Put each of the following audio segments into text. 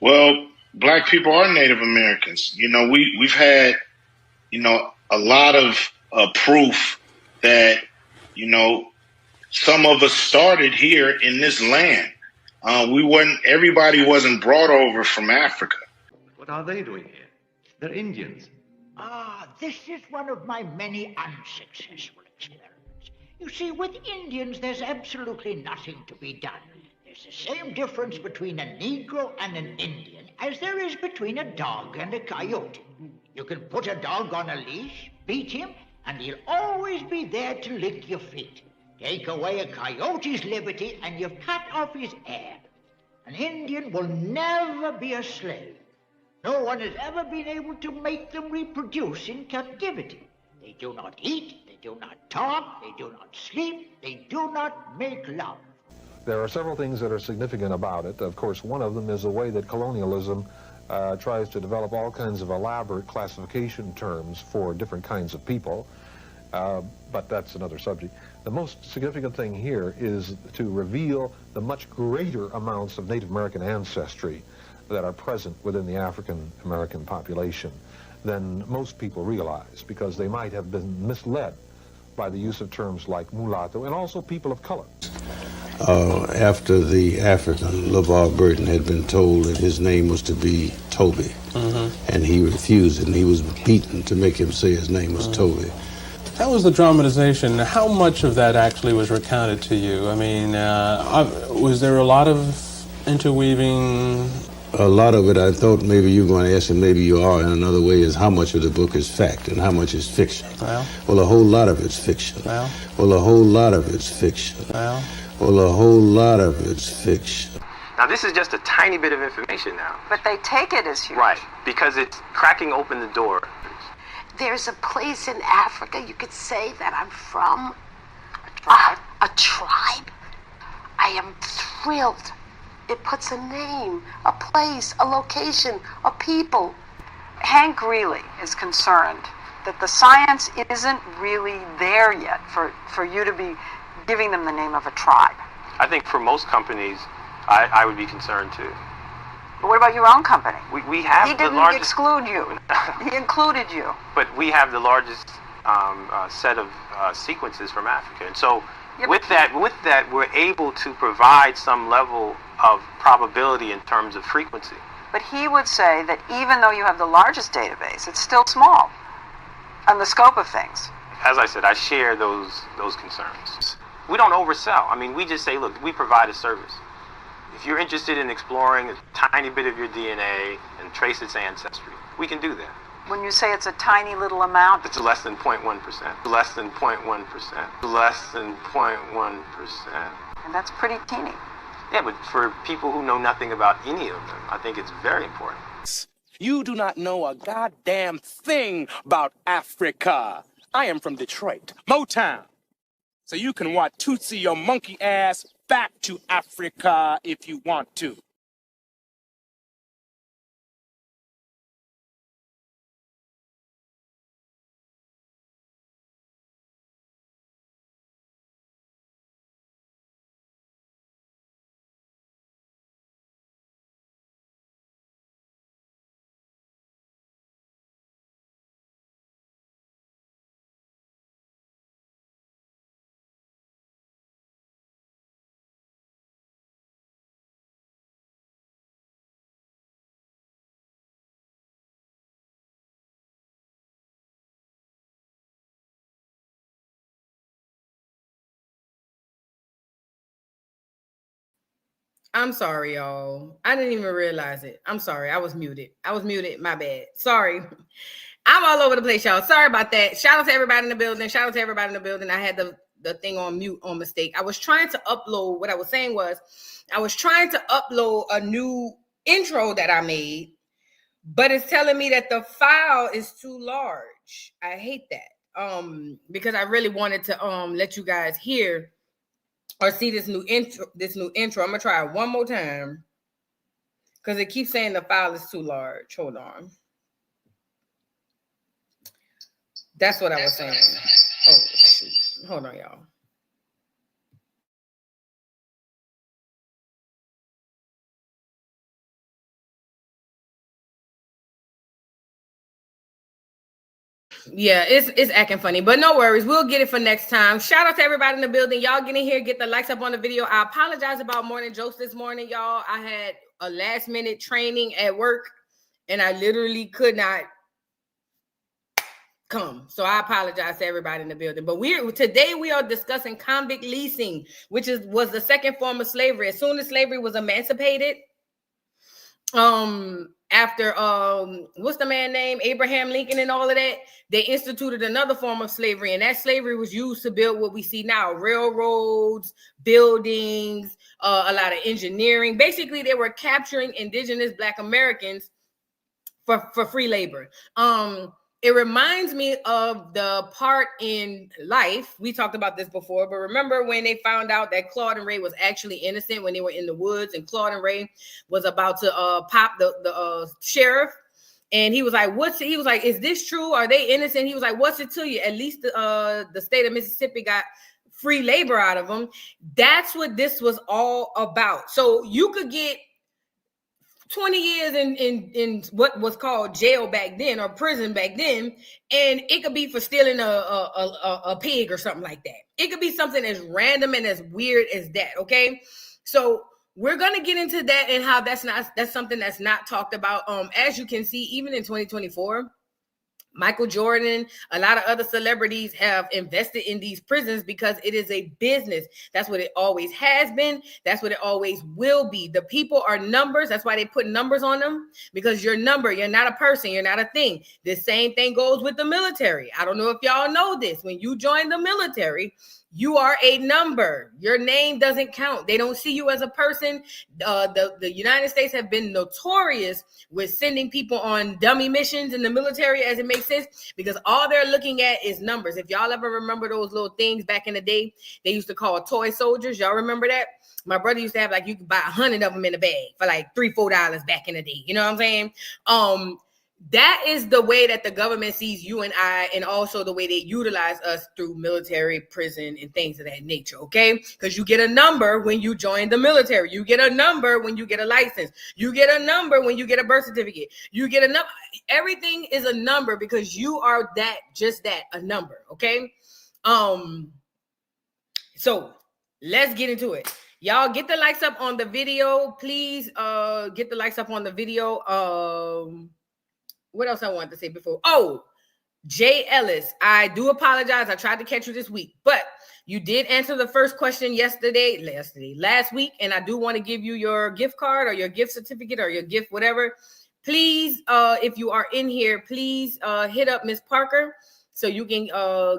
Well, black people are Native Americans. We've had, a lot of proof that, you know, some of us started here in this land. Everybody wasn't brought over from Africa. What are they doing here? They're Indians. This is one of my many unsuccessful experiments. You see, with Indians, there's absolutely nothing to be done. There's the same difference between a Negro and an Indian as there is between a dog and a coyote. You can put a dog on a leash, beat him, and he'll always be there to lick your feet. Take away a coyote's liberty, and you've cut off his heir. An Indian will never be a slave. No one has ever been able to make them reproduce in captivity. They do not eat, they do not talk, they do not sleep, they do not make love. There are several things that are significant about it. Of course, one of them is the way that colonialism tries to develop all kinds of elaborate classification terms for different kinds of people, but that's another subject. The most significant thing here is to reveal the much greater amounts of Native American ancestry that are present within the African American population than most people realize, because they might have been misled by the use of terms like mulatto and also people of color. After the African, LeVar Burton, had been told that his name was to be Toby, and he refused it, and he was beaten to make him say his name was Toby. That was the dramatization. How much of that actually was recounted to you? I mean, was there a lot of interweaving? A lot of it, I thought maybe you were going to ask, and maybe you are in another way, is how much of the book is fact and how much is fiction. Well, a whole lot of it's fiction. Well, a whole lot of it's fiction. Well, a whole lot of it's fiction. Now, this is just a tiny bit of information now. But they take it as huge. Right, because it's cracking open the door. There's a place in Africa you could say that I'm from. A tribe? A tribe? I am thrilled. It puts a name, a place, a location, a people. Hank Greeley is concerned that the science isn't really there yet for you to be giving them the name of a tribe. I think for most companies, I would be concerned too. But what about your own company? We have he the didn't largest... exclude you. He included you. But we have the largest set of sequences from Africa. And so with that, we're able to provide some level of probability in terms of frequency. But he would say that even though you have the largest database, it's still small on the scope of things. As I said, I share those concerns. We don't oversell. I mean, we just say, look, we provide a service. If you're interested in exploring a tiny bit of your DNA and trace its ancestry, we can do that. When you say it's a tiny little amount, it's less than 0.1%. Less than 0.1%. Less than 0.1%. And that's pretty teeny. Yeah, but for people who know nothing about any of them, I think it's very important. You do not know a goddamn thing about Africa. I am from Detroit, Motown. So you can Watusi your monkey ass back to Africa if you want to. I'm sorry, y'all. I didn't even realize it. I'm sorry. I was muted. My bad. Sorry. I'm all over the place, y'all. Sorry about that. Shout out to everybody in the building. I had the thing on mute on mistake. I was trying to upload. What I was saying was I was trying to upload a new intro that I made, but it's telling me that the file is too large. I hate that. Because I really wanted to let you guys hear or see this new intro. I'm gonna try it one more time because it keeps saying the file is too large. Hold on. That's what I was saying. Oh shoot. Hold on, y'all. Yeah, it's acting funny, but no worries. We'll get it for next time. Shout out to everybody in the building. Y'all get in here, get the likes up on the video. I apologize about morning jokes this morning, y'all. I had a last minute training at work and I literally could not come. So I apologize to everybody in the building. But today we are discussing convict leasing, which was the second form of slavery. As soon as slavery was emancipated, after what's the man name, Abraham Lincoln and all of that, they instituted another form of slavery, and that slavery was used to build what we see now: railroads, buildings, a lot of engineering. Basically, they were capturing indigenous Black Americans for free labor. It reminds me of the part in Life. We talked about this before, but remember when they found out that Claude and Ray was actually innocent when they were in the woods, and Claude and Ray was about to pop the sheriff, and he was like, he was like, is this true? Are they innocent? He was like, what's it to you? At least the state of Mississippi got free labor out of them. That's what this was all about. So you could get 20 years in what was called jail back then, or prison back then, and it could be for stealing a pig or something like that. It could be something as random and as weird as that. Okay, so we're gonna get into that and how that's something that's not talked about. As you can see, even in 2024, Michael Jordan, a lot of other celebrities have invested in these prisons because it is a business. That's what it always has been. That's what it always will be. The people are numbers. That's why they put numbers on them, because you're a number. You're not a person. You're not a thing. The same thing goes with the military. I don't know if y'all know this. When you join the military, you are a number. Your name doesn't count. They don't see you as a person. The United States have been notorious with sending people on dummy missions in the military, as it makes sense, because all they're looking at is numbers. If y'all ever remember those little things back in the day, they used to call toy soldiers. Y'all remember that? My brother used to have, like, you could buy 100 of them in a bag for like $3-4 back in the day. You know what I'm saying? That is the way that the government sees you and I, and also the way they utilize us through military, prison, and things of that nature, okay? Because you get a number when you join the military. You get a number when you get a license. You get a number when you get a birth certificate. You get a number. Everything is a number because you are just that, a number, okay? So let's get into it. Y'all get the likes up on the video. Please get the likes up on the video. What else I wanted to say before? Oh, Jay Ellis, I do apologize. I tried to catch you this week, but you did answer the first question last week, and I do want to give you your gift card or your gift certificate or your gift, whatever. Please, if you are in here, please hit up Miss Parker so you can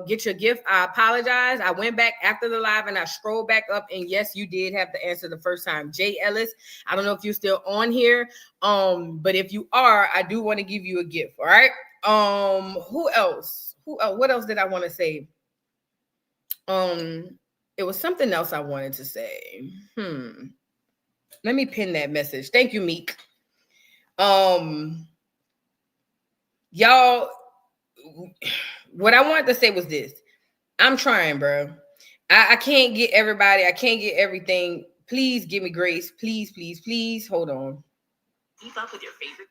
get your gift. I apologize. I went back after the live and I scrolled back up, and yes, you did have the answer the first time. Jay Ellis, I don't know if you're still on here, but if you are, I do want to give you a gift. All right. Who else? What else did I want to say? It was something else I wanted to say. Let me pin that message. Thank you, Meek. Y'all, what I wanted to say was this. I'm trying, bro. I can't get everybody. I can't get everything. Please give me grace. Please, please, please. Hold on. Keep up with your favorite.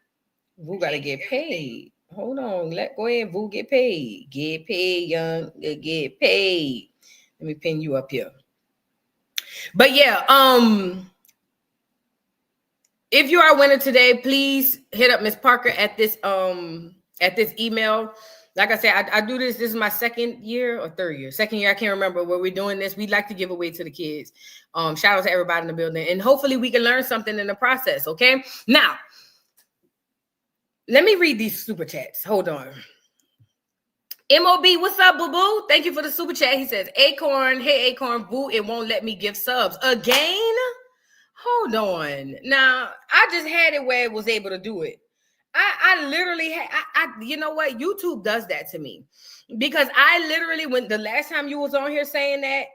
Who gotta get paid? Hold on. Go ahead, Voo, get paid. Get paid, young. Get paid. Let me pin you up here. But yeah, if you are a winner today, please hit up Miss Parker at this email. Like I said, I do this. This is my second year or third year. Second year, I can't remember where we're doing this. We'd like to give away to the kids. Shout out to everybody in the building. And hopefully we can learn something in the process, okay? Now, let me read these super chats. Hold on. MOB, what's up, boo-boo? Thank you for the super chat. He says, Acorn, hey, Acorn, boo, it won't let me give subs. Again? Hold on. Now, I just had it where it was able to do it. I literally you know what? YouTube does that to me, because I literally, when the last time you was on here saying that,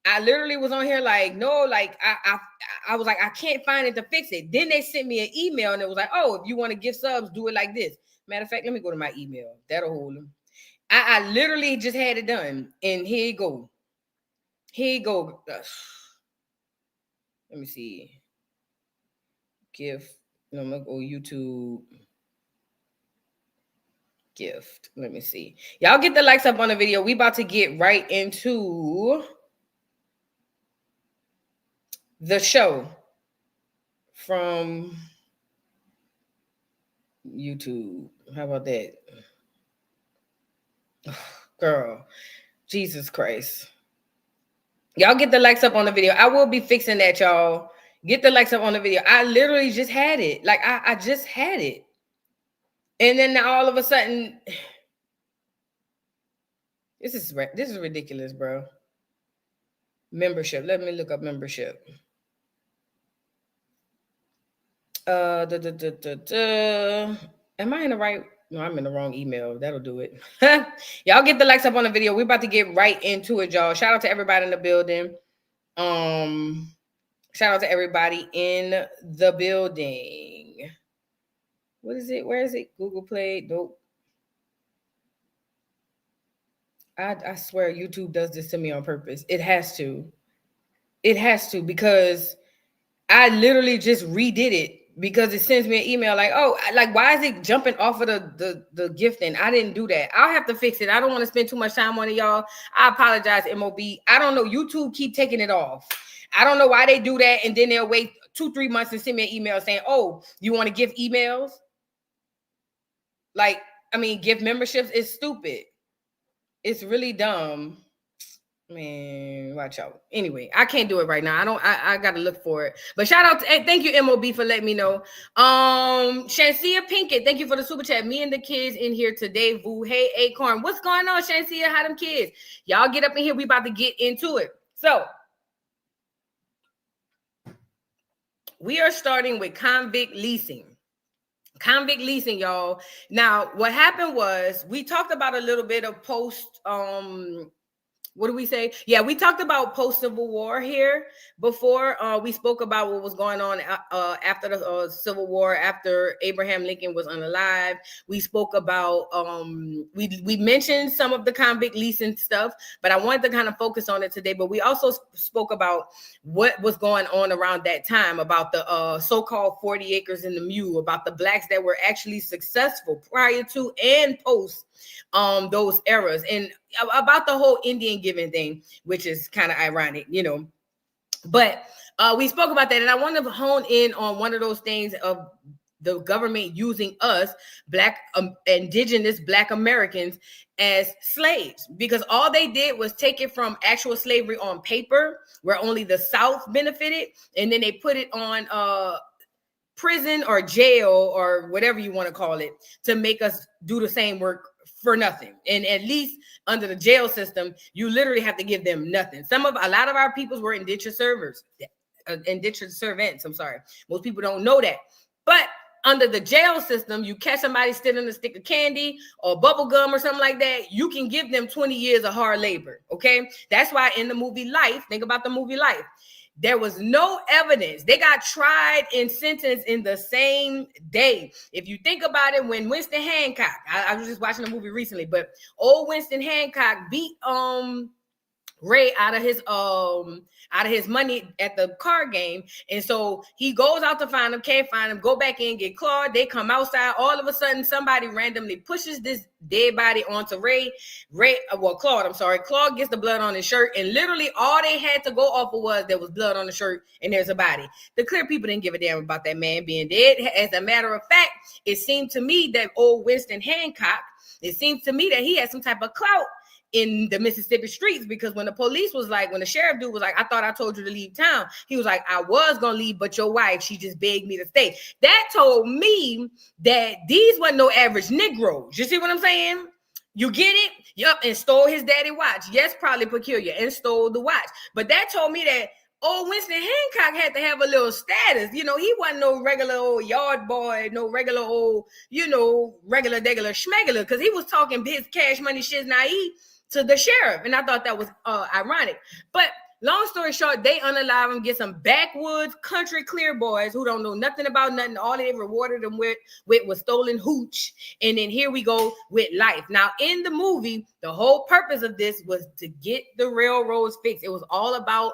I literally was on here like, no, like I was like, I can't find it to fix it. Then they sent me an email and it was like, oh, if you want to give subs, do it like this. Matter of fact, let me go to my email. That'll hold them. I literally just had it done, and here you go. Here you go. Let me see. I'm gonna go YouTube. gift. Let me see. Y'all get the likes up on the video. We about to get right into the show from YouTube. How about that? Girl, Jesus Christ. Y'all get the likes up on the video. I will be fixing that, y'all. Get the likes up on the video. I literally just had it. Like, I just had it. And then all of a sudden, this is ridiculous, bro. Membership. Let me look up membership. Am I in the right? No, I'm in the wrong email. That'll do it. Y'all get the likes up on the video. We're about to get right into it, y'all. Shout out to everybody in the building. Shout out to everybody in the building. What is it? Where is it? Google Play. Nope. I swear YouTube does this to me on purpose. It has to. It has to, because I literally just redid it, because it sends me an email like, oh, like, why is it jumping off of the gifting? I didn't do that. I'll have to fix it. I don't want to spend too much time on it, y'all. I apologize, MOB. I don't know. YouTube keep taking it off. I don't know why they do that, and then they'll wait 2-3 months and send me an email saying, oh, you want to give emails? Like, I mean, gift memberships is stupid. It's really dumb. Man, watch out. Anyway, I can't do it right now. I gotta look for it. But shout out to, thank you, MOB, for letting me know. Shansia Pinkett, thank you for the super chat. Me and the kids in here today. Boo. Hey, Acorn. What's going on, Shansia? How them kids? Y'all get up in here. We about to get into it. So we are starting with Convict Leasing. Convict Leasing, y'all. Now, what happened was we talked about a little bit of post, what do we say? Yeah, we talked about post-Civil War here before. We spoke about what was going on after the Civil War, after Abraham Lincoln was unalive. We spoke about, we mentioned some of the convict leasing stuff, but I wanted to kind of focus on it today. But we also spoke about what was going on around that time, about the so-called 40 acres in the mule, about the blacks that were actually successful prior to and post those eras, and about the whole Indian giving thing, which is kind of ironic, you know. But we spoke about that, and I want to hone in on one of those things of the government using us, black, indigenous black Americans, as slaves, because all they did was take it from actual slavery on paper, where only the South benefited, and then they put it on prison or jail or whatever you want to call it, to make us do the same work for nothing. And at least under the jail system, you literally have to give them nothing. A lot of our peoples were indentured servants. I'm sorry. Most people don't know that. But under the jail system, you catch somebody stealing a stick of candy or bubble gum or something like that, you can give them 20 years of hard labor. Okay. That's why in the movie Life, think about the movie Life, there was no evidence. They got tried and sentenced in the same day. If you think about it, when Winston Hancock, I was just watching the movie recently, but old Winston Hancock beat Ray out of his money at the card game, and so he goes out to find him, can't find him, go back in, get Claude. They come outside. All of a sudden, somebody randomly pushes this dead body onto Claude. I'm sorry. Claude gets the blood on his shirt, and literally all they had to go off of was there was blood on the shirt and there's a body. The clear people didn't give a damn about that man being dead. As a matter of fact, it seemed to me that old Winston Hancock, it seems to me that he had some type of clout in the Mississippi streets, because when the sheriff dude was like, I thought I told you to leave town, he was like, I was gonna leave, but your wife, she just begged me to stay. That told me that these weren't no average Negroes. You see what I'm saying? You get it? Yup, and stole his daddy watch. Yes, probably peculiar, and stole the watch. But that told me that old Winston Hancock had to have a little status. You know, he wasn't no regular old yard boy, no regular old, regular degular schmegular, because he was talking his cash money shit naive to the sheriff. And I thought that was ironic. But long story short, they unalive him, get some backwoods country clear boys who don't know nothing about nothing. All they rewarded them with was stolen hooch. And then here we go with Life. Now, in the movie, the whole purpose of this was to get the railroads fixed. It was all about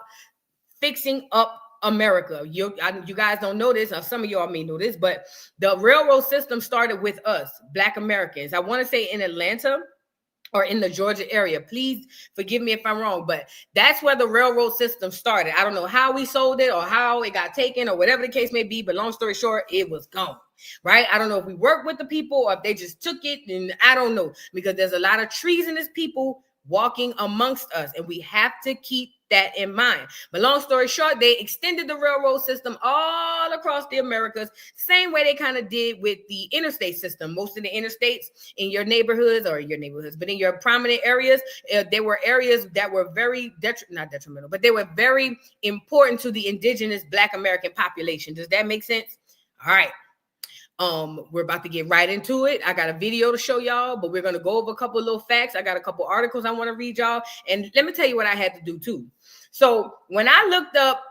fixing up America. You guys don't know this, or some of y'all may know this, but the railroad system started with us, Black Americans. I want to say in Atlanta or in the Georgia area. Please forgive me if I'm wrong, but that's where the railroad system started. I don't know how we sold it or how it got taken or whatever the case may be, but long story short, it was gone, right? I don't know if we worked with the people or if they just took it, and I don't know, because there's a lot of treasonous people walking amongst us, and we have to keep that in mind. But long story short, they extended the railroad system all across the Americas, same way they kind of did with the interstate system. Most of the interstates in your neighborhoods, but in your prominent areas, there were areas that were very not detrimental, but they were very important to the indigenous Black American population. Does that make sense? All right. We're about to get right into it. I got a video to show y'all, but we're going to go over a couple of little facts. I got a couple articles I want to read y'all. And let me tell you what I had to do too. So when I looked up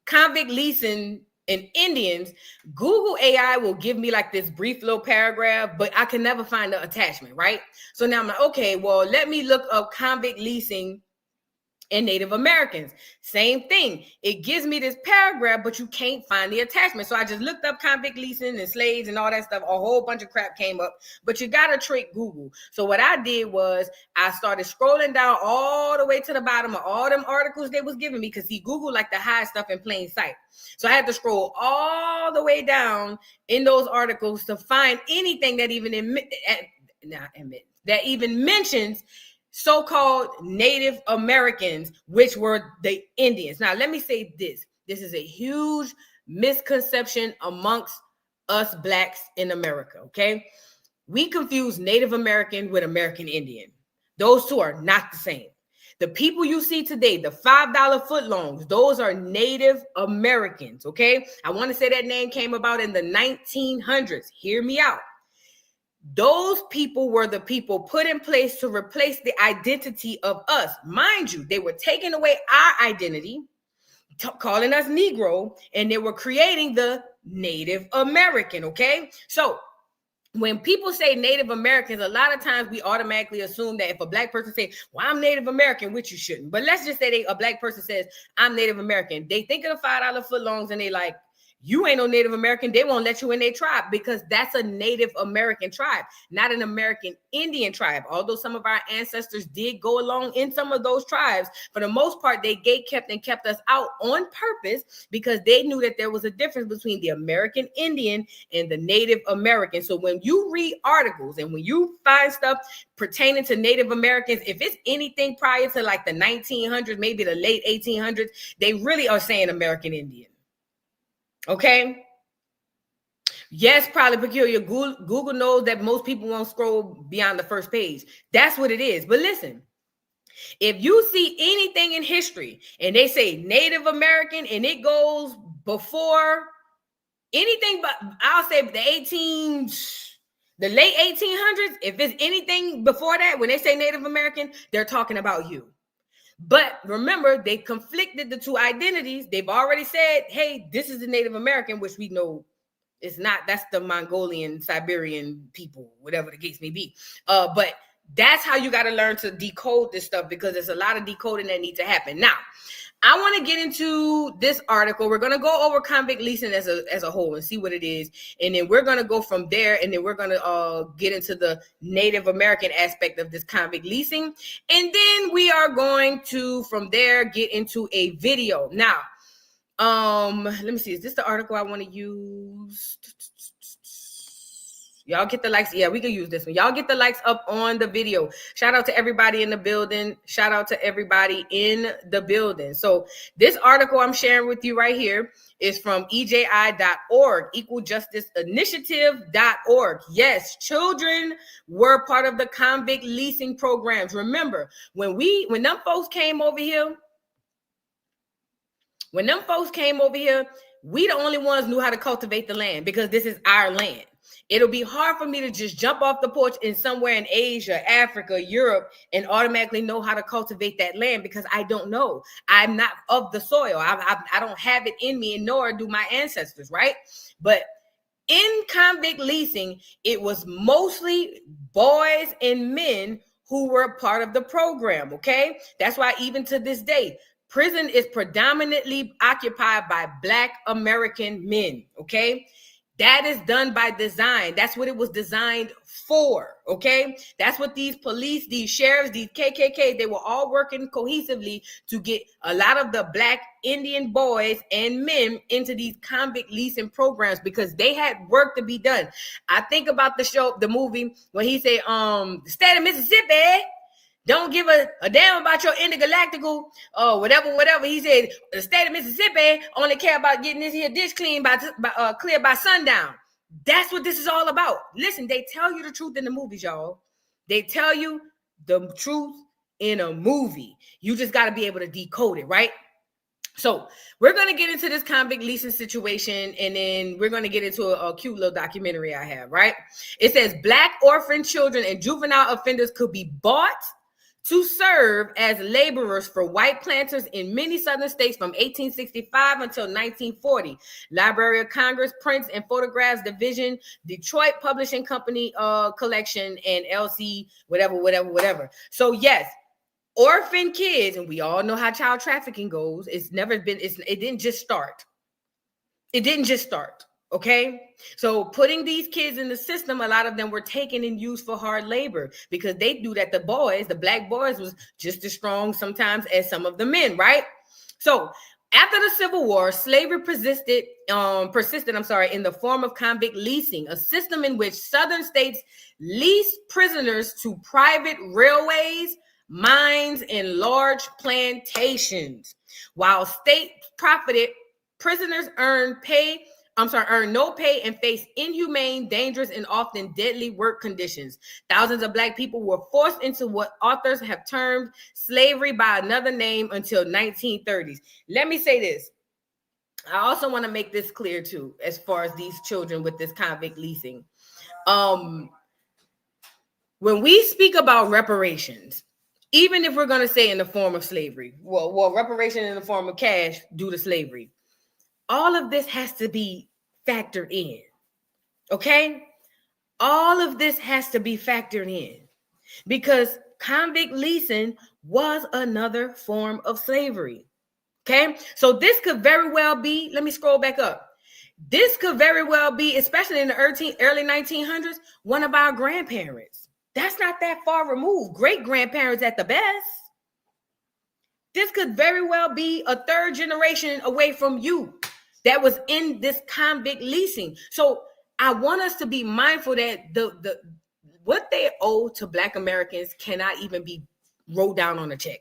convict leasing and Indians, Google AI will give me like this brief little paragraph, but I can never find the attachment, right? So now I'm like, okay, well, let me look up convict leasing and Native Americans. Same thing. It gives me this paragraph, but you can't find the attachment. So I just looked up convict leasing and slaves and all that stuff. A whole bunch of crap came up, but you got to trick Google. So what I did was I started scrolling down all the way to the bottom of all them articles they was giving me, because see, Google like to hide stuff in plain sight. So I had to scroll all the way down in those articles to find anything that even mentions so-called Native Americans, which were the Indians. Now, let me say this. This is a huge misconception amongst us Blacks in America, okay? We confuse Native American with American Indian. Those two are not the same. The people you see today, the $5 footlongs, those are Native Americans, okay? I want to say that name came about in the 1900s. Hear me out. Those people were the people put in place to replace the identity of us. Mind you, they were taking away our identity, calling us Negro, and they were creating the Native American, okay? So when people say Native Americans, a lot of times we automatically assume that if a Black person says, well, I'm Native American, which you shouldn't. But let's just say a Black person says, I'm Native American. They think of the $5 footlongs and they like, you ain't no Native American. They won't let you in their tribe, because that's a Native American tribe, not an American Indian tribe. Although some of our ancestors did go along in some of those tribes, for the most part, they kept us out on purpose, because they knew that there was a difference between the American Indian and the Native American. So when you read articles and when you find stuff pertaining to Native Americans, if it's anything prior to like the 1900s, maybe the late 1800s, they really are saying American Indian. Okay. Yes, probably peculiar. Google knows that most people won't scroll beyond the first page. That's what it is. But listen, if you see anything in history and they say Native American and it goes before anything, but I'll say the late 1800s, if it's anything before that, when they say Native American, they're talking about you. But remember, they conflicted the two identities. They've already said, hey, this is the Native American, which we know is not. That's the Mongolian, Siberian people, whatever the case may be. But that's how you got to learn to decode this stuff, because there's a lot of decoding that needs to happen. Now, I want to get into this article. We're going to go over convict leasing as a whole and see what it is. And then we're going to go from there. And then we're going to get into the Native American aspect of this convict leasing. And then we are going to, from there, get into a video. Now, let me see. Is this the article I want to use? Y'all get the likes. Yeah, we can use this one. Y'all get the likes up on the video. Shout out to everybody in the building. Shout out to everybody in the building. So this article I'm sharing with you right here is from EJI.org, equaljustice-initiative.org. Yes, children were part of the convict leasing programs. Remember, when them folks came over here, we the only ones knew how to cultivate the land, because this is our land. It'll be hard for me to just jump off the porch in somewhere in Asia, Africa, Europe, and automatically know how to cultivate that land, because I don't know. I'm not of the soil. I don't have it in me, and nor do my ancestors, right? But in convict leasing, it was mostly boys and men who were part of the program, okay? That's why even to this day, prison is predominantly occupied by Black American men, okay? That is done by design. That's what it was designed for, okay? That's what these police, these sheriffs, these KKK, they were all working cohesively to get a lot of the Black Indian boys and men into these convict leasing programs because they had work to be done. I think about the movie, when he said, the state of Mississippi don't give a damn about your intergalactical whatever. He said the state of Mississippi only care about getting this here dish clean clear by sundown. That's what this is all about. Listen, they tell you the truth in the movies, y'all. They tell you the truth in a movie. You just got to be able to decode it, right? So we're going to get into this convict leasing situation, and then we're going to get into a cute little documentary I have, right? It says Black orphan children and juvenile offenders could be bought to serve as laborers for white planters in many southern states from 1865 until 1940. Library of Congress Prints and Photographs Division, Detroit Publishing Company collection, and LC whatever. So yes, orphan kids, and we all know how child trafficking goes. It didn't just start. It didn't just start. Okay, so putting these kids in the system, a lot of them were taken and used for hard labor because they knew that the Black boys was just as strong sometimes as some of the men, right? So after the Civil War, slavery persisted in the form of convict leasing, a system in which southern states leased prisoners to private railways, mines, and large plantations. While state profited, prisoners earned no pay and faced inhumane, dangerous, and often deadly work conditions. Thousands of Black people were forced into what authors have termed slavery by another name until 1930s. Let me say this. I also want to make this clear too, as far as these children with this convict leasing. When we speak about reparations, even if we're going to say in the form of slavery, well, reparation in the form of cash due to slavery, all of this has to be factored in, okay? All of this has to be factored in because convict leasing was another form of slavery, okay? So this could very well be, let me scroll back up. This could very well be, especially in the early 1900s, one of our grandparents. That's not that far removed. Great-grandparents at the best. This could very well be a third generation away from you that was in this convict leasing. So I want us to be mindful that the what they owe to Black Americans cannot even be wrote down on a check.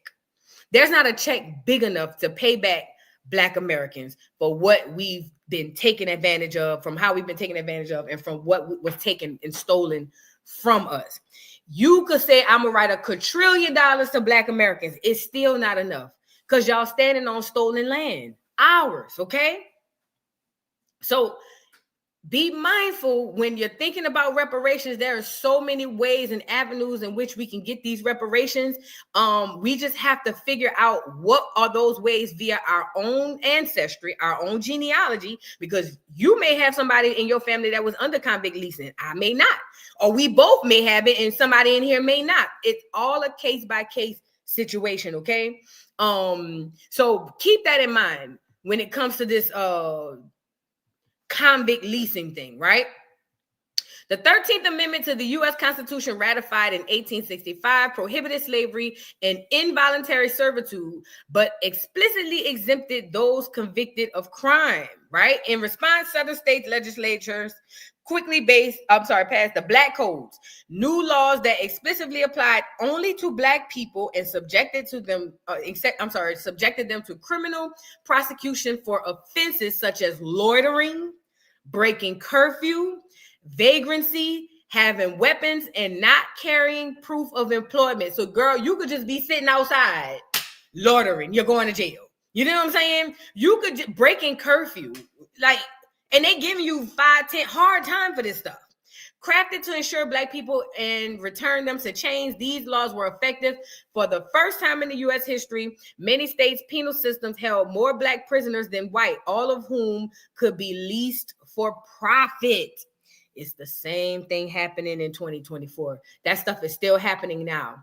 There's not a check big enough to pay back Black Americans for what we've been taken advantage of, from how we've been taken advantage of, and from what was taken and stolen from us. You could say, I'm gonna write $1 quadrillion to Black Americans. It's still not enough because y'all standing on stolen land, ours, okay? So be mindful when you're thinking about reparations. There are so many ways and avenues in which we can get these reparations. We just have to figure out what are those ways via our own ancestry, our own genealogy, because you may have somebody in your family that was under convict leasing. I may not, or we both may have it and somebody in here may not. It's all a case by case situation, okay? So keep that in mind when it comes to this convict leasing thing, right? The 13th Amendment to the U.S. Constitution, ratified in 1865, prohibited slavery and involuntary servitude, but explicitly exempted those convicted of crime, right? In response, southern states legislatures quickly passed the Black Codes, new laws that explicitly applied only to Black people and subjected them to criminal prosecution for offenses such as loitering, breaking curfew, vagrancy, having weapons, and not carrying proof of employment. So, girl, you could just be sitting outside loitering. You're going to jail. You know what I'm saying? You could just breaking curfew, and they giving you 5, 10 hard time for this stuff. Crafted to ensure Black people and return them to chains, these laws were effective for the first time in the U.S. history. Many states' penal systems held more Black prisoners than white, all of whom could be leased for profit. It's the same thing happening in 2024. That stuff is still happening now.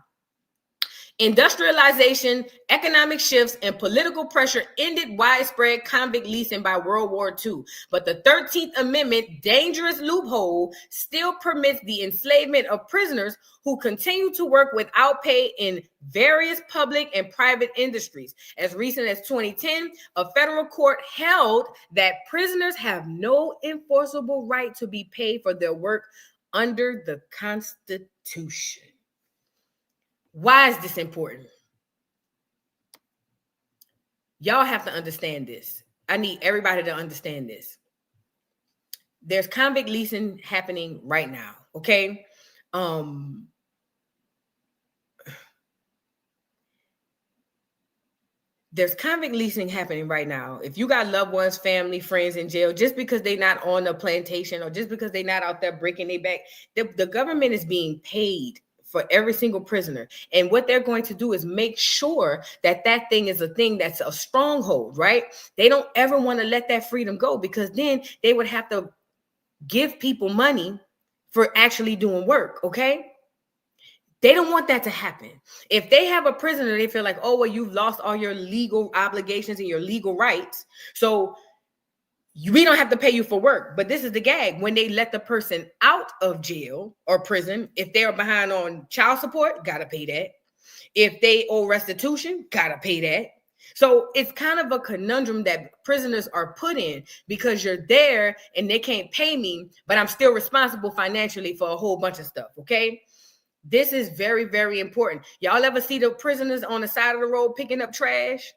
Industrialization, economic shifts, and political pressure ended widespread convict leasing by World War II. But the 13th Amendment, dangerous loophole, still permits the enslavement of prisoners who continue to work without pay in various public and private industries. As recent as 2010, a federal court held that prisoners have no enforceable right to be paid for their work under the Constitution. Why is this important? Y'all have to understand this. I need everybody to understand this. There's convict leasing happening right now, okay? There's convict leasing happening right now. If you got loved ones, family, friends in jail, just because they're not on a plantation or just because they're not out there breaking their back, the government is being paid for every single prisoner. And what they're going to do is make sure that that thing is a thing that's a stronghold, right? They don't ever want to let that freedom go, because then they would have to give people money for actually doing work, okay? They don't want that to happen. If they have a prisoner, they feel like, oh, well, you've lost all your legal obligations and your legal rights, so we don't have to pay you for work. But this is the gag. When they let the person out of jail or prison, if they're behind on child support, gotta pay that. If they owe restitution, gotta pay that. So it's kind of a conundrum that prisoners are put in, because you're there and they can't pay me, but I'm still responsible financially for a whole bunch of stuff, okay? This is very, very important. Y'all ever see the prisoners on the side of the road picking up trash?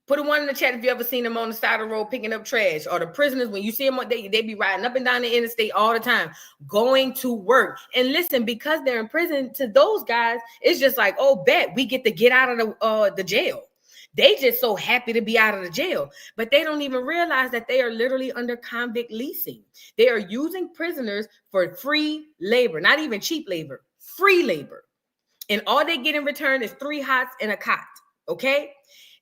Put a one in the chat if you ever seen them on the side of the road picking up trash. Or the prisoners, when you see them, they be riding up and down the interstate all the time, going to work. And listen, because they're in prison, to those guys, it's just like, oh, bet we get to get out of the jail. They just so happy to be out of the jail. But they don't even realize that they are literally under convict leasing. They are using prisoners for free labor, not even cheap labor, free labor. And all they get in return is 3 hots and a cot, okay?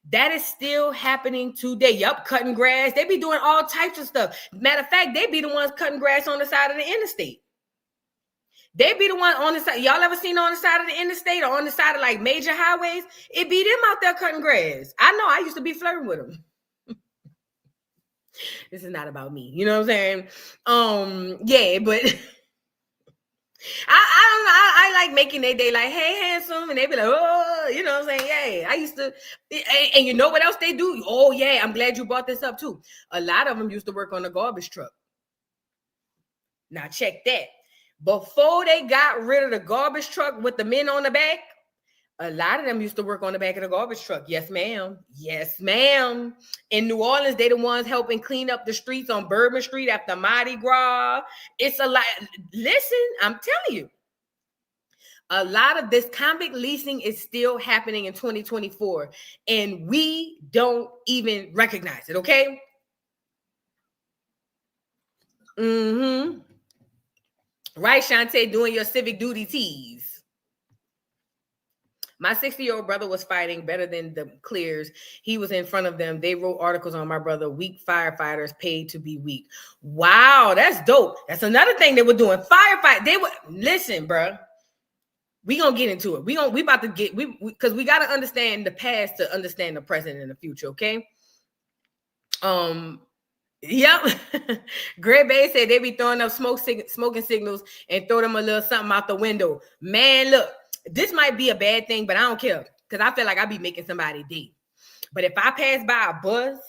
That is still happening today. Yup, cutting grass. They be doing all types of stuff. Matter of fact, they be the ones cutting grass on the side of the interstate. They be the one on the side. Y'all ever seen on the side of the interstate or on the side of like major highways? It be them out there cutting grass. I know, I used to be flirting with them. This is not about me. You know what I'm saying? Yeah, but I don't know. I like making their day like, hey, handsome. And they be like, oh, you know what I'm saying? Yeah, I used to. And you know what else they do? Oh, yeah, I'm glad you brought this up too. A lot of them used to work on the garbage truck. Now, check that. Before they got rid of the garbage truck with the men on the back, a lot of them used to work on the back of the garbage truck. Yes, ma'am. Yes, ma'am. In New Orleans, they the ones helping clean up the streets on Bourbon Street after Mardi Gras. It's a lot. Listen, I'm telling you, a lot of this convict leasing is still happening in 2024, and we don't even recognize it, okay? Mm-hmm. Right, Shantae, doing your civic duty tease. My 60-year-old brother was fighting better than the clears. He was in front of them. They wrote articles on my brother. Weak firefighters paid to be weak. Wow, that's dope. That's another thing they were doing. Firefight. They were, listen, bro. We gonna get into it. We about to get, because we got to understand the past to understand the present and the future, okay? Yep. Greg Bay said they be throwing up smoking signals and throw them a little something out the window. Man, look. This might be a bad thing, but I don't care, because I feel like I be making somebody day. But if I pass by a bus,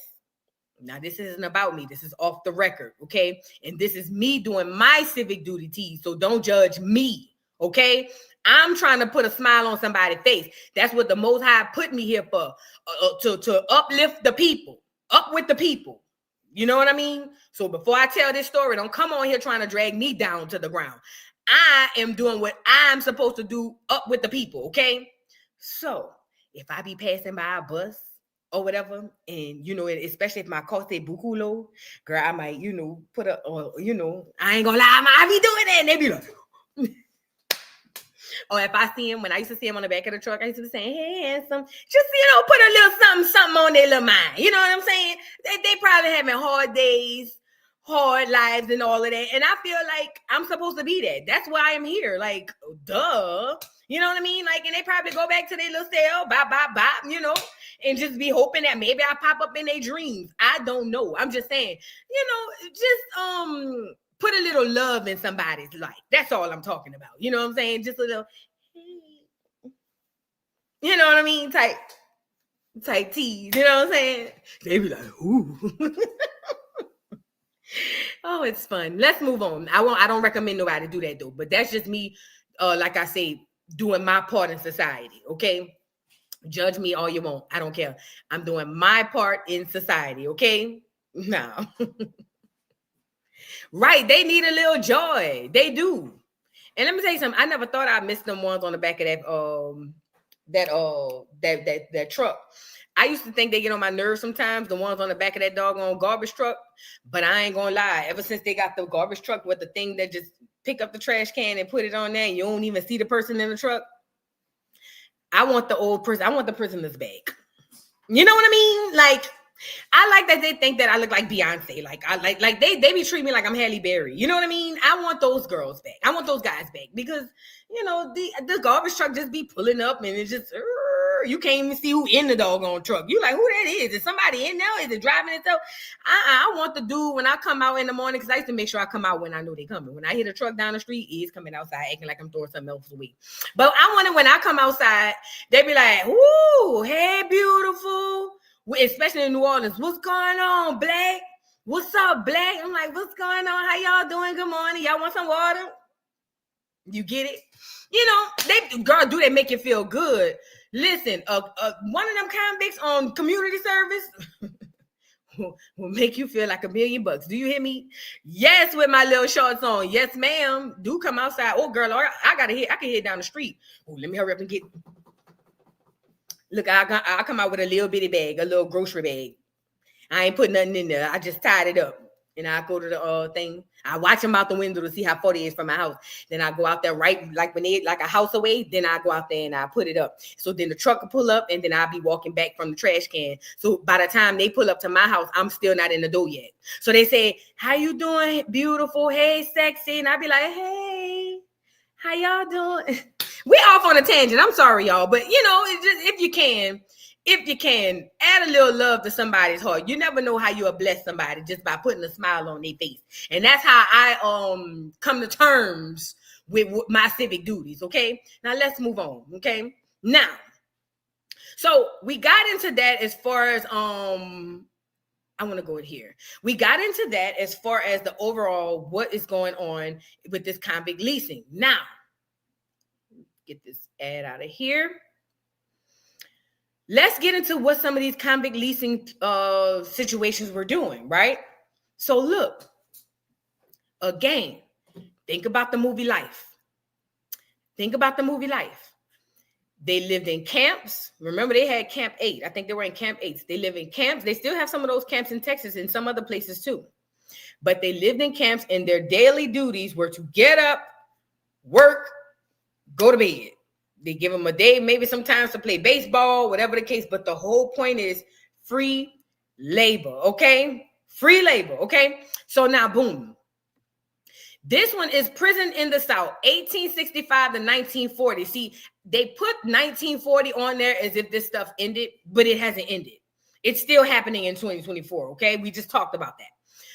now this isn't about me. This is off the record, okay? And this is me doing my civic duty tease, so don't judge me, okay? I'm trying to put a smile on somebody's face. That's what the Most High put me here for, to uplift the people, up with the people. You know what I mean? So before I tell this story, don't come on here trying to drag me down to the ground. I am doing what I'm supposed to do up with the people, okay? So if I be passing by a bus or whatever, and, you know, especially if my cost say buku low, girl, I might, you know, put up, or, you know, I ain't gonna lie, I be doing that, and they be like, or if I see him, when I used to see him on the back of the truck, I used to be saying, hey, handsome, just, you know, put a little something on their little mind. You know what I'm saying? They probably having hard days, hard lives and all of that. And I feel like I'm supposed to be that. That's why I'm here. Like, duh. You know what I mean? Like, and they probably go back to their little cell, bop, bop, bop, you know, and just be hoping that maybe I pop up in their dreams. I don't know. I'm just saying, you know, just put a little love in somebody's life. That's all I'm talking about. You know what I'm saying? Just a little, you know what I mean? Type tease. You know what I'm saying? They be like, ooh. Oh, it's fun. Let's move on. I don't recommend nobody do that though, but that's just me, like I say, doing my part in society. Okay, judge me all you want. I don't care. I'm doing my part in society. Okay, now, right? They need a little joy. They do. And let me tell you something. I never thought I'd miss them ones on the back of that truck. I used to think they get on my nerves sometimes, the ones on the back of that doggone garbage truck. But I ain't gonna lie. Ever since they got the garbage truck with the thing that just pick up the trash can and put it on there, and you don't even see the person in the truck. I want the old person. I want the prisoner's bag. You know what I mean? Like, I like that they think that I look like Beyonce. Like, I like they be treating me like I'm Halle Berry. You know what I mean? I want those girls back. I want those guys back because, you know, the garbage truck just be pulling up and it's just, you can't even see who in the doggone truck. You like, who that is? Is somebody in there? Is it driving itself? I want the dude when I come out in the morning, because I used to make sure I come out when I know they coming. When I hit a truck down the street, he's coming outside acting like I'm throwing something else away. But I want it when I come outside, they be like, ooh, hey, beautiful. Especially in New Orleans. What's going on, Black? What's up, Black? I'm like, what's going on? How y'all doing? Good morning. Y'all want some water? You get it? You know, they make you feel good. Listen, one of them convicts on community service will make you feel like $1 million. Do you hear me? Yes, with my little shorts on. Yes, ma'am. Do come outside. Oh, girl, I can head down the street. Oh, let me hurry up and get. Look, I'll come out with a little bitty bag, a little grocery bag. I ain't put nothing in there. I just tied it up. And I go to the thing. I watch them out the window to see how far it is from my house. Then I go out there right, like when they like a house away. Then I go out there and I put it up. So then the truck will pull up and then I'll be walking back from the trash can. So by the time they pull up to my house, I'm still not in the door yet. So they say, how you doing, beautiful? Hey, sexy. And I be like, hey, how y'all doing? We off on a tangent. I'm sorry, y'all. But, you know, it's just, if you can, add a little love to somebody's heart. You never know how you'll bless somebody just by putting a smile on their face. And that's how I come to terms with my civic duties, okay? Now, let's move on, okay? Now, so we got into that as far as, I want to go in here. We got into that as far as the overall what is going on with this convict leasing. Now, get this ad out of here. Let's get into what some of these convict leasing situations we're doing, right? So look, again, think about the movie Life. Think about the movie Life. They lived in camps. Remember, they had Camp 8. I think they were in Camp 8. They live in camps. They still have some of those camps in Texas and some other places too. But they lived in camps and their daily duties were to get up, work, go to bed. They give them a day, maybe sometimes to play baseball, whatever the case. But the whole point is free labor, okay? Free labor, okay? So now, boom. This one is Prison in the South, 1865 to 1940. See, they put 1940 on there as if this stuff ended, but it hasn't ended. It's still happening in 2024, okay? We just talked about that.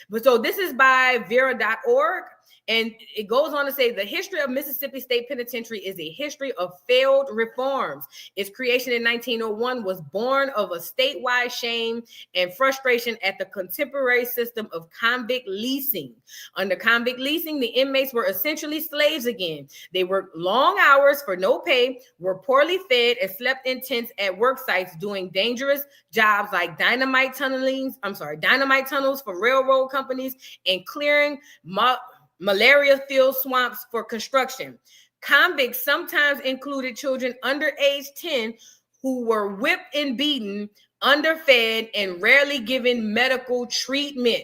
But so this is by Vera.org. And it goes on to say the history of Mississippi State Penitentiary is a history of failed reforms. Its creation in 1901 was born of a statewide shame and frustration at the contemporary system of convict leasing. Under convict leasing, the inmates were essentially slaves again. They worked long hours for no pay, were poorly fed, and slept in tents at work sites doing dangerous jobs like dynamite tunnels for railroad companies and clearing malaria-filled swamps for construction. Convicts sometimes included children under age 10 who were whipped and beaten, underfed, and rarely given medical treatment.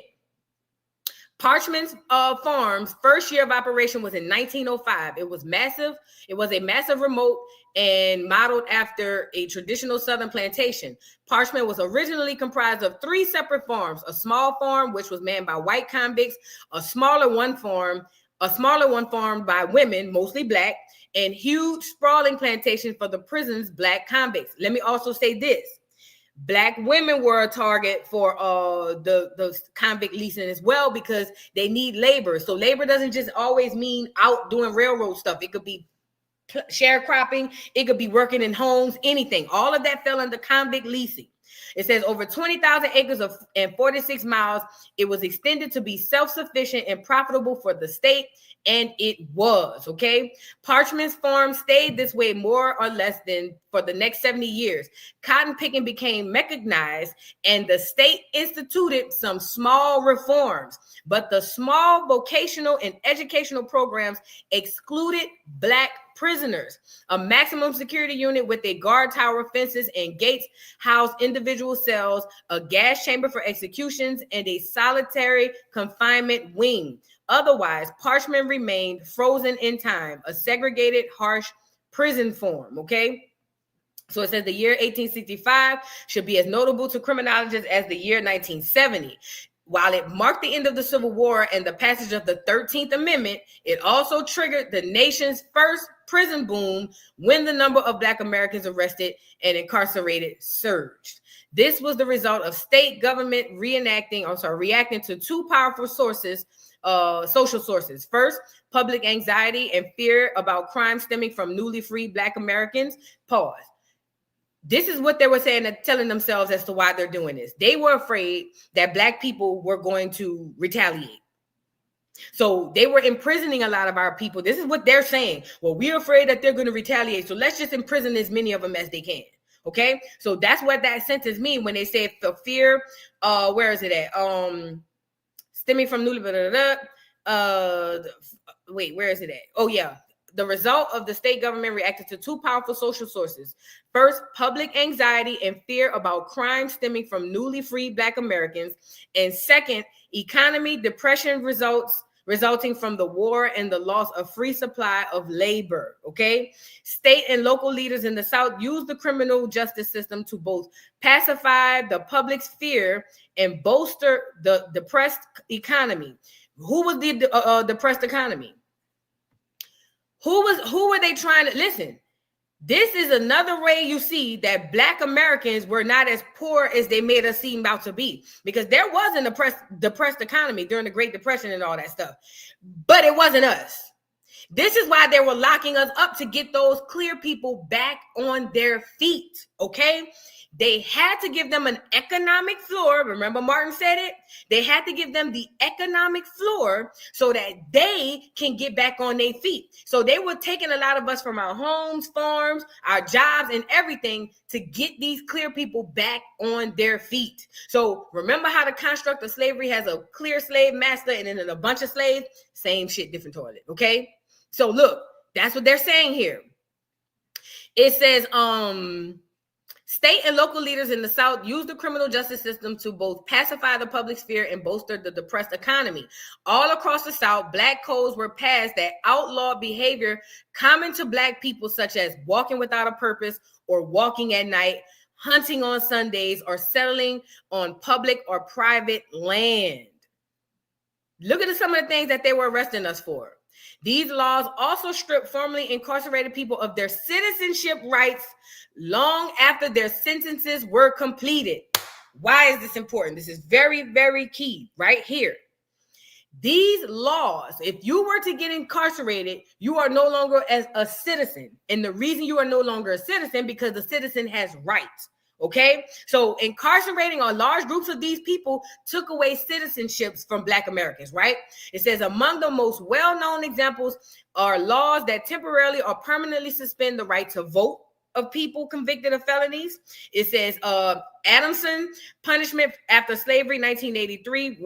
Parchment's Farm's first year of operation was in 1905. It was massive. It was a massive remote and modeled after a traditional Southern plantation. Parchment was originally comprised of 3 separate farms: a small farm, which was manned by white convicts, a smaller one farmed by women, mostly black, and huge sprawling plantation for the prison's black convicts. Let me also say this. Black women were a target for the convict leasing as well, because they need labor. So labor doesn't just always mean out doing railroad stuff. It could be sharecropping, it could be working in homes, anything. All of that fell under convict leasing. It says over 20,000 acres and 46 miles. It was extended to be self-sufficient and profitable for the state, and it was, okay? Parchment's farm stayed this way more or less than for the next 70 years. Cotton picking became mechanized, and the state instituted some small reforms, but the small vocational and educational programs excluded Black prisoners. A maximum security unit with a guard tower, fences, and gates housed individual cells, a gas chamber for executions, and a solitary confinement wing. Otherwise, Parchment remained frozen in time, a segregated, harsh prison form, okay? So it says the year 1865 should be as notable to criminologists as the year 1970. While it marked the end of the Civil War and the passage of the 13th Amendment, it also triggered the nation's first prison boom when the number of Black Americans arrested and incarcerated surged. This was the result of state government reacting to 2 powerful sources, social sources. First, public anxiety and fear about crime stemming from newly freed Black Americans. Pause. This is what they were saying and telling themselves as to why they're doing this. They were afraid that Black people were going to retaliate. So they were imprisoning a lot of our people. This is what they're saying. Well, we're afraid that they're going to retaliate, so let's just imprison as many of them as they can. Okay, so that's what that sentence means when they say the fear. Where is it at? Stemming from newly. Wait, where is it at? Oh yeah. The result of the state government reacted to 2 powerful social sources. First, public anxiety and fear about crime stemming from newly freed Black Americans. And second, economy depression resulting from the war and the loss of free supply of labor, okay? State and local leaders in the South used the criminal justice system to both pacify the public's fear and bolster the depressed economy. Who was the depressed economy? Who were they trying to listen? This is another way you see that Black Americans were not as poor as they made us seem about to be, because there was an depressed economy during the Great Depression and all that stuff, but it wasn't us. This is why they were locking us up, to get those clear people back on their feet, okay? They had to give them an economic floor. Remember Martin said it? They had to give them the economic floor so that they can get back on their feet. So they were taking a lot of us from our homes, farms, our jobs, and everything to get these clear people back on their feet. So remember how the construct of slavery has a clear slave master and then a bunch of slaves? Same shit, different toilet, okay? So look, that's what they're saying here. It says, state and local leaders in the South used the criminal justice system to both pacify the public sphere and bolster the depressed economy. All across the South, Black codes were passed that outlawed behavior common to Black people, such as walking without a purpose or walking at night, hunting on Sundays, or settling on public or private land. Look at some of the things that they were arresting us for. These laws also stripped formerly incarcerated people of their citizenship rights long after their sentences were completed. Why is this important? This is very, very key right here. These laws, if you were to get incarcerated, you are no longer as a citizen. And the reason you are no longer a citizen, because the citizen has rights. Okay, so incarcerating on large groups of these people took away citizenships from Black Americans, right? It says among the most well-known examples are laws that temporarily or permanently suspend the right to vote of people convicted of felonies. It says Adamson, punishment after slavery, 1983,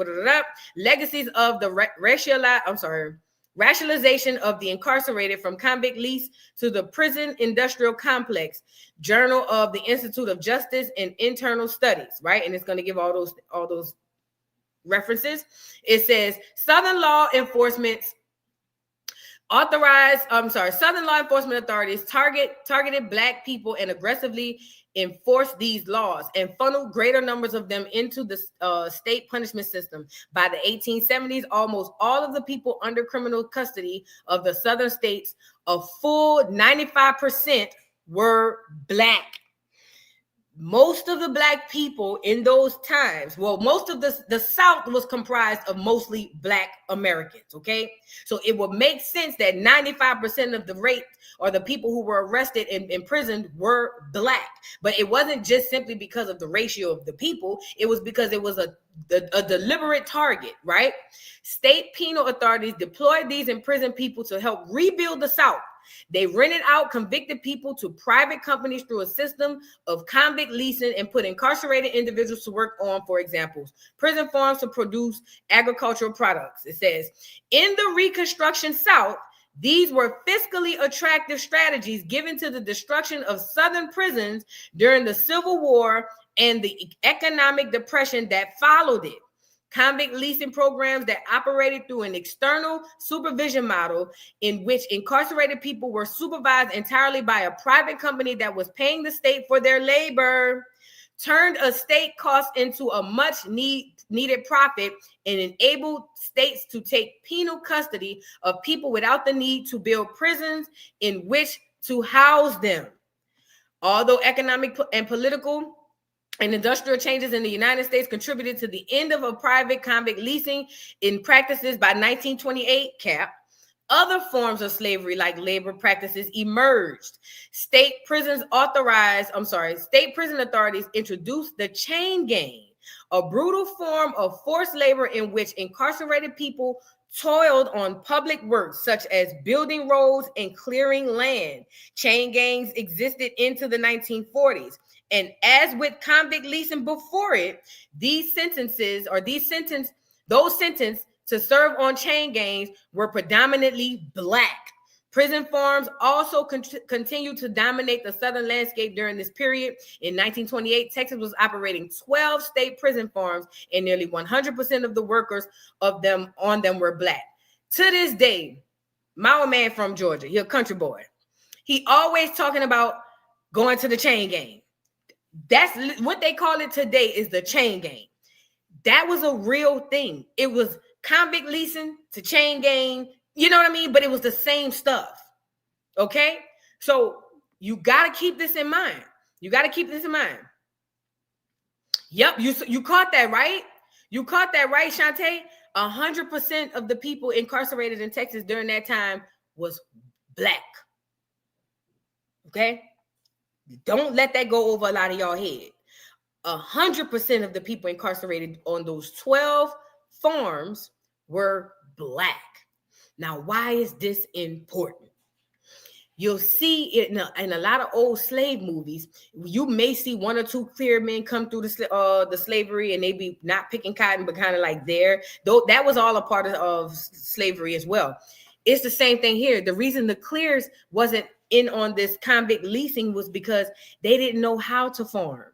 legacies of the racialization of the incarcerated from convict lease to the prison industrial complex, Journal of the Institute of Justice and Internal Studies, right? And it's going to give all those references. It says Southern law enforcement Southern law enforcement authorities targeted Black people and aggressively enforced these laws and funneled greater numbers of them into the state punishment system. By the 1870s, almost all of the people under criminal custody of the Southern states, a full 95%, were Black. Most of the Black people in those times, well, most of the South was comprised of mostly Black Americans, okay? So it would make sense that 95% of the rate or the people who were arrested and imprisoned were Black. But it wasn't just simply because of the ratio of the people. It was because it was a deliberate target, right? State penal authorities deployed these imprisoned people to help rebuild the South. They rented out convicted people to private companies through a system of convict leasing and put incarcerated individuals to work on, for example, prison farms to produce agricultural products. It says, in the Reconstruction South, these were fiscally attractive strategies given to the destruction of Southern prisons during the Civil War and the economic depression that followed it. Convict leasing programs that operated through an external supervision model in which incarcerated people were supervised entirely by a private company that was paying the state for their labor, turned a state cost into a much needed profit and enabled states to take penal custody of people without the need to build prisons in which to house them. Although economic and political and industrial changes in the United States contributed to the end of a private convict leasing in practices by 1928 cap, other forms of slavery like labor practices emerged. State prison authorities introduced the chain gang, a brutal form of forced labor in which incarcerated people toiled on public works such as building roads and clearing land. Chain gangs existed into the 1940s. And as with convict leasing before it, those sentenced to serve on chain gangs were predominantly Black. Prison farms also continued to dominate the Southern landscape during this period. In 1928, Texas was operating 12 state prison farms, and nearly 100% of the workers on them were Black. To this day, my old man from Georgia, he a country boy, he always talking about going to the chain gang. That's what they call it today, is the chain gang. That was a real thing. It was convict leasing to chain gang, you know what I mean? But it was the same stuff, okay? So you got to keep this in mind. Yep, you caught that, right? You caught that, right, Shantae? 100% of the people incarcerated in Texas during that time was Black, okay? Don't let that go over a lot of y'all head. 100% of the people incarcerated on those 12 farms were Black. Now, why is this important? You'll see it in a lot of old slave movies. You may see one or two clear men come through the slavery, and they be not picking cotton, but kind of like there. Though that was all a part of slavery as well. It's the same thing here. The reason the clears wasn't in on this convict leasing was because they didn't know how to farm.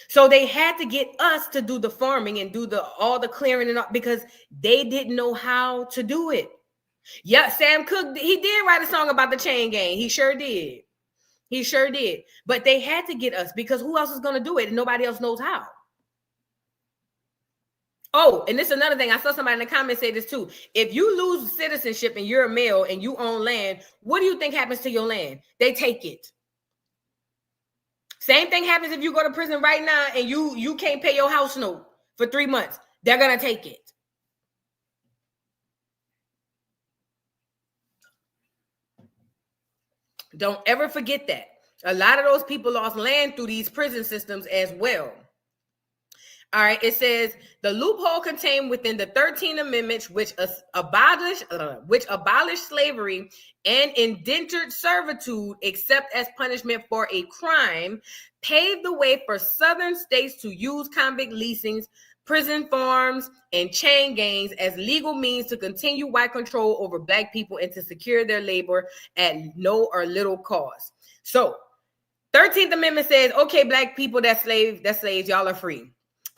So they had to get us to do the farming and do all the clearing and all, because they didn't know how to do it. Yeah, Sam Cooke, he did write a song about the chain gang. He sure did. But they had to get us, because who else is going to do it? And nobody else knows how. Oh, and this is another thing. I saw somebody in the comments say this too. If you lose citizenship and you're a male and you own land, what do you think happens to your land? They take it. Same thing happens if you go to prison right now and you can't pay your house note for 3 months. They're going to take it. Don't ever forget that. A lot of those people lost land through these prison systems as well. All right, it says the loophole contained within the 13th Amendment, which abolished slavery and indentured servitude, except as punishment for a crime, paved the way for Southern states to use convict leasings, prison farms, and chain gangs as legal means to continue white control over Black people and to secure their labor at no or little cost. So, 13th Amendment says, okay, Black people, that's slaves, y'all are free.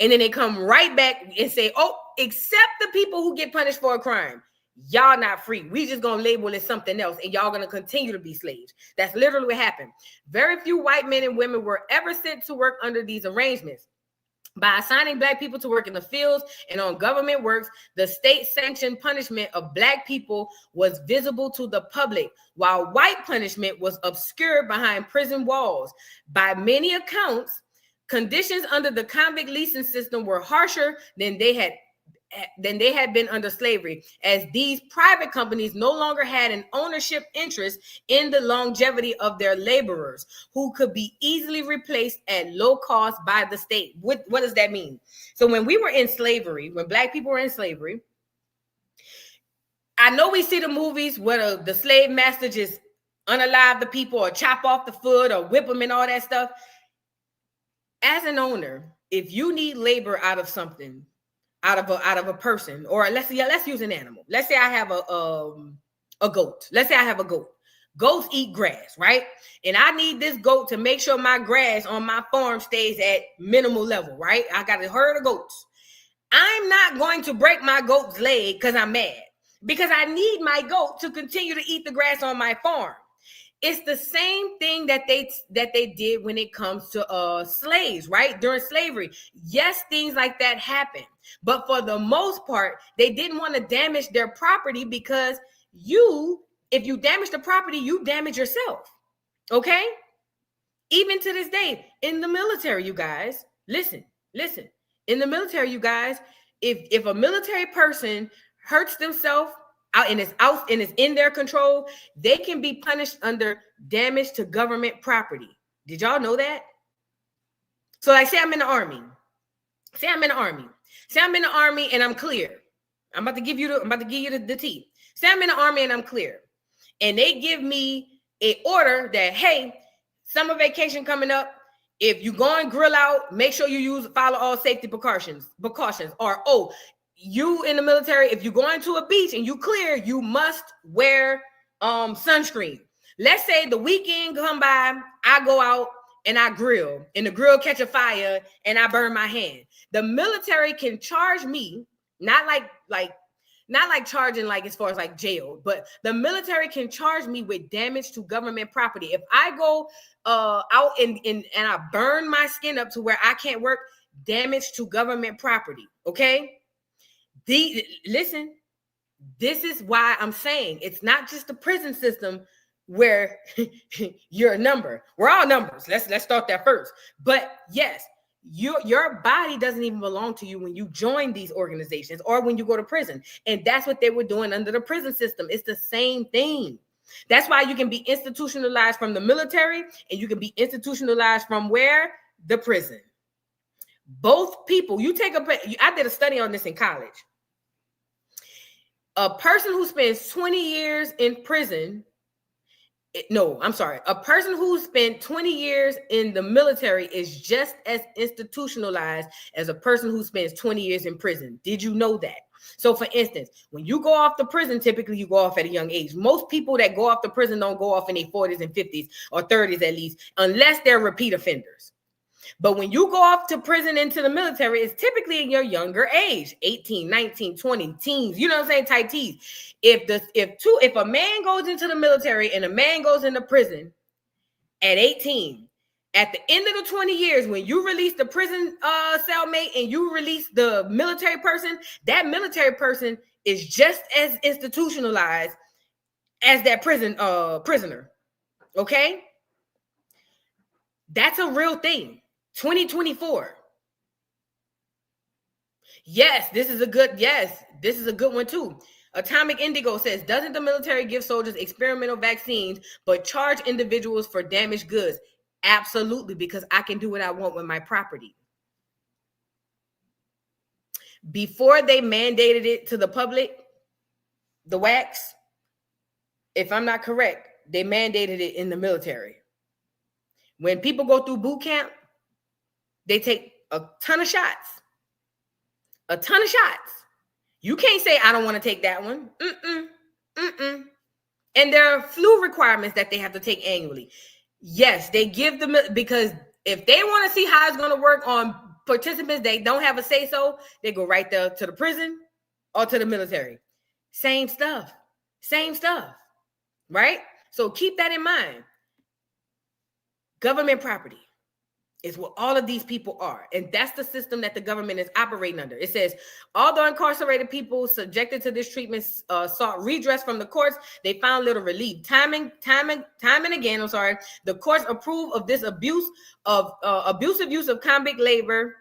And then they come right back and say, oh, except the people who get punished for a crime. Y'all not free. We just gonna label it something else, and y'all gonna continue to be slaves. That's literally what happened. Very few white men and women were ever sent to work under these arrangements. By assigning black people to work in the fields and on government works, the state-sanctioned punishment of black people was visible to the public, while white punishment was obscured behind prison walls. By many accounts, conditions under the convict leasing system were harsher than they had been under slavery, as these private companies no longer had an ownership interest in the longevity of their laborers, who could be easily replaced at low cost by the state. What does that mean? So when we were in slavery, when black people were in slavery, I know we see the movies where the slave master just unalive the people or chop off the foot or whip them and all that stuff. As an owner, if you need labor out of something, out of a person, or let's use an animal. Let's say I have a goat. Let's say I have a goat. Goats eat grass, right? And I need this goat to make sure my grass on my farm stays at minimal level, right? I got a herd of goats. I'm not going to break my goat's leg because I'm mad, because I need my goat to continue to eat the grass on my farm. It's the same thing that they did when it comes to slaves, right? During slavery. Yes, things like that happen. But for the most part, they didn't want to damage their property, because if you damage the property, you damage yourself. Okay? Even to this day, in the military, you guys, listen. In the military, you guys, if a military person hurts themselves and it's in their control, they can be punished under damage to government property. Did y'all know that? So like, say I'm in the army. Say I'm in the army and I'm clear. I'm about to give you the tea. Say I'm in the army and I'm clear. And they give me an order that, hey, summer vacation coming up. If you go and grill out, make sure you follow all safety precautions. Or, you in the military, if you go into a beach and you clear, you must wear sunscreen. Let's say the weekend come by, I go out and I grill, and the grill catch a fire and I burn my hand. The military can charge me, not like charging like as far as like jail, but the military can charge me with damage to government property. If I go out and I burn my skin up to where I can't work, damage to government property. Okay. Listen, this is why I'm saying it's not just the prison system where you're a number. We're all numbers. Let's start that first. But yes, your body doesn't even belong to you when you join these organizations or when you go to prison. And that's what they were doing under the prison system. It's the same thing. That's why you can be institutionalized from the military, and you can be institutionalized from where? The prison. Both people, I did a study on this in college. A person who spends 20 years in prison, a person who spent 20 years in the military is just as institutionalized as a person who spends 20 years in prison. Did you know that? So for instance, when you go off to prison, typically you go off at a young age. Most people that go off to prison don't go off in their 40s and 50s or 30s at least, unless they're repeat offenders. But when you go off to prison into the military, it's typically in your younger age, 18, 19, 20, teens, you know what I'm saying, tight teens. If a man goes into the military and a man goes into prison at 18, at the end of the 20 years, when you release the prison cellmate and you release the military person, that military person is just as institutionalized as that prisoner. Okay? That's a real thing. 2024. Yes, this is a good one too. Atomic Indigo says, doesn't the military give soldiers experimental vaccines but charge individuals for damaged goods? Absolutely, because I can do what I want with my property. Before they mandated it to the public, the wax, if I'm not correct, they mandated it in the military. When people go through boot camp, they take a ton of shots. You can't say, I don't want to take that one. And there are flu requirements that they have to take annually. Yes, they give them, because if they want to see how it's going to work on participants that don't have a say-so, they go right there to the prison or to the military. Same stuff, right? So keep that in mind. Government property is what all of these people are. And that's the system that the government is operating under. It says, although incarcerated people subjected to this treatment sought redress from the courts, they found little relief. Time and again, the courts approve of this abusive use of convict labor,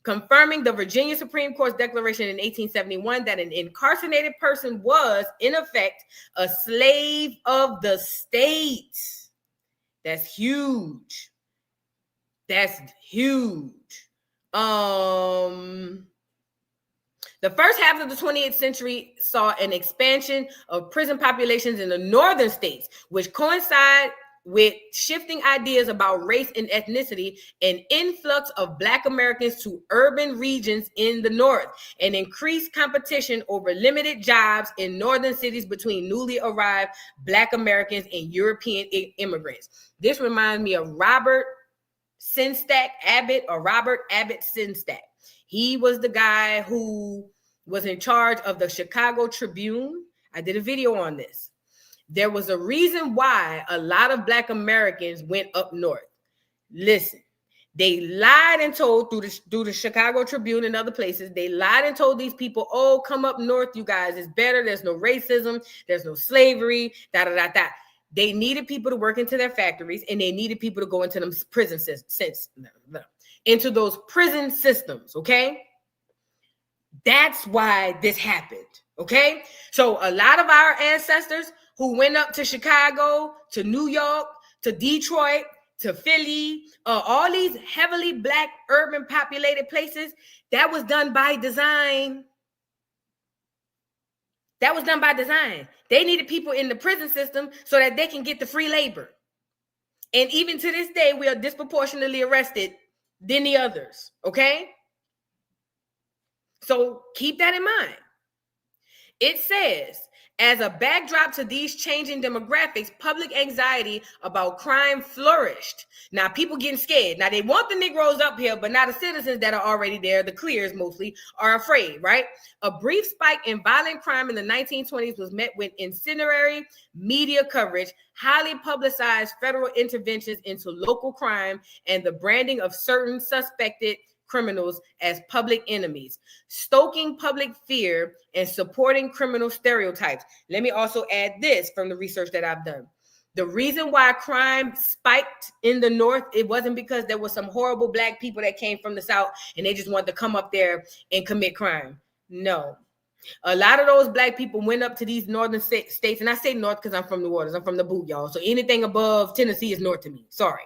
confirming the Virginia Supreme Court's declaration in 1871 that an incarcerated person was, in effect, a slave of the state. That's huge. That's huge. The first half of the 20th century saw an expansion of prison populations in the northern states, which coincide with shifting ideas about race and ethnicity, an influx of Black Americans to urban regions in the north, and increased competition over limited jobs in northern cities between newly arrived Black Americans and European immigrants. This reminds me of Robert Abbott Sinstack. He was the guy who was in charge of the Chicago Tribune. I did a video on this. There was a reason why a lot of Black Americans went up north. Listen, they lied and told through the Chicago Tribune and other places. They lied and told these people, oh, come up north, you guys. It's better. There's no racism. There's no slavery, da-da-da-da. They needed people to work into their factories, and they needed people to go into them prison into those prison systems, okay? That's why this happened, okay? So a lot of our ancestors who went up to Chicago, to New York, to Detroit, to Philly, all these heavily Black urban populated places, that was done by design. That was done by design. They needed people in the prison system so that they can get the free labor. And even to this day, we are disproportionately arrested than the others, okay? So keep that in mind. It says, as a backdrop to these changing demographics, public anxiety about crime flourished. Now, people getting scared. Now, they want the Negroes up here, but now the citizens that are already there, the clears mostly, are afraid, right? A brief spike in violent crime in the 1920s was met with incendiary media coverage, highly publicized federal interventions into local crime, and the branding of certain suspected criminals as public enemies, stoking public fear and supporting criminal stereotypes. Let me also add this from the research that I've done. The reason why crime spiked in the north, it wasn't because there was some horrible Black people that came from the south and they just wanted to come up there and commit crime. No. A lot of those Black people went up to these northern states, and I say north because I'm from New Orleans. I'm from the boot, y'all. So anything above Tennessee is north to me. Sorry.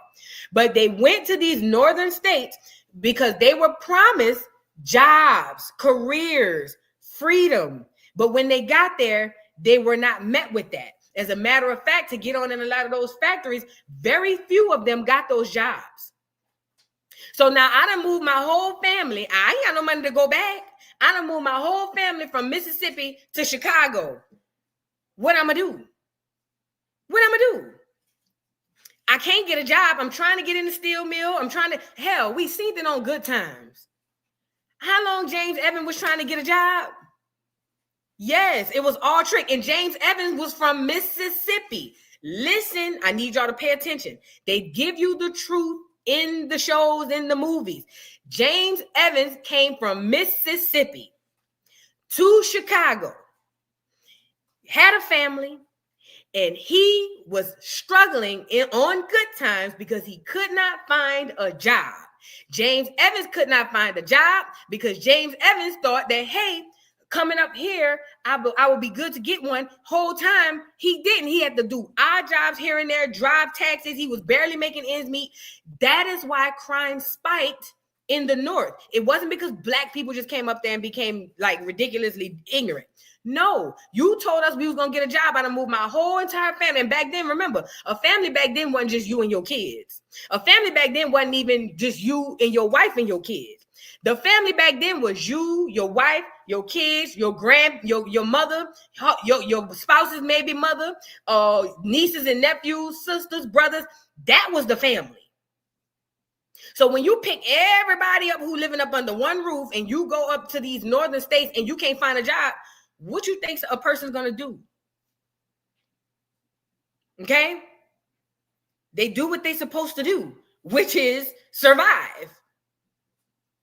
But they went to these northern states because they were promised jobs, careers, freedom. But when they got there, they were not met with that. As a matter of fact, to get on in a lot of those factories, very few of them got those jobs. So now I done moved my whole family. I ain't got no money to go back. I done moved my whole family from Mississippi to Chicago. What I'm gonna do? I can't get a job. I'm trying to get in the steel mill. Hell, we seen it on Good Times. How long James Evans was trying to get a job? Yes, it was all trick. And James Evans was from Mississippi. Listen, I need y'all to pay attention. They give you the truth in the shows, in the movies. James Evans came from Mississippi to Chicago, had a family, and he was struggling on Good Times because he could not find a job. James Evans could not find a job because James Evans thought that, hey, coming up here, I will be good to get one. Whole time, he didn't. He had to do odd jobs here and there, drive taxis. He was barely making ends meet. That is why crime spiked in the north. It wasn't because Black people just came up there and became like ridiculously ignorant. No, you told us we was gonna get a job. I done moved my whole entire family. And back then, remember, a family back then wasn't just you and your kids. A family back then wasn't even just you and your wife and your kids. The family back then was you, your wife, your kids, your mother, your spouse's maybe mother, nieces and nephews, sisters, brothers. That was the family. So when you pick everybody up who living up under one roof and you go up to these northern states and you can't find a job, what you think a person's going to do? Okay? They do what they're supposed to do, which is survive.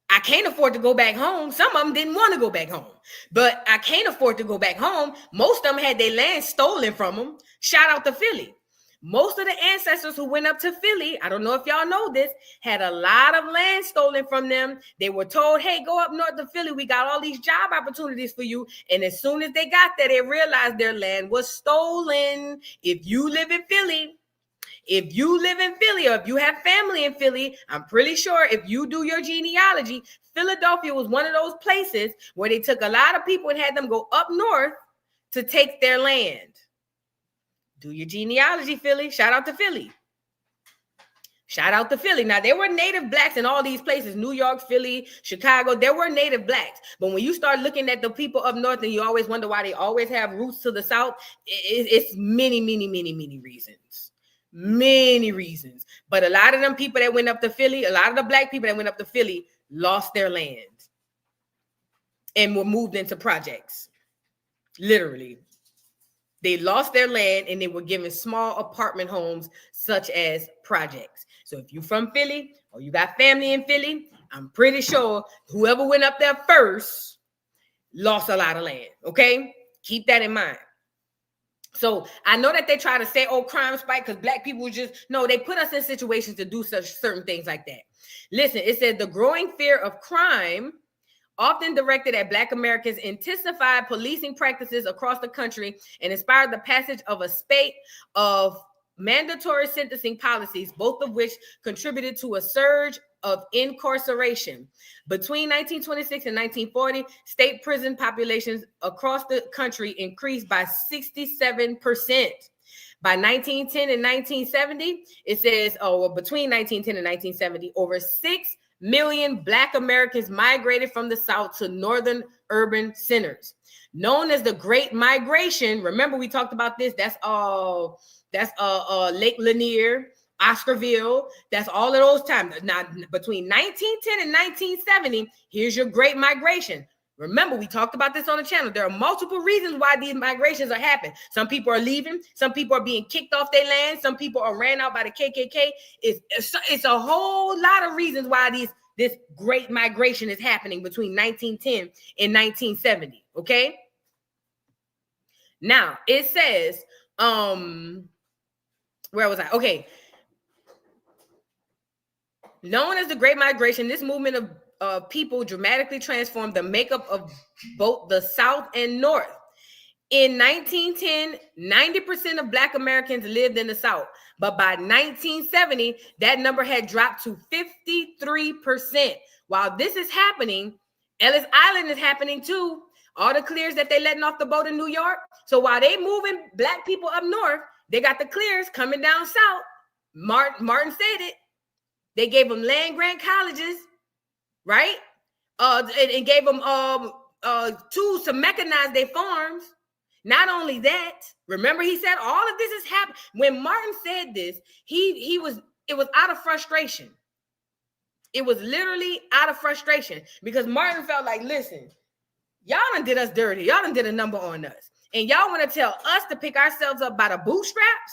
I can't afford to go back home. Some of them didn't want to go back home, but I can't afford to go back home. Most of them had their land stolen from them. Shout out to Philly. Most of the ancestors who went up to Philly, I don't know if y'all know this, had a lot of land stolen from them. They were told, hey, go up north to Philly. We got all these job opportunities for you. And as soon as they got there, they realized their land was stolen. If you live in Philly, or if you have family in Philly, I'm pretty sure if you do your genealogy, Philadelphia was one of those places where they took a lot of people and had them go up north to take their land. Do your genealogy, Philly. Shout out to Philly. Shout out to Philly. Now, there were native blacks in all these places, New York, Philly, Chicago. There were native blacks. But when you start looking at the people up north and you always wonder why they always have roots to the south, it's many, many, many, many reasons. Many reasons. But a lot of them people that went up to Philly, a lot of the black people that went up to Philly lost their land and were moved into projects. Literally. They lost their land and they were given small apartment homes such as projects. So if you're from Philly or you got family in Philly, I'm pretty sure whoever went up there first lost a lot of land. Okay? Keep that in mind. So I know that they try to say, oh, crime spike because black people no, they put us in situations to do such certain things like that. Listen, it said the growing fear of crime, often directed at Black Americans, intensified policing practices across the country and inspired the passage of a spate of mandatory sentencing policies, both of which contributed to a surge of incarceration. Between 1926 and 1940, state prison populations across the country increased by 67%. By 1910 and 1970, it says, between 1910 and 1970, over 6 million Black Americans migrated from the South to northern urban centers. Known as the Great Migration, remember we talked about this, that's Lake Lanier, Oscarville, that's all of those times. Now, between 1910 and 1970, here's your Great Migration. Remember, we talked about this on the channel. There are multiple reasons why these migrations are happening. Some people are leaving. Some people are being kicked off their land. Some people are ran out by the KKK. It's a whole lot of reasons why this Great Migration is happening between 1910 and 1970, okay? Now, it says, where was I? Okay. Known as the Great Migration, this movement of people dramatically transformed the makeup of both the South and North. In 1910, 90% of Black Americans lived in the South. But by 1970, that number had dropped to 53%. While this is happening, Ellis Island is happening too. All the clears that they letting off the boat in New York. So while they moving Black people up north, they got the clears coming down south. Martin said it. They gave them land grant colleges, right? And gave them tools to mechanize their farms. Not only that, remember he said all of this is happening. When Martin said this, it was out of frustration. It was literally out of frustration because Martin felt like, listen, y'all done did us dirty. Y'all done did a number on us. And y'all want to tell us to pick ourselves up by the bootstraps?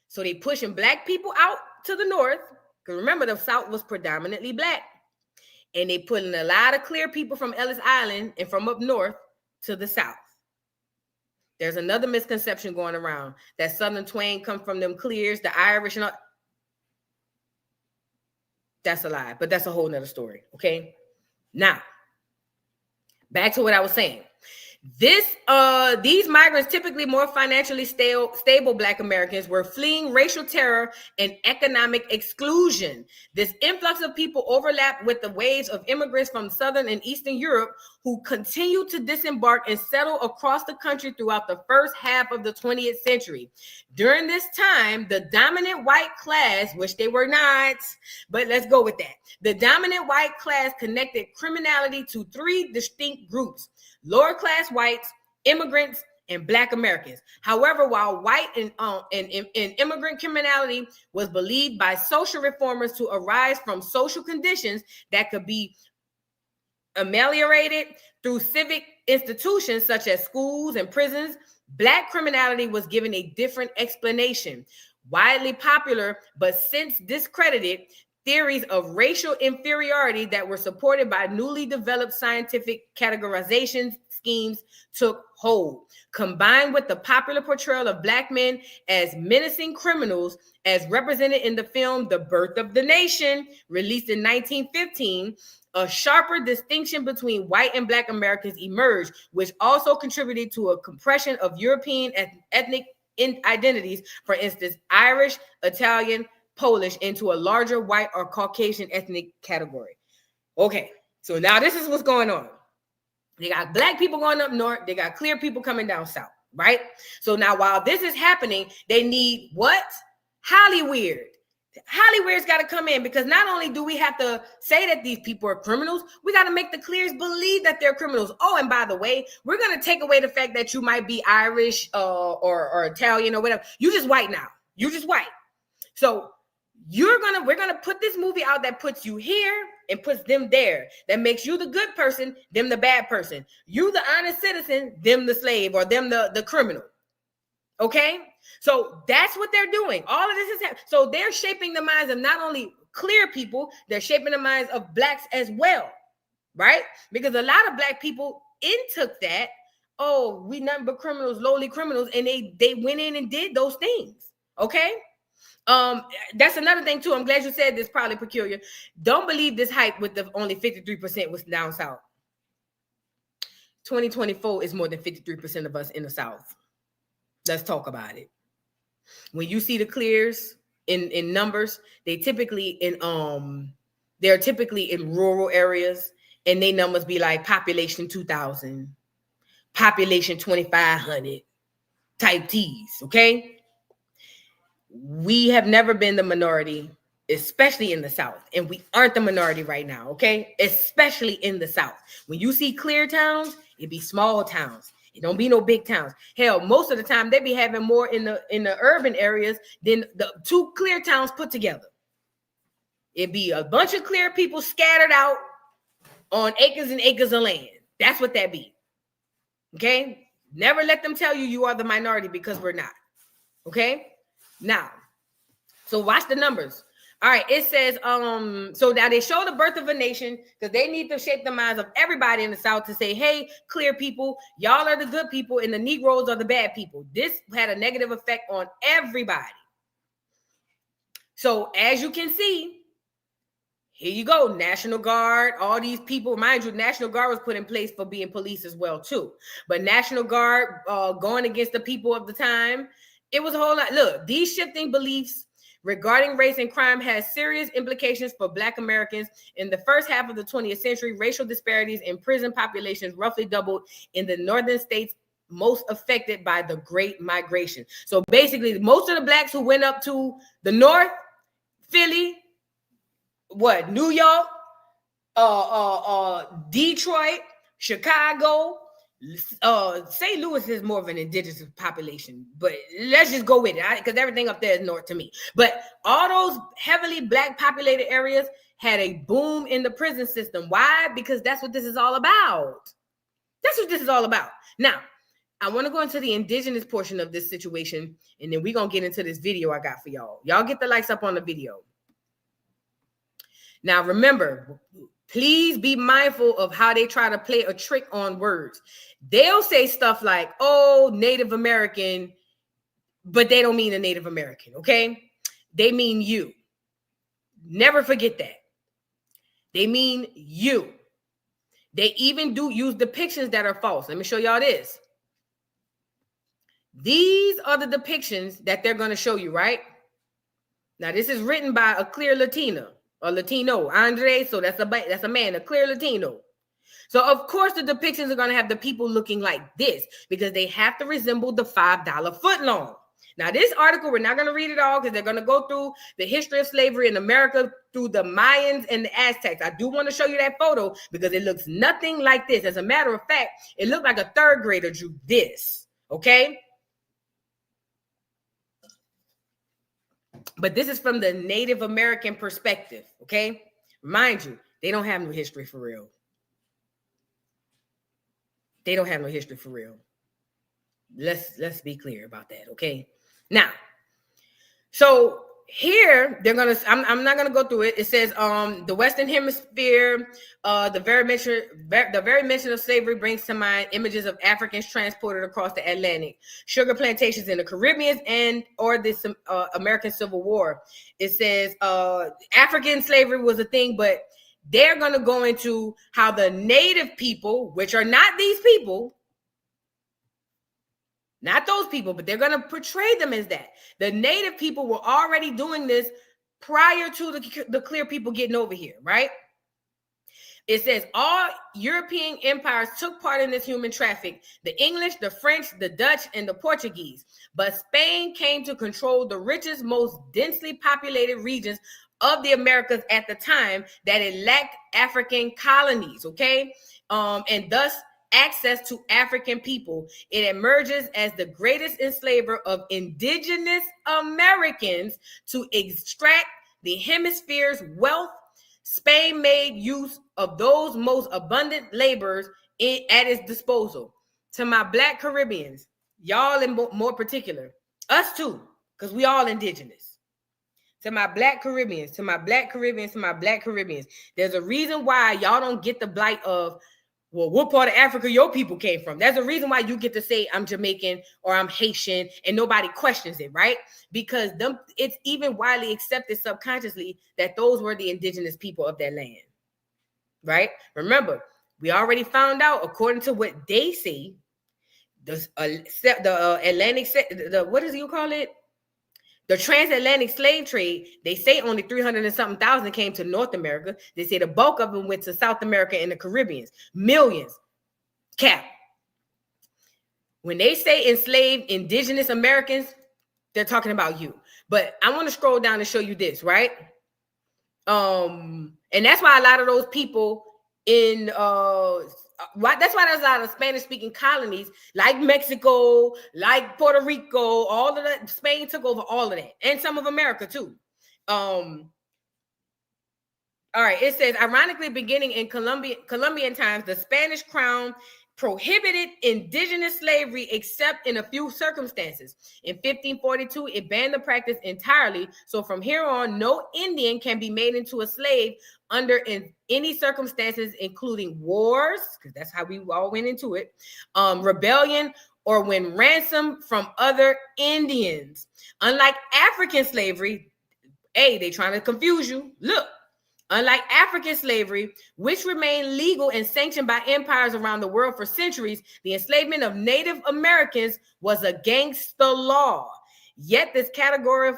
So they pushing Black people out to the north, because remember the South was predominantly Black, and they putting a lot of clear people from Ellis Island and from up north to the South. There's another misconception going around that Southern twang come from them clears, the Irish and all. That's a lie, but that's a whole nother story. Okay, now back to what I was saying. These migrants, typically more financially stable Black Americans, were fleeing racial terror and economic exclusion. This influx of people overlapped with the waves of immigrants from Southern and Eastern Europe who continued to disembark and settle across the country throughout the first half of the 20th century. During this time, the dominant white class, which they were not, but let's go with that. The dominant white class connected criminality to three distinct groups: lower class whites, immigrants, and Black Americans. However, while white and immigrant criminality was believed by social reformers to arise from social conditions that could be ameliorated through civic institutions such as schools and prisons, Black criminality was given a different explanation. Widely popular, but since discredited, theories of racial inferiority that were supported by newly developed scientific categorization schemes took hold. Combined with the popular portrayal of Black men as menacing criminals, as represented in the film The Birth of the Nation, released in 1915, a sharper distinction between white and Black Americans emerged, which also contributed to a compression of European ethnic identities, for instance, Irish, Italian, Polish, into a larger white or Caucasian ethnic category. Okay, so now this is what's going on. They got Black people going up north, they got clear people coming down south, right? So now while this is happening, they need what? Hollyweird. Hollyweirds got to come in, because not only do we have to say that these people are criminals, we got to make the clears believe that they're criminals. Oh, and by the way, we're going to take away the fact that you might be Irish or Italian or whatever. You just white now. You just white. So we're gonna put this movie out that puts you here and puts them there. That makes you the good person, them the bad person. You the honest citizen, them the slave, or them the criminal. Okay, so that's what they're doing. All of this is happening. So they're shaping the minds of not only clear people, they're shaping the minds of Blacks as well, right? Because a lot of Black people intook that. Oh, we nothing but criminals, lowly criminals, and they went in and did those things. Okay. That's another thing too. I'm glad you said this, probably peculiar. Don't believe this hype with the only 53% was down south. 2024 is more than 53% of us in the South. Let's talk about it. When you see the clears in numbers, they're typically in rural areas, and they numbers be like population 2,000, population 2,500 type T's. Okay. We have never been the minority, especially in the South. And we aren't the minority right now, okay? Especially in the South. When you see clear towns, it be small towns. It don't be no big towns. Hell, most of the time, they be having more in the urban areas than the two clear towns put together. It be a bunch of clear people scattered out on acres and acres of land. That's what that be, okay? Never let them tell you are the minority, because we're not, okay? Now, so watch the numbers. All right, it says, so now they show the birth of a nation, because they need to shape the minds of everybody in the South to say, hey, clear people, y'all are the good people, and the Negroes are the bad people. This had a negative effect on everybody. So as you can see, here you go, National Guard, all these people. Mind you, National Guard was put in place for being police as well, too. But National Guard going against the people of the time, it was a whole lot. Look, these shifting beliefs regarding race and crime has serious implications for Black Americans. In the first half of the 20th century, racial disparities in prison populations roughly doubled in the northern states most affected by the Great Migration. So basically, most of the Blacks who went up to the north, Philly, New York, Detroit, Chicago, St. Louis is more of an indigenous population, but let's just go with it, because everything up there is north to me. But all those heavily Black populated areas had a boom in the prison system. Why? Because that's what this is all about. That's what this is all about. Now, I want to go into the indigenous portion of this situation, and then we're going to get into this video I got for y'all. Y'all get the likes up on the video. Now, remember, please be mindful of how they try to play a trick on words. They'll say stuff like, oh, Native American, but they don't mean a Native American, okay? They mean you. Never forget that. They mean you. They even do use depictions that are false. Let me show y'all this. These are the depictions that they're going to show you, right? Now, this is written by a clear Latina. Or Latino, Andre, so that's a man, a clear Latino. So of course the depictions are going to have the people looking like this, because they have to resemble the $5 footlong. Now this article, we're not going to read it all, because they're going to go through the history of slavery in America through the Mayans and the Aztecs. I do want to show you that photo, because it looks nothing like this. As a matter of fact, it looked like a third grader drew this. Okay? But this is from the Native American perspective, okay? Mind you, they don't have no history for real. They don't have no history for real. Let's be clear about that, okay? Now, so here they're gonna. I'm not gonna go through it. It says the Western Hemisphere, the very mention of slavery brings to mind images of Africans transported across the Atlantic, sugar plantations in the Caribbean, and or the American Civil War. It says African slavery was a thing, but they're gonna go into how the native people, which are not these people. Not those people, but they're going to portray them as that. The native people were already doing this prior to the clear people getting over here, right? It says all European empires took part in this human traffic. The English, the French, the Dutch, and the Portuguese. But Spain came to control the richest, most densely populated regions of the Americas at the time that it lacked African colonies, okay? And thus access to African people. It emerges as the greatest enslaver of indigenous Americans to extract the hemisphere's wealth. Spain made use of those most abundant laborers at its disposal. To my Black Caribbeans, y'all in more particular, us too, because we all indigenous. To my Black Caribbeans, to my Black Caribbeans, to my Black Caribbeans, there's a reason why y'all don't get the blight of, well, what part of Africa your people came from? There's a reason why you get to say I'm Jamaican or I'm Haitian and nobody questions it, right? Because it's even widely accepted subconsciously that those were the indigenous people of that land, right? Remember, we already found out, according to what they say, the Atlantic, what does you call it? The transatlantic slave trade, they say only 300 and something thousand came to North America. They say the bulk of them went to South America and the Caribbean. Millions. Cap. When they say enslaved indigenous Americans, they're talking about you. But I want to scroll down and show you this, right? And that's why a lot of those people in that's why there's a lot of Spanish-speaking colonies like Mexico, like Puerto Rico, all of that. Spain took over all of that, and some of America too. All right, it says, ironically, beginning in Columbian times, the Spanish crown prohibited indigenous slavery except in a few circumstances. In 1542, it banned the practice entirely. So from here on, no Indian can be made into a slave under any circumstances, including wars, because that's how we all went into it, rebellion, or when ransomed from other Indians. Unlike African slavery, they trying to confuse you. Look. Unlike African slavery, which remained legal and sanctioned by empires around the world for centuries, the enslavement of Native Americans was against the law. Yet this categorical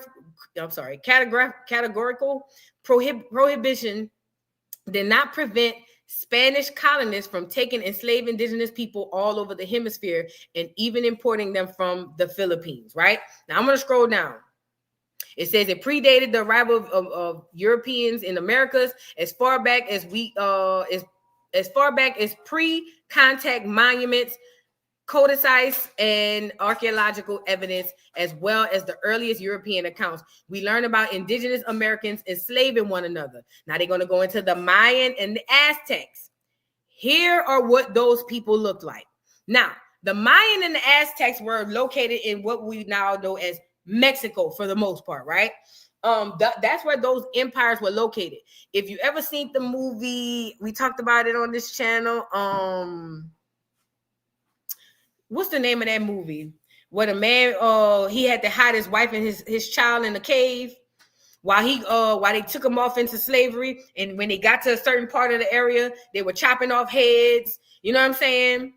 prohibition did not prevent Spanish colonists from taking enslaved indigenous people all over the hemisphere and even importing them from the Philippines, right? Now I'm going to scroll down. It says it predated the arrival of Europeans in Americas as far back as pre-contact monuments, codices, and archaeological evidence, as well as the earliest European accounts. We learn about indigenous Americans enslaving one another. Now they're going to go into the Mayan and the Aztecs. Here are what those people looked like. Now, the Mayan and the Aztecs were located in what we now know as Mexico for the most part, right? That's where those empires were located. If you ever seen the movie, we talked about it on this channel. What's the name of that movie? Where the man he had to hide his wife and his child in a cave while they took him off into slavery, and when they got to a certain part of the area, they were chopping off heads. You know what I'm saying?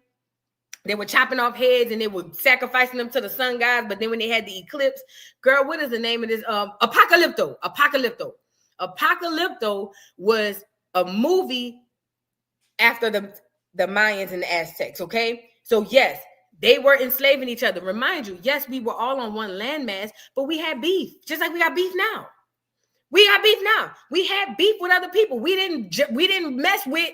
They were chopping off heads and they were sacrificing them to the sun gods. But then when they had the eclipse, girl, what is the name of this? Apocalypto. Apocalypto was a movie after the Mayans and the Aztecs, okay? So yes, they were enslaving each other. Remind you, yes, we were all on one landmass, but we had beef, just like we got beef now. We got beef now. We had beef with other people. We didn't mess with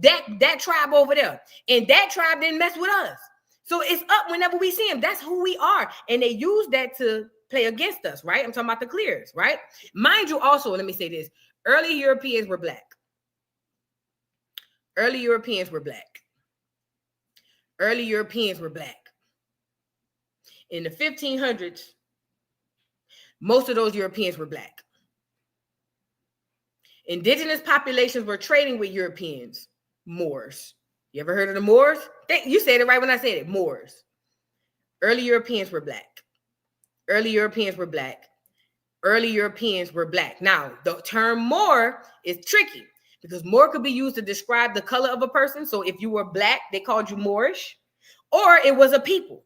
that tribe over there, and that tribe didn't mess with us. So it's up whenever we see them. That's who we are. And they use that to play against us, right? I'm talking about the clears, right? Mind you, also, let me say this. Early Europeans were black. Early Europeans were black. Early Europeans were black. In the 1500s, most of those Europeans were black. Indigenous populations were trading with Europeans, Moors. You ever heard of the Moors? You said it right when I said it, Moors. Early Europeans were black. Early Europeans were black. Early Europeans were black. Now, the term Moor is tricky because Moor could be used to describe the color of a person. So if you were black, they called you Moorish, or it was a people.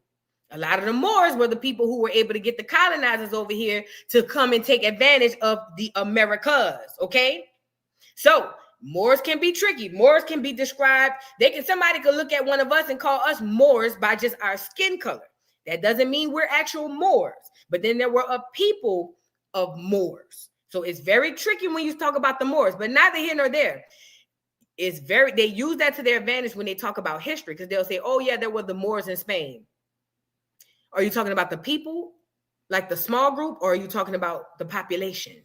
A lot of the Moors were the people who were able to get the colonizers over here to come and take advantage of the Americas, okay? So Moors can be tricky. Moors can be described. Somebody could look at one of us and call us Moors by just our skin color. That doesn't mean we're actual Moors. But then there were a people of Moors. So it's very tricky when you talk about the Moors, but neither here nor there. They use that to their advantage when they talk about history, because they'll say, oh yeah, there were the Moors in Spain. Are you talking about the people, like the small group, or are you talking about the population?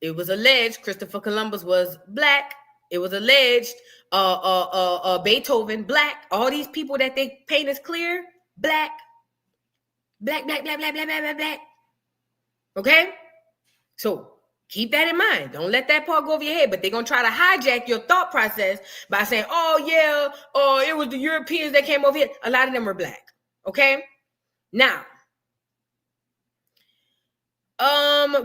It was alleged Christopher Columbus was black. It was alleged Beethoven, black. All these people that they paint as clear, black. Black, black, black, black, black, black, black, black. Okay? So keep that in mind. Don't let that part go over your head. But they're going to try to hijack your thought process by saying, oh, yeah, it was the Europeans that came over here. A lot of them were black. Okay? Now,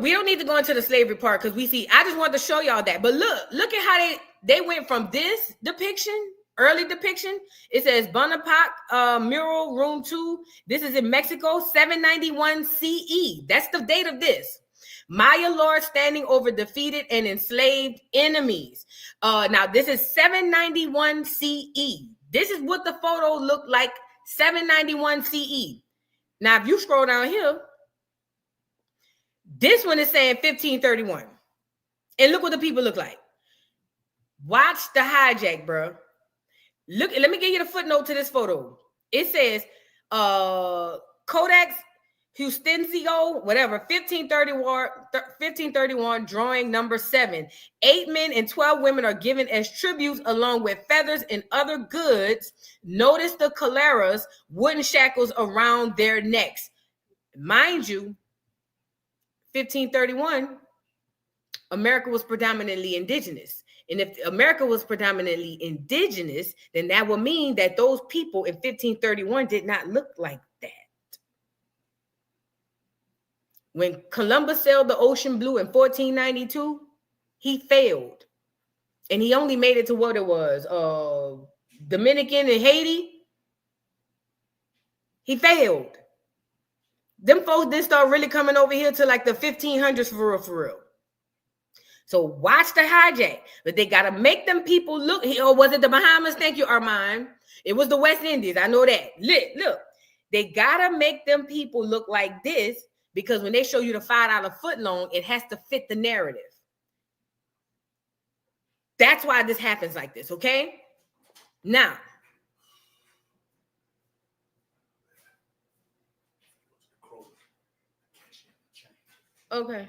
we don't need to go into the slavery part because I just wanted to show y'all that. But look at how they went from this depiction, early depiction. It says Bonaparte mural room 2. This is in Mexico, 791 CE. That's the date of this. Maya lord standing over defeated and enslaved enemies. Now this is 791 CE. This is what the photo looked like, 791 CE. Now, if you scroll down here, this one is saying 1531. And look what the people look like. Watch the hijack, bro. Look, let me give you the footnote to this photo. It says Codex Justicio, whatever, 1531, drawing number 7. 8 men and 12 women are given as tributes along with feathers and other goods. Notice the collaras, wooden shackles around their necks. Mind you, 1531, America was predominantly indigenous. And if America was predominantly indigenous, then that would mean that those people in 1531 did not look like that. When Columbus sailed the ocean blue in 1492, he failed. And he only made it to what it was, Dominican and Haiti. He failed. Them folks didn't start really coming over here to like the 1500s for real. So watch the hijack. But they got to make them people look. Or was it the Bahamas? Thank you, Armand. It was the West Indies. I know that. Look, they got to make them people look like this, because when they show you the $5 foot loan, it has to fit the narrative. That's why this happens like this, okay? Now, okay.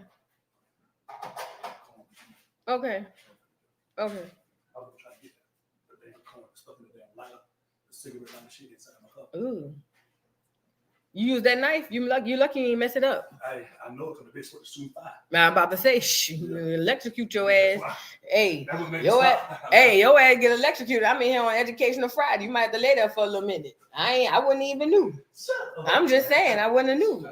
Ooh. You use that knife? You lucky you ain't mess it up. I know because the bitch went to shoot fire. I'm about to say, electrocute your ass. Hey, your ass get electrocuted. I'm in here on Educational Friday. You might have to lay there for a little minute. I wouldn't even knew. I'm just saying, I wouldn't have knew.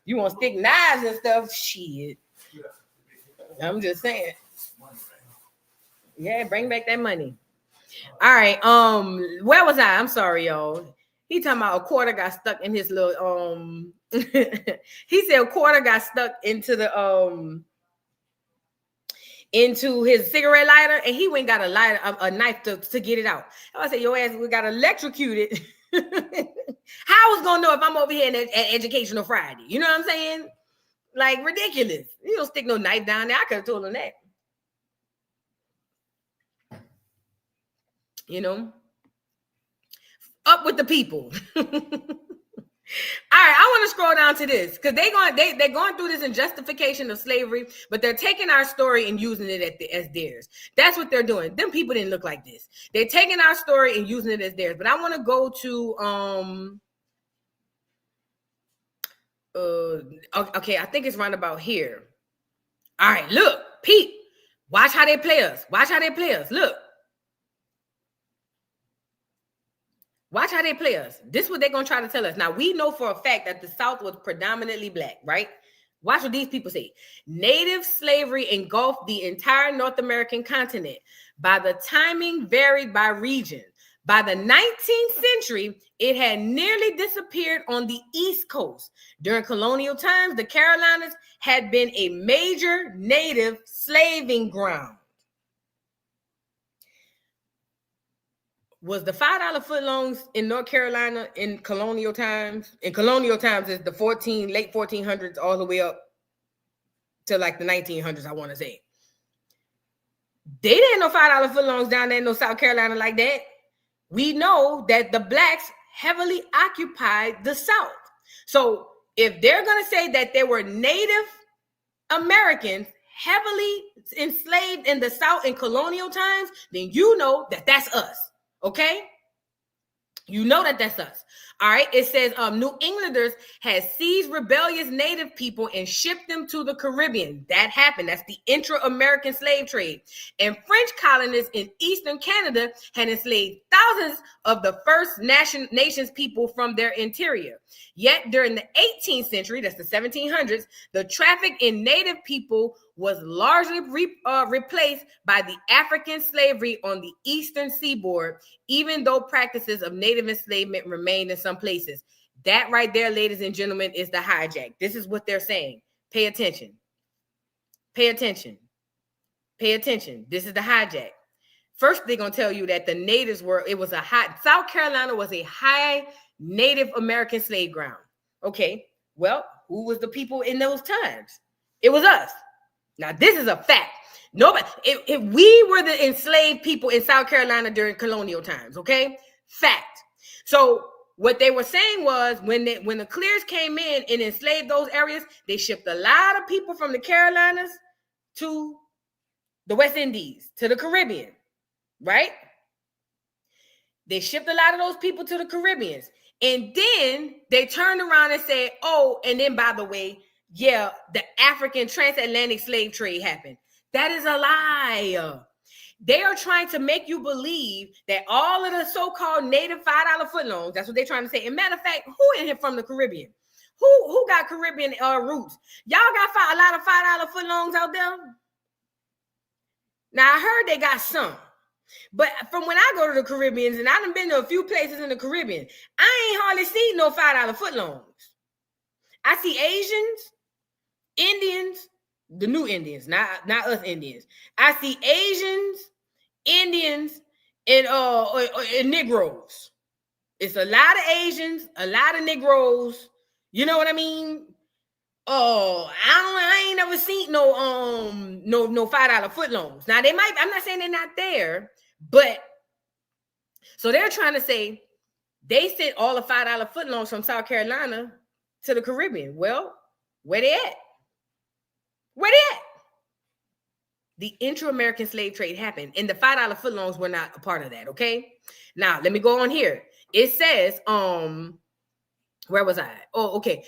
You want to stick knives and stuff? Shit. I'm just saying. Yeah, bring back that money. All right. Where was I? I'm sorry, y'all. He talking about a quarter got stuck in his little he said a quarter got stuck into the into his cigarette lighter, and he went and got a lighter, a knife to get it out. I said, your ass we got electrocuted. How I was gonna know if I'm over here at Educational Friday? You know what I'm saying? Like, ridiculous. You don't stick no knife down there. I could have told him that. You know, Up with the people. All right, I want to scroll down to this because they're going through this in justification of slavery, but they're taking our story and using it as theirs. That's what they're doing. Them people didn't look like this. They're taking our story and using it as theirs. But I want to go to okay, I think it's right about here. All right, look, Pete, watch how they play us. Watch how they play us. Look. Watch how they play us. This is what they're going to try to tell us. Now, we know for a fact that the South was predominantly black, right? Watch what these people say. Native slavery engulfed the entire North American continent. By the timing varied by region. By the 19th century, it had nearly disappeared on the East Coast. During colonial times, the Carolinas had been a major native slaving ground. Was the $5 footlongs in North Carolina in colonial times? In colonial times, it's the late 1400s all the way up to like the 1900s, I want to say. They didn't know $5 footlongs down there in no South Carolina like that. We know that the blacks heavily occupied the South. So if they're going to say that there were Native Americans heavily enslaved in the South in colonial times, then you know that that's us. Okay, you know that that's us. All right, it says New Englanders had seized rebellious native people and shipped them to the Caribbean. That happened. That's the intra-American slave trade. And French colonists in Eastern Canada had enslaved thousands of the First Nations people from their interior. Yet during the 18th century, that's the 1700s, the traffic in native people was largely replaced by the African slavery on the eastern seaboard, even though practices of native enslavement remained in some places. That right there, ladies and gentlemen, is the hijack. This is what they're saying. Pay attention. Pay attention. Pay attention. This is the hijack. First, they're going to tell you that the natives South Carolina was a high Native American slave ground. Okay, well, who was the people in those times? It was us. Now, this is a fact. Nobody, if we were the enslaved people in South Carolina during colonial times, okay? Fact. So what they were saying was when the clears came in and enslaved those areas, they shipped a lot of people from the Carolinas to the West Indies, to the Caribbean, right? They shipped a lot of those people to the Caribbeans. And then they turned around and said, oh, and then by the way, yeah, the African transatlantic slave trade happened. That is a lie. They are trying to make you believe that all of the so-called native $5 footlongs, that's what they're trying to say. And matter of fact, who in here from the Caribbean? Who got Caribbean roots? Y'all got a lot of $5 footlongs out there? Now, I heard they got some. But from when I go to the Caribbean, and I done been to a few places in the Caribbean, I ain't hardly seen no $5 footlongs. I see Asians, Indians, the new Indians, not us Indians. I see Asians, Indians, and Negroes. It's a lot of Asians, a lot of Negroes. You know what I mean? Oh, I ain't never seen no $5 footlongs. Now they might. I'm not saying they're not there, but so they're trying to say they sent all the $5 footlongs from South Carolina to the Caribbean. Well, where they at? Where they at? The intra-American slave trade happened, and the $5 footlongs were not a part of that. Okay. Now let me go on here. It says where was I? Oh, okay.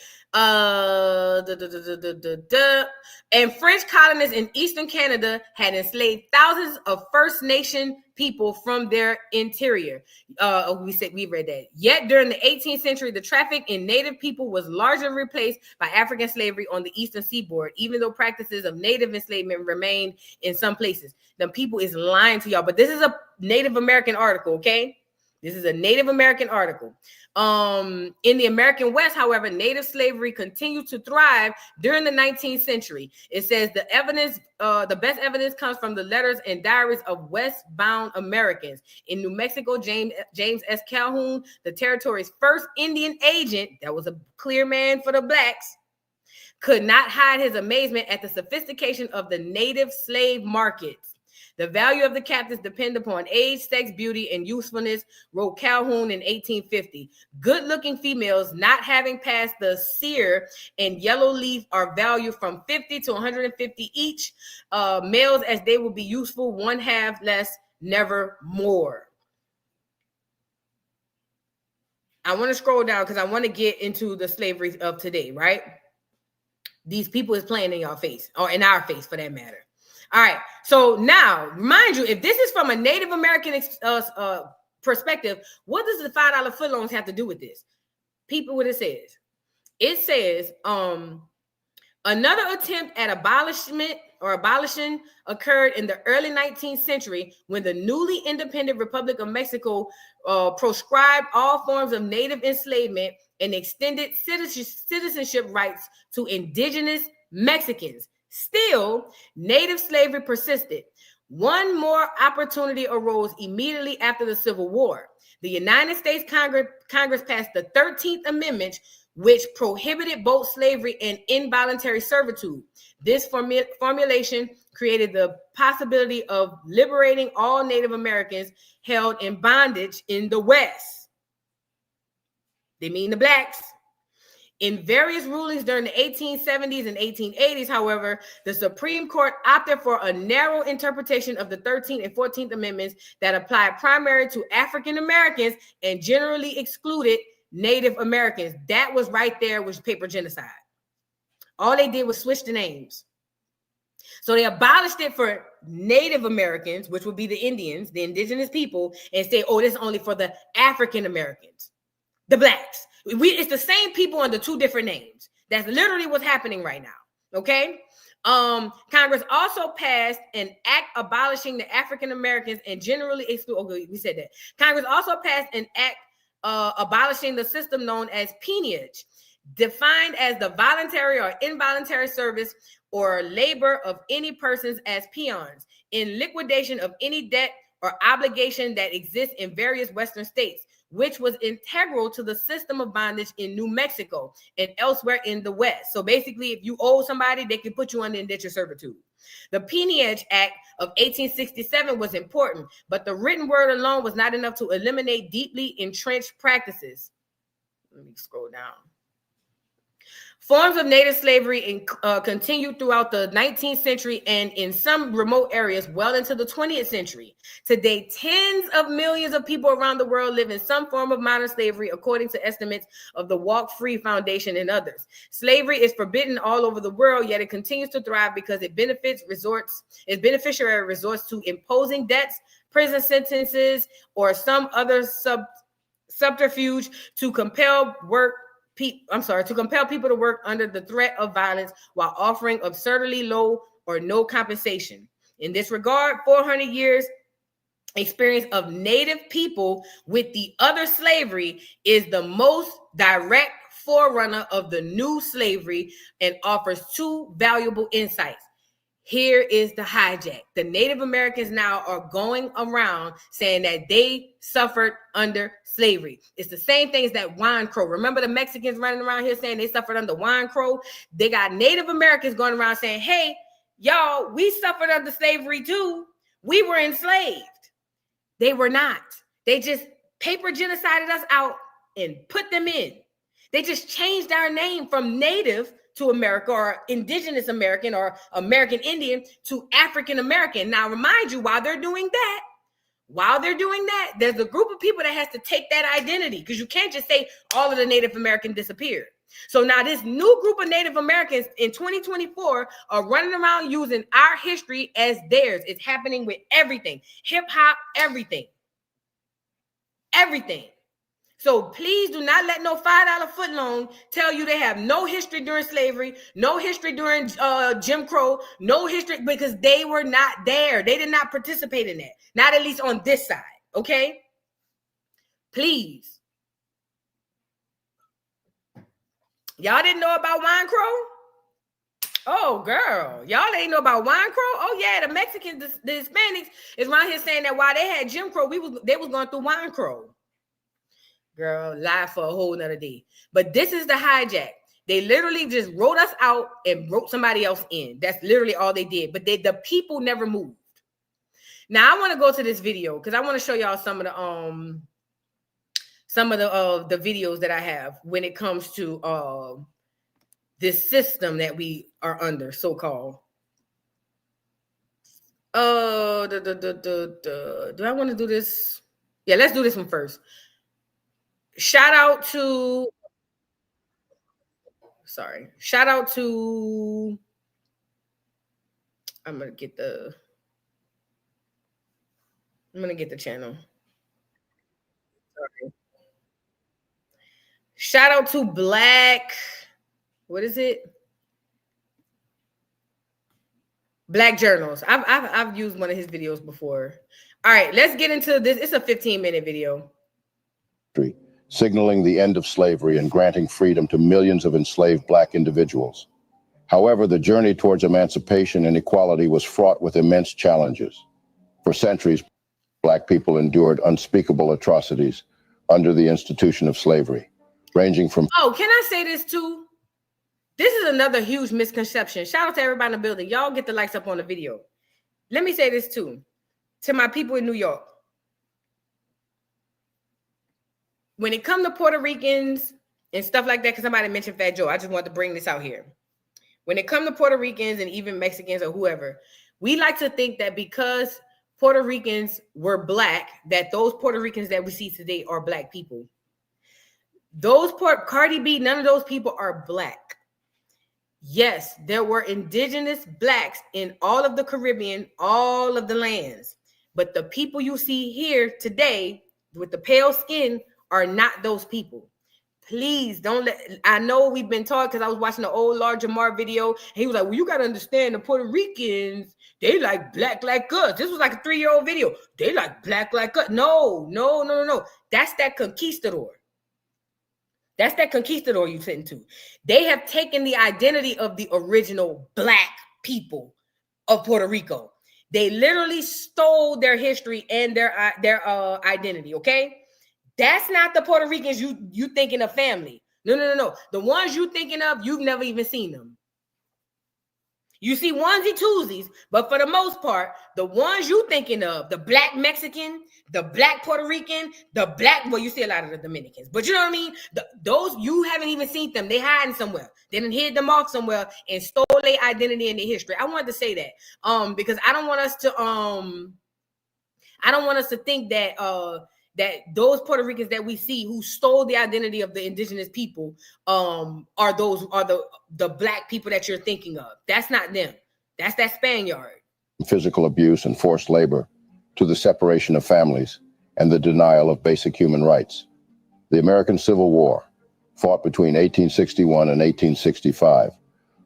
And French colonists in Eastern Canada had enslaved thousands of First Nation people from their interior. We read that. Yet during the 18th century, the traffic in native people was largely replaced by African slavery on the eastern seaboard, even though practices of native enslavement remained in some places. The people is lying to y'all, but this is a Native American article, okay? This is a Native American article. In the American West, however, native slavery continued to thrive during the 19th century. It says the best evidence comes from the letters and diaries of westbound Americans. In New Mexico, James S. Calhoun, the territory's first Indian agent, that was a clear man for the blacks, could not hide his amazement at the sophistication of the native slave markets. The value of the captives depend upon age, sex, beauty, and usefulness, wrote Calhoun in 1850. Good-looking females not having passed the sear and yellow leaf are valued from 50 to 150 each. Males, as they will be useful, one half less, never more. I want to scroll down because I want to get into the slavery of today, right? These people is playing in your face, or in our face for that matter. All right. So now, mind you, if this is from a Native American perspective, what does the $5 footloans have to do with this? People, what it says. It says, another attempt at abolishing occurred in the early 19th century when the newly independent Republic of Mexico proscribed all forms of Native enslavement and extended citizenship rights to indigenous Mexicans. Still, Native slavery persisted. One more opportunity arose immediately after the Civil War. The United States Congress passed the 13th Amendment, which prohibited both slavery and involuntary servitude. This formulation created the possibility of liberating all Native Americans held in bondage in the West. They mean the blacks. In various rulings during the 1870s and 1880s, however, the Supreme Court opted for a narrow interpretation of the 13th and 14th Amendments that applied primarily to African Americans and generally excluded Native Americans. That was right there, was paper genocide. All they did was switch the names. So they abolished it for Native Americans, which would be the Indians, the indigenous people, and say, oh, this is only for the African Americans, the blacks. It's the same people under two different names. That's literally what's happening right now. Okay. Congress also passed an act abolishing the African Americans and generally exclude. Okay, we said that. Congress also passed an act abolishing the system known as peonage, defined as the voluntary or involuntary service or labor of any persons as peons in liquidation of any debt or obligation that exists in various Western states, which was integral to the system of bondage in New Mexico and elsewhere in the West. So basically, if you owe somebody, they can put you under indentured servitude. The Peonage Act of 1867 was important, but the written word alone was not enough to eliminate deeply entrenched practices. Let me scroll down. Forms of Native slavery continued throughout the 19th century and in some remote areas well into the 20th century. Today, tens of millions of people around the world live in some form of modern slavery, according to estimates of the Walk Free Foundation and others. Slavery is forbidden all over the world, yet it continues to thrive because its beneficiary resorts to imposing debts, prison sentences, or some other subterfuge to compel people to work under the threat of violence while offering absurdly low or no compensation. In this regard, 400 years experience of Native people with the other slavery is the most direct forerunner of the new slavery and offers two valuable insights. Here is the hijack. The Native Americans now are going around saying that they suffered under slavery. It's the same thing as that wine crow. Remember the Mexicans running around here saying they suffered under wine crow? They got Native Americans going around saying, hey, y'all, we suffered under slavery too. We were enslaved. They were not. They just paper genocided us out and put them in. They just changed our name from Native to America or Indigenous American or American Indian to African American. Now, remind you, while they're doing that, there's a group of people that has to take that identity, because you can't just say all of the Native Americans disappeared. So now this new group of Native Americans in 2024 are running around using our history as theirs. It's happening with everything, hip hop, everything. So please do not let no $5 footloan tell you they have no history during slavery, no history during Jim Crow, no history, because they were not there. They did not participate in that. Not at least on this side, okay? Please. Y'all didn't know about wine crow? Oh, girl. Y'all ain't know about wine crow? Oh, yeah, the Mexicans, the Hispanics is around here saying that while they had Jim Crow, they was going through wine crow. Girl, lie for a whole nother day. But this is the hijack. They literally just wrote us out and wrote somebody else in. That's literally all they did. But the people never moved. Now I want to go to this video because I want to show y'all some of the videos that I have when it comes to this system that we are under, so-called. Do I want to do this? Yeah, let's do this one first. Shout out to I'm gonna get the channel. Sorry. Shout out to Black. What is it? Black Journals. I've used one of his videos before. All right, let's get into this. It's a 15-minute video. Signaling the end of slavery and granting freedom to millions of enslaved Black individuals. However, the journey towards emancipation and equality was fraught with immense challenges. For centuries, Black people endured unspeakable atrocities under the institution of slavery, ranging from... Oh, can I say this too? This is another huge misconception. Shout out to everybody in the building. Y'all get the likes up on the video. Let me say this too. To my people in New York. When it comes to Puerto Ricans and stuff like that, because somebody mentioned Fat Joe, I just want to bring this out here. When it comes to Puerto Ricans and even Mexicans or whoever, we like to think that because Puerto Ricans were Black, that those Puerto Ricans that we see today are Black people. Cardi B, none of those people are Black. Yes, there were indigenous Blacks in all of the Caribbean, all of the lands. But the people you see here today with the pale skin are not those people. Please don't let, I know we've been taught, because I was watching the old Lord Jamar video, and he was like, well, you got to understand the Puerto Ricans, they like Black like us. This was like a 3-year-old video. They like Black like us. No. That's that conquistador. That's that conquistador you sent to. They have taken the identity of the original Black people of Puerto Rico. They literally stole their history and their identity, okay? That's not the Puerto Ricans you thinking of family. No. The ones you thinking of, you've never even seen them. You see onesie twosies, but for the most part, the ones you thinking of, the Black Mexican, the Black Puerto Rican, the Black, well, you see a lot of the Dominicans, but you know what I mean? Those, you haven't even seen them. They hiding somewhere. They done hid them off somewhere and stole their identity and their history. I wanted to say that because I don't want us to think that that those Puerto Ricans that we see who stole the identity of the indigenous people are the Black people that you're thinking of. That's not them. That's that Spaniard. Physical abuse and forced labor to the separation of families and the denial of basic human rights. The American Civil War, fought between 1861 and 1865,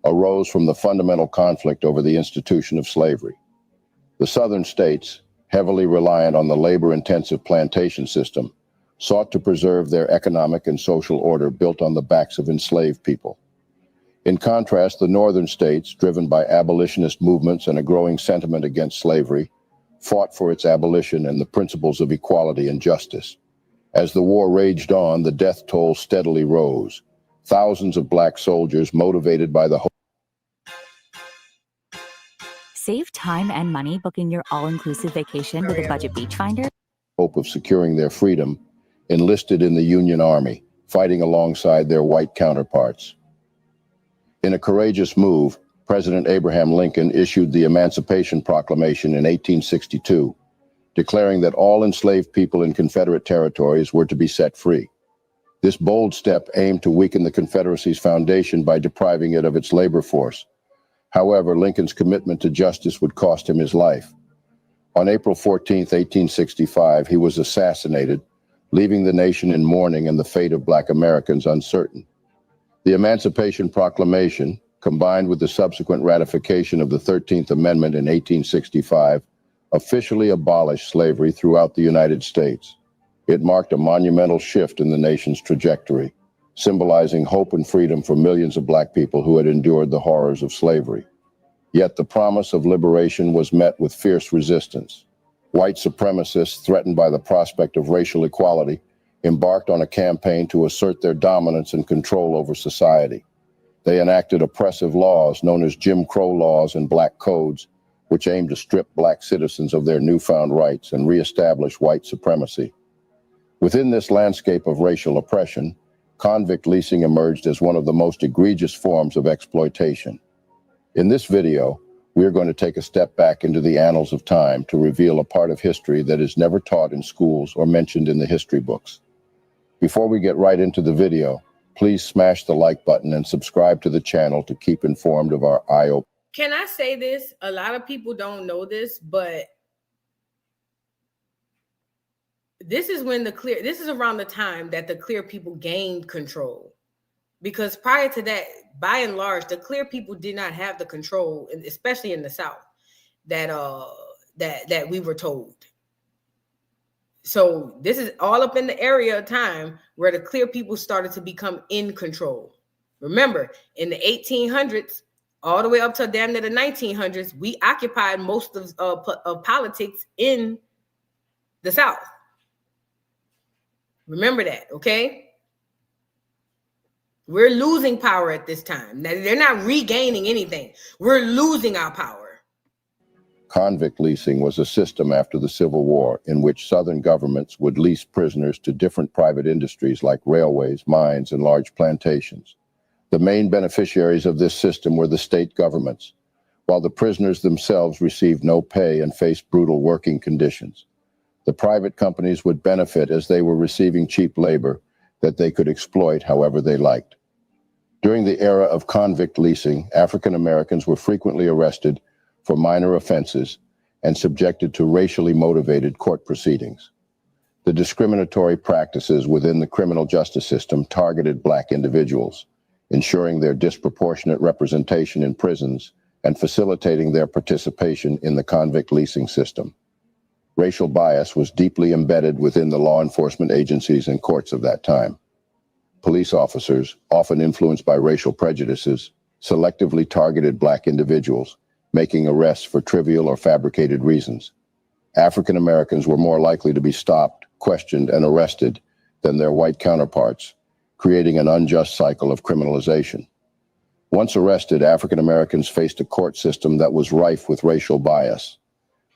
arose from the fundamental conflict over the institution of slavery. The Southern states, heavily reliant on the labor-intensive plantation system, sought to preserve their economic and social order built on the backs of enslaved people. In contrast, the Northern states, driven by abolitionist movements and a growing sentiment against slavery, fought for its abolition and the principles of equality and justice. As the war raged on, the death toll steadily rose. Thousands of Black soldiers, motivated by the hope. Save time and money booking your all-inclusive vacation with a budget beach finder. Hope of securing their freedom, enlisted in the Union Army, fighting alongside their white counterparts. In a courageous move, President Abraham Lincoln issued the Emancipation Proclamation in 1862, declaring that all enslaved people in Confederate territories were to be set free. This bold step aimed to weaken the Confederacy's foundation by depriving it of its labor force. However, Lincoln's commitment to justice would cost him his life. On April 14, 1865, he was assassinated, leaving the nation in mourning and the fate of Black Americans uncertain. The Emancipation Proclamation, combined with the subsequent ratification of the 13th Amendment in 1865, officially abolished slavery throughout the United States. It marked a monumental shift in the nation's trajectory, symbolizing hope and freedom for millions of Black people who had endured the horrors of slavery. Yet the promise of liberation was met with fierce resistance. White supremacists, threatened by the prospect of racial equality, embarked on a campaign to assert their dominance and control over society. They enacted oppressive laws known as Jim Crow laws and Black codes, which aimed to strip black citizens of their newfound rights and reestablish white supremacy. Within this landscape of racial oppression, convict leasing emerged as one of the most egregious forms of exploitation. In this video, we are going to take a step back into the annals of time to reveal a part of history that is never taught in schools or mentioned in the history books. Before we get right into the video, please smash the like button and subscribe to the channel to keep informed of our eye-opening. Can I say this? A lot of people don't know this, but this is around the time that the clear people gained control. Because prior to that, by and large, the clear people did not have the control, especially in the South, that we were told. So this is all up in the area of time where the clear people started to become in control. Remember, in the 1800s, all the way up to damn near the 1900s, we occupied most of politics in the South. Remember that, okay? We're losing power at this time. Now, they're not regaining anything. We're losing our power. Convict leasing was a system after the Civil War in which Southern governments would lease prisoners to different private industries like railways, mines, and large plantations. The main beneficiaries of this system were the state governments, while the prisoners themselves received no pay and faced brutal working conditions. The private companies would benefit as they were receiving cheap labor that they could exploit however they liked. During the era of convict leasing, African Americans were frequently arrested for minor offenses and subjected to racially motivated court proceedings. The discriminatory practices within the criminal justice system targeted black individuals, ensuring their disproportionate representation in prisons and facilitating their participation in the convict leasing system. Racial bias was deeply embedded within the law enforcement agencies and courts of that time. Police officers, often influenced by racial prejudices, selectively targeted black individuals, making arrests for trivial or fabricated reasons. African Americans were more likely to be stopped, questioned, and arrested than their white counterparts, creating an unjust cycle of criminalization. Once arrested, African Americans faced a court system that was rife with racial bias.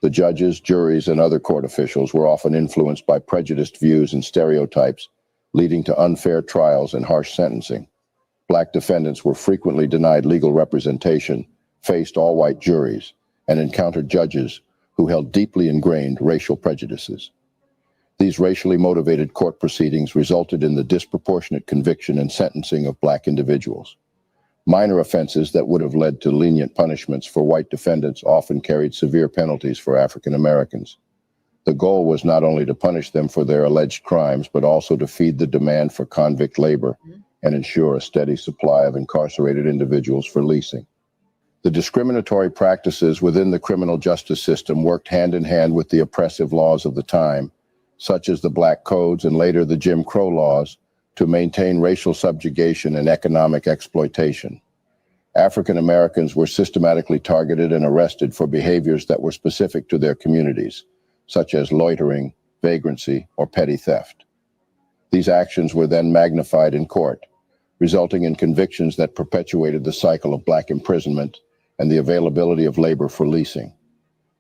The judges, juries, and other court officials were often influenced by prejudiced views and stereotypes, leading to unfair trials and harsh sentencing. Black defendants were frequently denied legal representation, faced all-white juries, and encountered judges who held deeply ingrained racial prejudices. These racially motivated court proceedings resulted in the disproportionate conviction and sentencing of black individuals. Minor offenses that would have led to lenient punishments for white defendants often carried severe penalties for African Americans. The goal was not only to punish them for their alleged crimes, but also to feed the demand for convict labor and ensure a steady supply of incarcerated individuals for leasing. The discriminatory practices within the criminal justice system worked hand in hand with the oppressive laws of the time, such as the Black Codes and later the Jim Crow laws, to maintain racial subjugation and economic exploitation. African Americans were systematically targeted and arrested for behaviors that were specific to their communities, such as loitering, vagrancy, or petty theft. These actions were then magnified in court, resulting in convictions that perpetuated the cycle of black imprisonment and the availability of labor for leasing.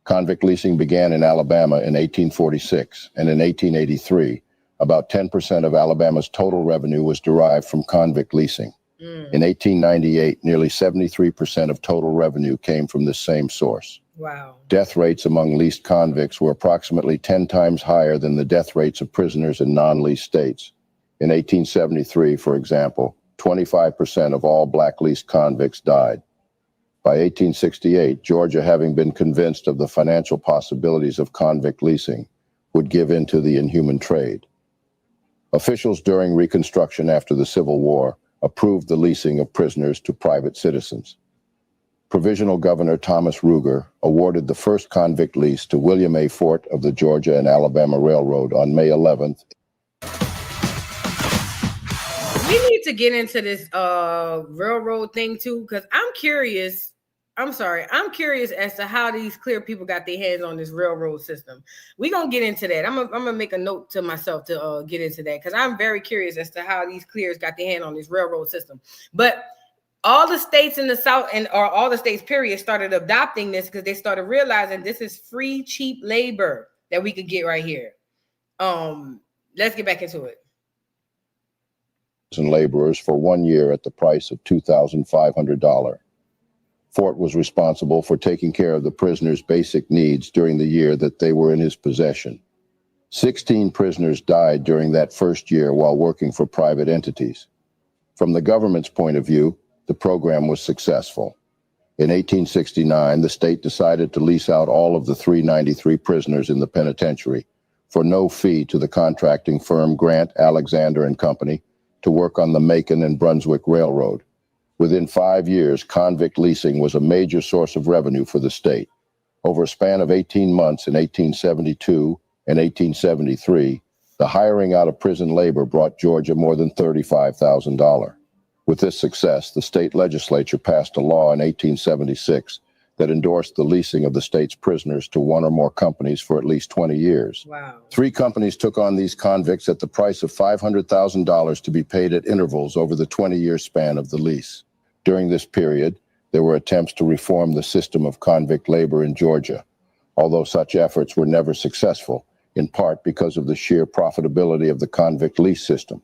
Convict leasing began in Alabama in 1846, and in 1883, about 10% of Alabama's total revenue was derived from convict leasing. In 1898, nearly 73% of total revenue came from this same source. Wow. Death rates among leased convicts were approximately 10 times higher than the death rates of prisoners in non-leased states. In 1873, for example, 25% of all black leased convicts died. By 1868, Georgia, having been convinced of the financial possibilities of convict leasing, would give in to the inhuman trade. Officials during Reconstruction after the Civil War approved the leasing of prisoners to private citizens. Provisional Governor Thomas Ruger awarded the first convict lease to William A. Fort of the Georgia and Alabama Railroad on May 11th. We need to get into this railroad thing too, because I'm curious. I'm curious as to how these clear people got their hands on this railroad system. We're going to get into that. I'm going to make a note to myself to get into that, because I'm very curious as to how these clears got their hand on this railroad system. But all the states in the South or all the states period started adopting this because they started realizing this is free, cheap labor that we could get right here. Let's get back into it. And laborers for 1 year at the price of $2,500. Fort was responsible for taking care of the prisoners' basic needs during the year that they were in his possession. 16 prisoners died during that first year while working for private entities. From the government's point of view, the program was successful. In 1869, the state decided to lease out all of the 393 prisoners in the penitentiary for no fee to the contracting firm Grant, Alexander and Company to work on the Macon and Brunswick Railroad. Within 5 years, convict leasing was a major source of revenue for the state. Over a span of 18 months in 1872 and 1873, the hiring out of prison labor brought Georgia more than $35,000. With this success, the state legislature passed a law in 1876 that endorsed the leasing of the state's prisoners to one or more companies for at least 20 years. Wow. 3 companies took on these convicts at the price of $500,000 to be paid at intervals over the 20-year span of the lease. During this period, there were attempts to reform the system of convict labor in Georgia, although such efforts were never successful, in part because of the sheer profitability of the convict lease system.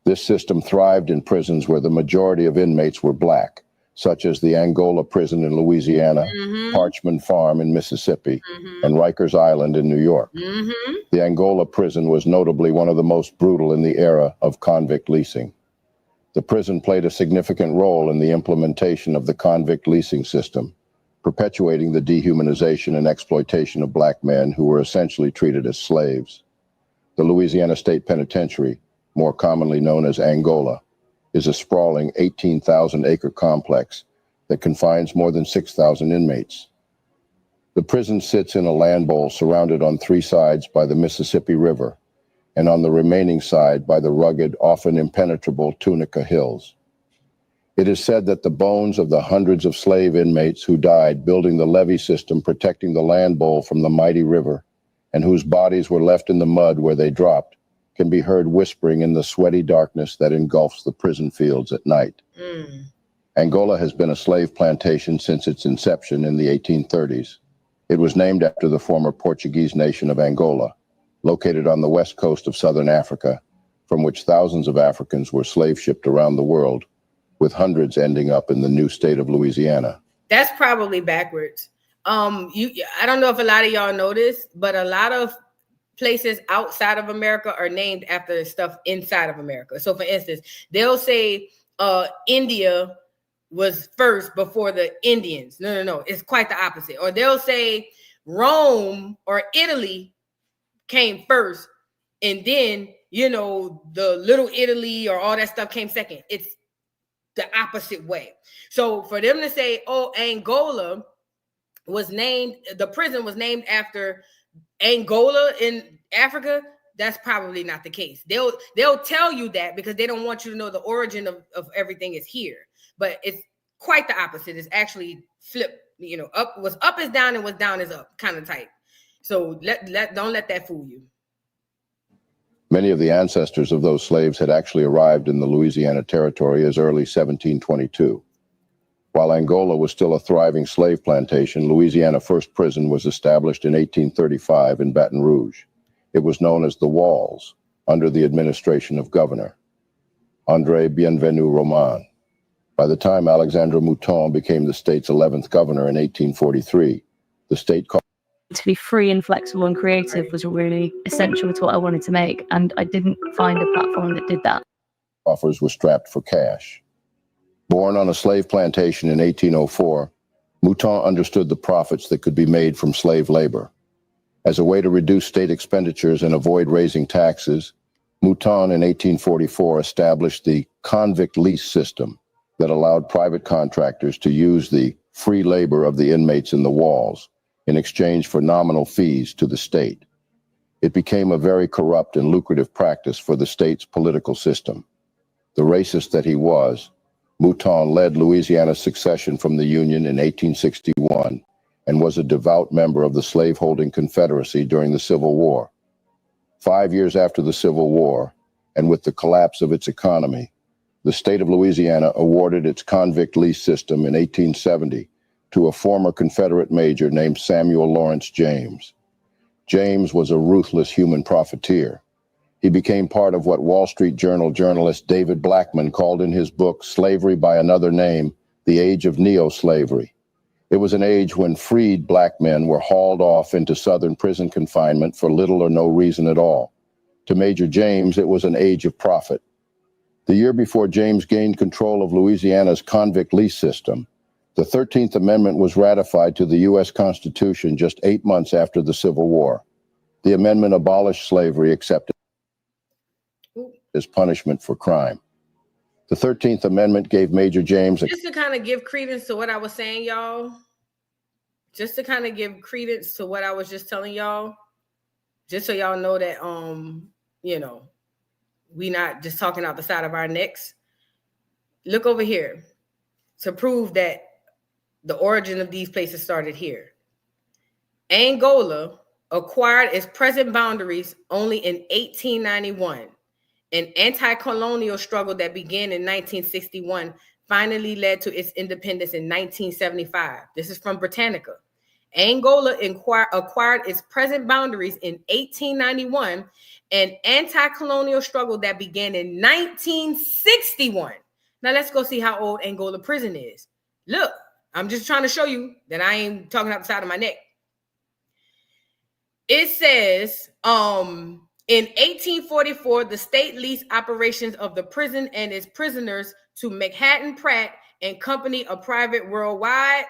This system thrived in prisons where the majority of inmates were black, such as the Angola prison in Louisiana, Parchman Farm in Mississippi, and Rikers Island in New York. The Angola prison was notably one of the most brutal in the era of convict leasing. The prison played a significant role in the implementation of the convict leasing system, perpetuating the dehumanization and exploitation of black men who were essentially treated as slaves. The Louisiana State Penitentiary, more commonly known as Angola, is a sprawling 18,000-acre complex that confines more than 6,000 inmates. The prison sits in a land bowl surrounded on 3 sides by the Mississippi River, and on the remaining side by the rugged, often impenetrable Tunica Hills. It is said that the bones of the hundreds of slave inmates who died building the levee system protecting the land bowl from the mighty river, and whose bodies were left in the mud where they dropped, can be heard whispering in the sweaty darkness that engulfs the prison fields at night. Angola has been a slave plantation since its inception in the 1830s. It was named after the former Portuguese nation of Angola, located on the west coast of southern Africa, from which thousands of Africans were slave shipped around the world, with hundreds ending up in the new state of Louisiana. That's probably backwards. I don't know if a lot of y'all know this, but a lot of places outside of America are named after stuff inside of America. So for instance, they'll say India was first before the Indians. No. It's quite the opposite. Or they'll say Rome or Italy came first, and then, the Little Italy or all that stuff came second. It's the opposite way. So for them to say, Angola was named, the prison was named after Angola in Africa, that's probably not the case. They'll tell you that because they don't want you to know the origin of everything is here. But it's quite the opposite. It's actually flipped, up is down and what's down is up, kind of type. So don't let that fool you. Many of the ancestors of those slaves had actually arrived in the Louisiana Territory as early 1722. While Angola was still a thriving slave plantation, Louisiana First Prison was established in 1835 in Baton Rouge. It was known as the Walls, under the administration of Governor André Bienvenu Roman. By the time Alexandre Mouton became the state's 11th governor in 1843, the state called to be free and flexible and creative was really essential to what I wanted to make, and I didn't find a platform that did that. Offers were strapped for cash. Born on a slave plantation in 1804, Mouton understood the profits that could be made from slave labor. As a way to reduce state expenditures and avoid raising taxes, Mouton in 1844 established the convict lease system that allowed private contractors to use the free labor of the inmates in the walls in exchange for nominal fees to the state. It became a very corrupt and lucrative practice for the state's political system. The racist that he was, Mouton led Louisiana's secession from the Union in 1861 and was a devout member of the slaveholding Confederacy during the Civil War. 5 years after the Civil War, and with the collapse of its economy, the state of Louisiana awarded its convict lease system in 1870 to a former Confederate major named Samuel Lawrence James. James was a ruthless human profiteer. He became part of what Wall Street Journal journalist David Blackman called in his book, Slavery by Another Name, the Age of Neo-Slavery. It was an age when freed black men were hauled off into Southern prison confinement for little or no reason at all. To Major James, it was an age of profit. The year before James gained control of Louisiana's convict lease system, the 13th Amendment was ratified to the U.S. Constitution just 8 months after the Civil War. The amendment abolished slavery except as punishment for crime. The 13th Amendment gave Major James just to kind of give credence to what I was saying, y'all. Just to kind of give credence to what I was just telling y'all. Just so y'all know that, you know, we not just talking out the side of our necks. Look over here to prove that the origin of these places started here. Angola acquired its present boundaries only in 1891. An anti-colonial struggle that began in 1961 finally led to its independence in 1975. This is from Britannica. Angola acquired its present boundaries in 1891, an anti-colonial struggle that began in 1961. Now let's go see how old Angola prison is. Look, I'm just trying to show you that I ain't talking out the side of my neck. It says, in 1844, the state leased operations of the prison and its prisoners to Manhattan Pratt and Company, a private worldwide.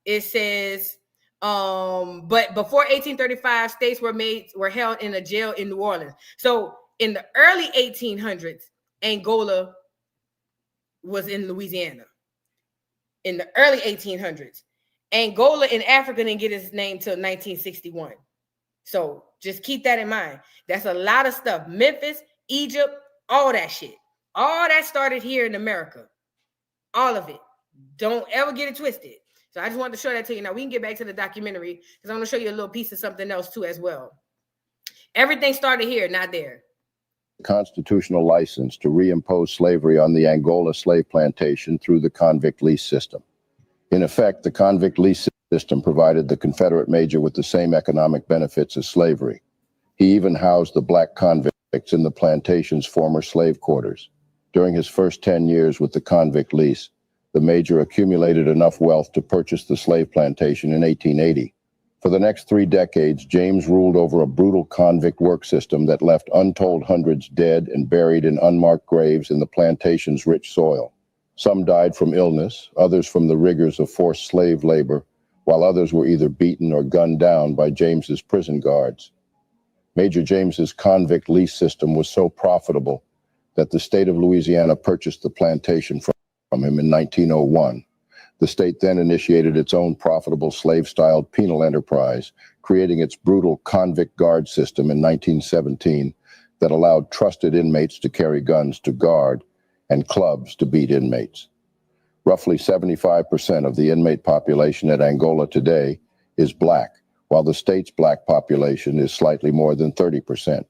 It says, but before 1835, states were held in a jail in New Orleans. So in the early 1800s, Angola was in Louisiana. In the early 1800s, Angola in Africa didn't get its name till 1961. So just keep that in mind. That's a lot of stuff. Memphis, Egypt, all that shit. All that started here in America. All of it. Don't ever get it twisted. So I just wanted to show that to you. Now we can get back to the documentary because I'm going to show you a little piece of something else too as well. Everything started here, not there. Constitutional license to reimpose slavery on the Angola slave plantation through the convict lease system. In effect, the convict lease system provided the Confederate major with the same economic benefits as slavery. He even housed the black convicts in the plantation's former slave quarters. During his first 10 years with the convict lease, the major accumulated enough wealth to purchase the slave plantation in 1880. For the next 3 decades, James ruled over a brutal convict work system that left untold hundreds dead and buried in unmarked graves in the plantation's rich soil. Some died from illness, others from the rigors of forced slave labor, while others were either beaten or gunned down by James's prison guards. Major James's convict lease system was so profitable that the state of Louisiana purchased the plantation from him in 1901. The state then initiated its own profitable slave-styled penal enterprise, creating its brutal convict guard system in 1917 that allowed trusted inmates to carry guns to guard and clubs to beat inmates. Roughly 75% of the inmate population at Angola today is black, while the state's black population is slightly more than 30%.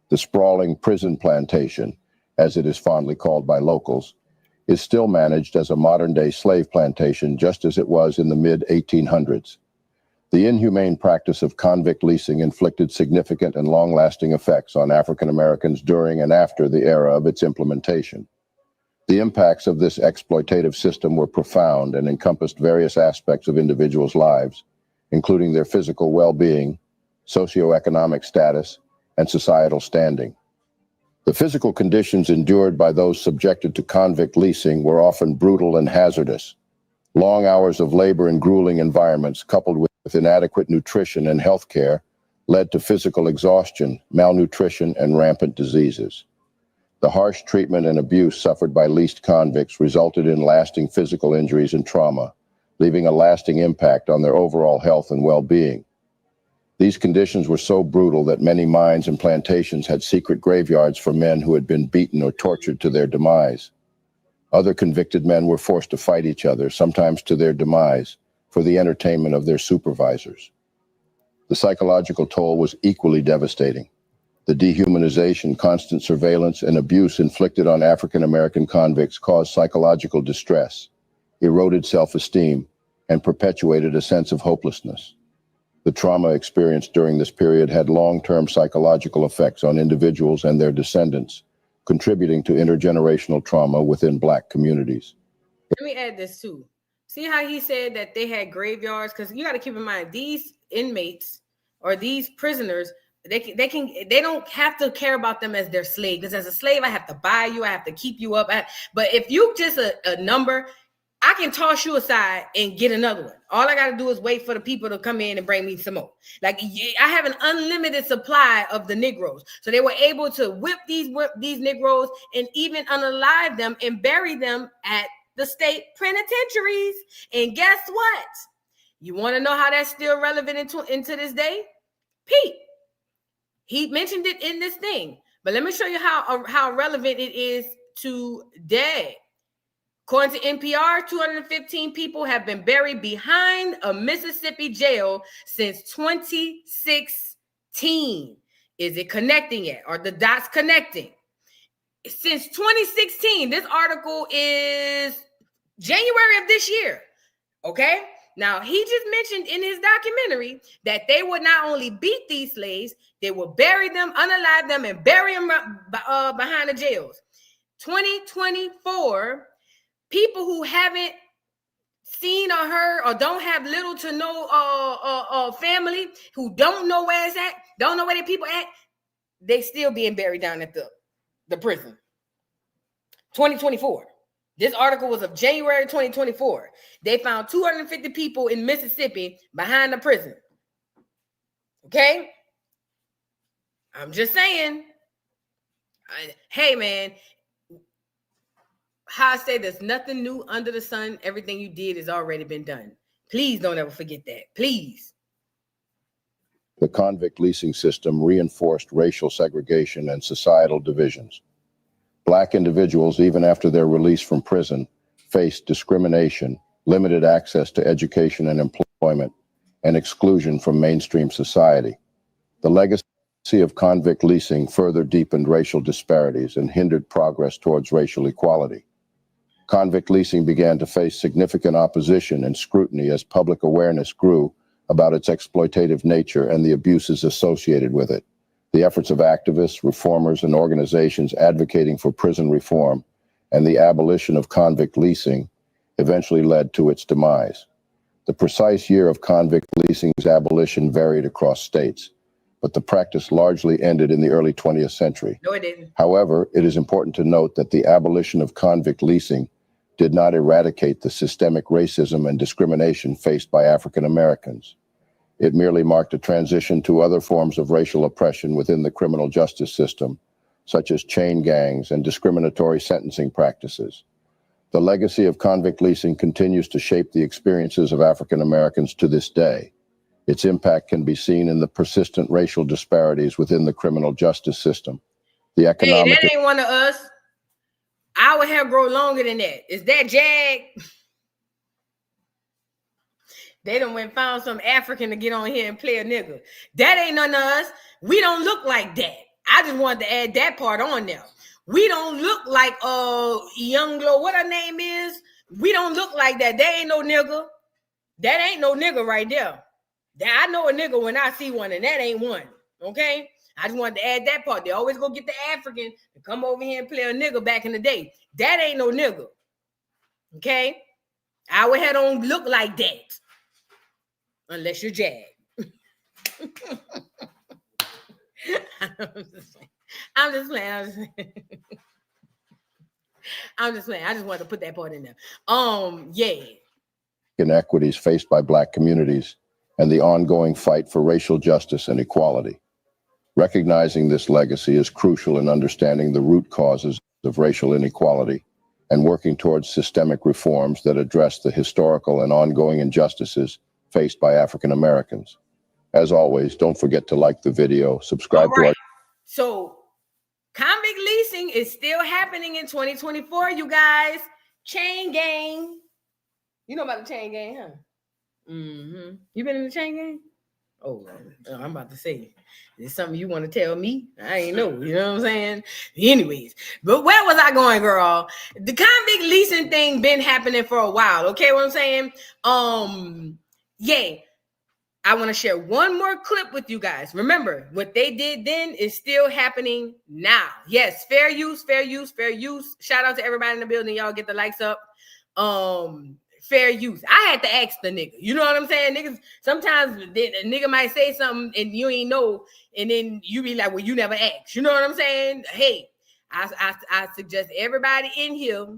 The sprawling prison plantation, as it is fondly called by locals, is still managed as a modern-day slave plantation just as it was in the mid-1800s. The inhumane practice of convict leasing inflicted significant and long-lasting effects on African Americans during and after the era of its implementation. The impacts of this exploitative system were profound and encompassed various aspects of individuals' lives, including their physical well-being, socioeconomic status, and societal standing. The physical conditions endured by those subjected to convict leasing were often brutal and hazardous. Long hours of labor in grueling environments, coupled with inadequate nutrition and health care, led to physical exhaustion, malnutrition, and rampant diseases. The harsh treatment and abuse suffered by leased convicts resulted in lasting physical injuries and trauma, leaving a lasting impact on their overall health and well-being. These conditions were so brutal that many mines and plantations had secret graveyards for men who had been beaten or tortured to their demise. Other convicted men were forced to fight each other, sometimes to their demise, for the entertainment of their supervisors. The psychological toll was equally devastating. The dehumanization, constant surveillance, and abuse inflicted on African American convicts caused psychological distress, eroded self-esteem, and perpetuated a sense of hopelessness. The trauma experienced during this period had long-term psychological effects on individuals and their descendants, contributing to intergenerational trauma within Black communities. Let me add this too. See how he said that they had graveyards? Because you got to keep in mind, these inmates or these prisoners, they don't have to care about them as their slave. Because as a slave, I have to buy you, I have to keep you up. But if you just a number, I can toss you aside and get another one. All I got to do is wait for the people to come in and bring me some more. Like, I have an unlimited supply of the Negroes. So they were able to whip these Negroes and even unalive them and bury them at the state penitentiaries. And guess what? You want to know how that's still relevant into this day? Pete, he mentioned it in this thing. But let me show you how relevant it is today. According to NPR, 215 people have been buried behind a Mississippi jail since 2016. Is it connecting yet? Are the dots connecting? Since 2016, this article is January of this year. Okay? Now, he just mentioned in his documentary that they would not only beat these slaves, they would bury them, unalive them, and bury them behind the jails. 2024, people who haven't seen or heard or don't have little to no family, who don't know where it's at, don't know where the people at, they still being buried down at the prison. 2024. This article was of January 2024. They found 250 people in Mississippi behind the prison. Okay? I'm just saying. Hey, man. How I say there's nothing new under the sun. Everything you did has already been done. Please don't ever forget that. Please. The convict leasing system reinforced racial segregation and societal divisions. Black individuals, even after their release from prison, faced discrimination, limited access to education and employment, and exclusion from mainstream society. The legacy of convict leasing further deepened racial disparities and hindered progress towards racial equality. Convict leasing began to face significant opposition and scrutiny as public awareness grew about its exploitative nature and the abuses associated with it. The efforts of activists, reformers, and organizations advocating for prison reform and the abolition of convict leasing eventually led to its demise. The precise year of convict leasing's abolition varied across states, but the practice largely ended in the early 20th century. No, it didn't. However, it is important to note that the abolition of convict leasing did not eradicate the systemic racism and discrimination faced by African Americans. It merely marked a transition to other forms of racial oppression within the criminal justice system, such as chain gangs and discriminatory sentencing practices. The legacy of convict leasing continues to shape the experiences of African Americans to this day. Its impact can be seen in the persistent racial disparities within the criminal justice system. The economic— Hey, that ain't one of us. Our hair grow longer than that. Is that Jag? They done went found some African to get on here and play a nigga. That ain't none of us. We don't look like that. I just wanted to add that part on there. We don't look like Young Glow. What her name is? We don't look like that. That ain't no nigga. That ain't no nigga right there. I know a nigga when I see one, and that ain't one. Okay? I just wanted to add that part. They always go get the African to come over here and play a nigga back in the day. That ain't no nigga. Okay? Our hair don't look like that. Unless you're Jag. I'm just playing. I'm just playing. I just wanted to put that part in there. Yeah. Inequities faced by Black communities and the ongoing fight for racial justice and equality. Recognizing this legacy is crucial in understanding the root causes of racial inequality and working towards systemic reforms that address the historical and ongoing injustices faced by African Americans. As always, don't forget to like the video, subscribe to our— So, convict leasing is still happening in 2024, you guys. Chain gang. You know about the chain gang, huh? Mm-hmm. You been in the chain gang? Oh, I'm about to say, is something you want to tell me? I ain't know. You know what I'm saying? Anyways, but where was I going, girl? The convict leasing thing been happening for a while. Okay, what I'm saying? Yeah. I want to share one more clip with you guys. Remember, what they did then is still happening now. Yes, fair use, fair use, fair use. Shout out to everybody in the building. Y'all get the likes up. Fair use. I had to ask the nigga. You know what I'm saying? Niggas, sometimes a nigga might say something and you ain't know, and then you be like, well, you never asked. You know what I'm saying? Hey, I suggest everybody in here,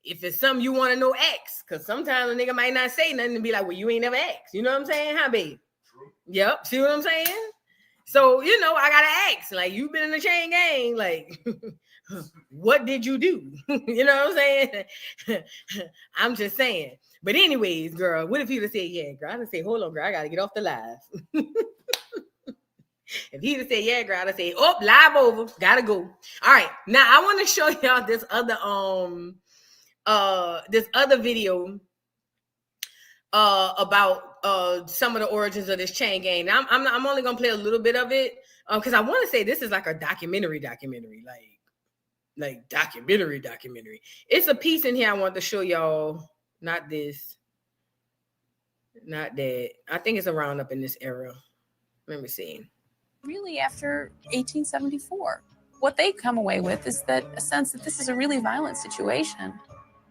if it's something you want to know, ask. Because sometimes a nigga might not say nothing and be like, well, you ain't never asked. You know what I'm saying? Huh, babe? True. Yep. See what I'm saying? So, you know, I got to ask. Like, you've been in the chain gang. Like, what did you do? You know what I'm saying? I'm just saying. But anyways, girl, what if he'd have said, yeah, girl? I'd say, hold on, girl. I got to get off the live. If he'd have said, yeah, girl, I'd have say, oh, live over. Got to go. All right. Now, I want to show y'all this other video about some of the origins of this chain gang. Now, I'm only gonna play a little bit of it because I want to say this is like a documentary, like documentary. It's a piece in here I want to show y'all. Not this, not that. I think it's around up in this era. Let me see. Really, after 1874, what they come away with is that a sense that this is a really violent situation,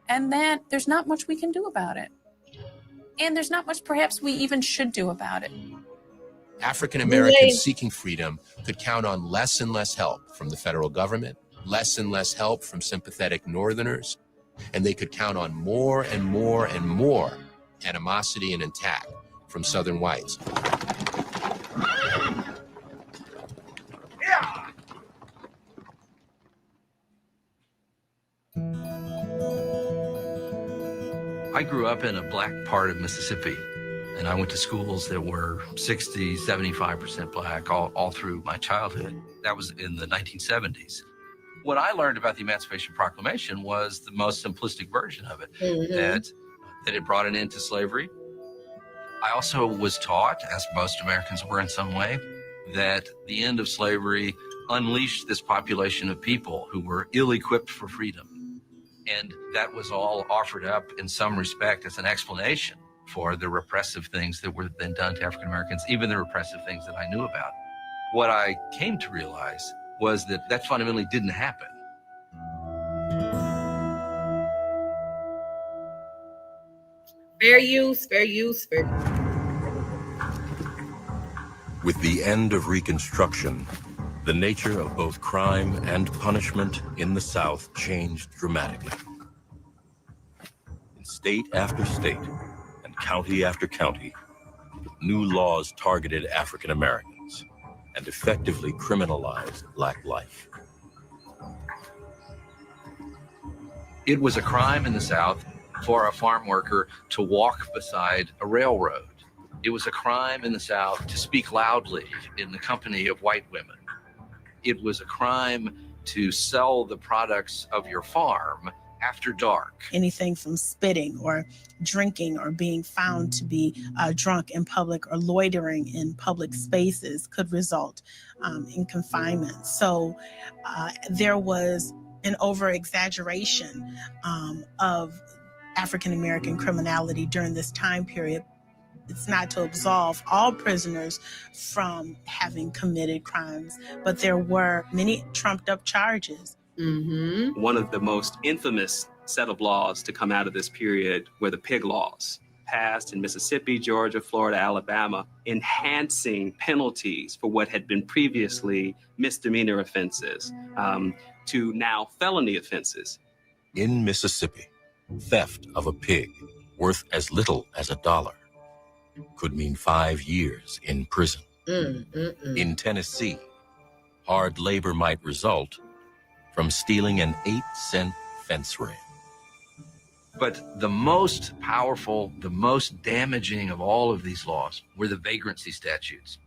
and that there's not much we can do about it. And there's not much perhaps we even should do about it. African Americans seeking freedom could count on less and less help from the federal government, less and less help from sympathetic Northerners, and they could count on more and more and more animosity and attack from Southern whites. I grew up in a black part of Mississippi, and I went to schools that were 60, 75% black all through my childhood. That was in the 1970s. What I learned about the Emancipation Proclamation was the most simplistic version of it, that it brought an end to slavery. I also was taught, as most Americans were in some way, that the end of slavery unleashed this population of people who were ill-equipped for freedom. And that was all offered up in some respect as an explanation for the repressive things that were then done to African Americans, even the repressive things that I knew about. What I came to realize was that that fundamentally didn't happen. Fair use, fair use, fair use. With the end of Reconstruction, the nature of both crime and punishment in the South changed dramatically. In state after state and county after county, new laws targeted African Americans and effectively criminalized Black life. It was a crime in the South for a farm worker to walk beside a railroad. It was a crime in the South to speak loudly in the company of white women. It was a crime to sell the products of your farm after dark. Anything from spitting or drinking or being found to be drunk in public or loitering in public spaces could result in confinement. So there was an over-exaggeration of African-American criminality during this time period. It's not to absolve all prisoners from having committed crimes, but there were many trumped-up charges. One of the most infamous set of laws to come out of this period were the pig laws, passed in Mississippi, Georgia, Florida, Alabama, enhancing penalties for what had been previously misdemeanor offenses to now felony offenses. In Mississippi, theft of a pig worth as little as $1 could mean 5 years in prison. In Tennessee, hard labor might result from stealing an 8-cent fence rail. But the most powerful, the most damaging of all of these laws were the vagrancy statutes.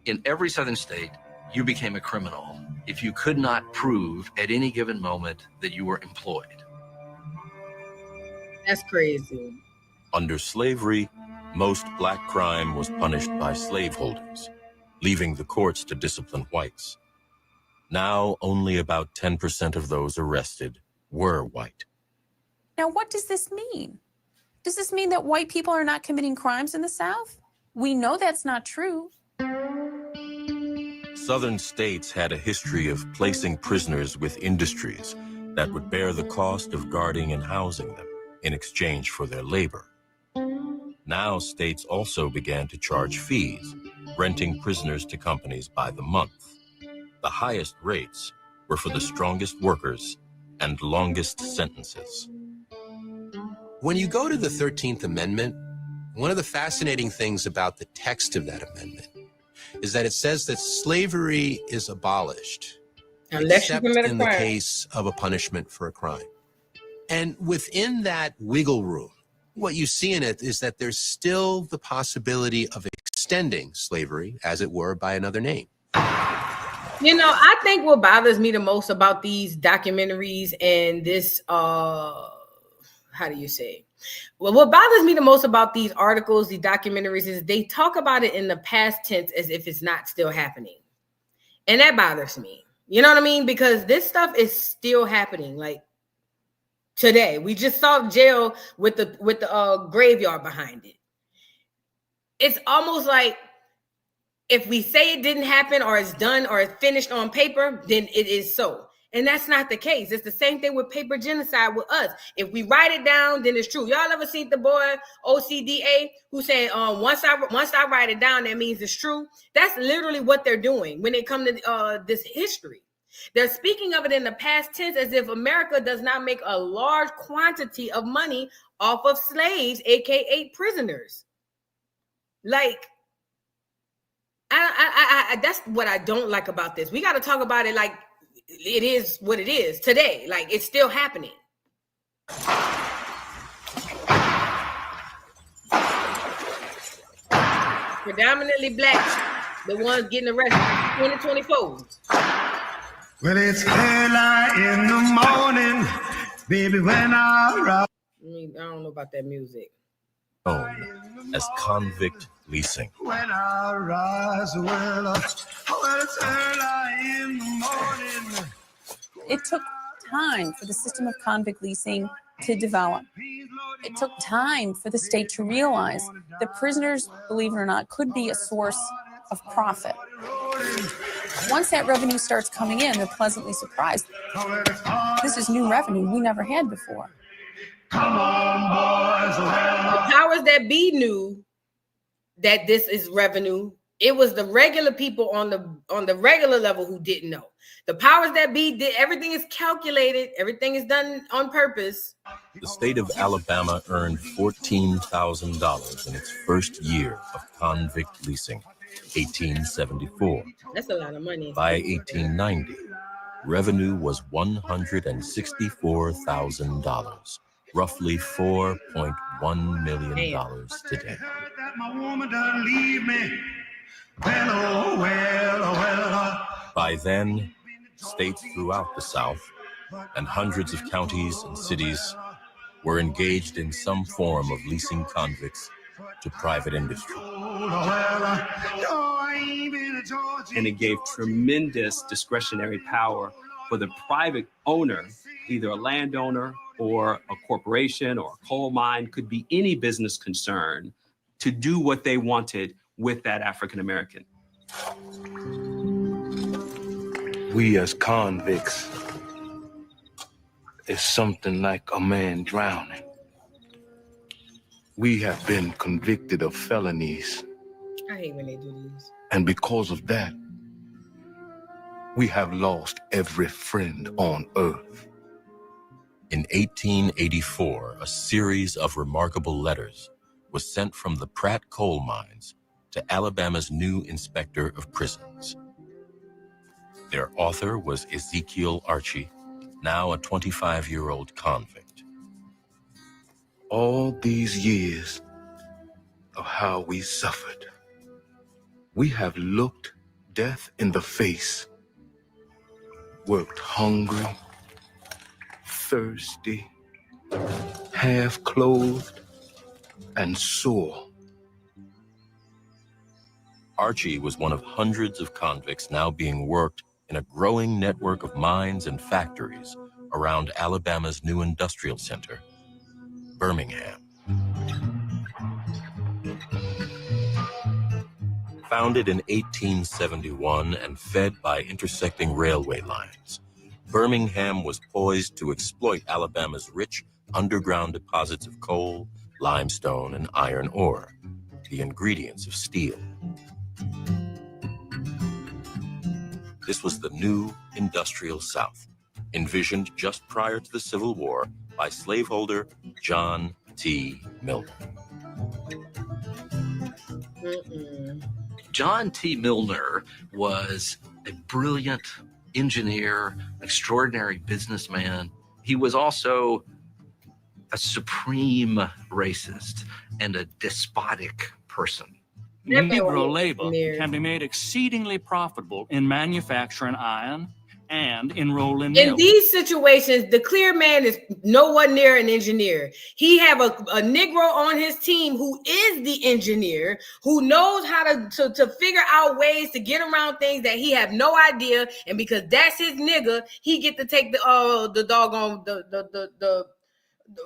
In every southern state, you became a criminal if you could not prove at any given moment that you were employed. That's crazy. Under slavery, Most black crime was punished by slaveholders, leaving the courts to discipline whites. Now, only about 10% of those arrested were white. Now, what does this mean? Does this mean that white people are not committing crimes in the South? We know that's not true. Southern states had a history of placing prisoners with industries that would bear the cost of guarding and housing them in exchange for their labor. Now, states also began to charge fees, renting prisoners to companies by the month. The highest rates were for the strongest workers and longest sentences. When you go to the 13th Amendment, one of the fascinating things about the text of that amendment is that it says that slavery is abolished, unless you except commit a in crime. the case of a punishment for a crime. And within that wiggle room, what you see in it is that there's still the possibility of extending slavery, as it were, by another name. You know, I think what bothers me the most about these documentaries and this, how do you say? Well, what bothers me the most about these articles, these documentaries, is they talk about it in the past tense as if it's not still happening. And that bothers me. You know what I mean? Because this stuff is still happening. Like today, we just saw jail with the graveyard behind it. It's almost like if we say it didn't happen or it's done or it's finished on paper, then it is so. And that's not the case. It's the same thing with paper genocide with us. If we write it down, then it's true. Y'all ever seen the boy OCDA who said, once I write it down, that means it's true? That's literally what they're doing when it comes to this history. They're speaking of it in the past tense as if America does not make a large quantity of money off of slaves, aka prisoners. Like, I that's what I don't like about this. We got to talk about it like it is what it is today. Like it's still happening. Predominantly black, the ones getting arrested. 2024. Well, it's early in the morning, baby, when I rise. I don't know about that music. Known as Convict Leasing. When I rise, well, it's early in the morning. It took time for the system of convict leasing to develop. It took time for the state to realize that prisoners, believe it or not, could be a source of profit. Once that revenue starts coming in, they're pleasantly surprised. This is new revenue we never had before. Come on, boys. The powers that be knew that this is revenue. It was the regular people on the regular level who didn't know. The powers that be did. Everything is calculated. Everything is done on purpose. The state of Alabama earned $14,000 in its first year of convict leasing, 1874. That's a lot of money. By 1890, revenue was $164,000, roughly $4.1 million today. My woman done leave me. Well. By then, states throughout the South and hundreds of counties and cities were engaged in some form of leasing convicts to private industry. And it gave tremendous discretionary power for the private owner, either a landowner or a corporation or a coal mine, could be any business concern, to do what they wanted with that African American. We as convicts is something like a man drowning. We have been convicted of felonies. I hate when they do these. And because of that, we have lost every friend on earth. In 1884, a series of remarkable letters was sent from the Pratt coal mines to Alabama's new inspector of prisons. Their author was Ezekiel Archie, now a 25-year-old convict. All these years of how we suffered, we have looked death in the face, worked hungry, thirsty, half-clothed, and sore. Archie was one of hundreds of convicts now being worked in a growing network of mines and factories around Alabama's new industrial center, Birmingham. Founded in 1871 and fed by intersecting railway lines, Birmingham was poised to exploit Alabama's rich underground deposits of coal, limestone, and iron ore, the ingredients of steel. This was the new industrial South, envisioned just prior to the Civil War by slaveholder John T. Milner. John T. Milner was a brilliant engineer, extraordinary businessman. He was also a supreme racist and a despotic person. Negro labor can be made exceedingly profitable in manufacturing iron and in rolling mills. In these situations, the clear man is no one near an engineer. He have a Negro on his team who is the engineer, who knows how to figure out ways to get around things that he have no idea. And because that's his nigga, he get to take the doggone the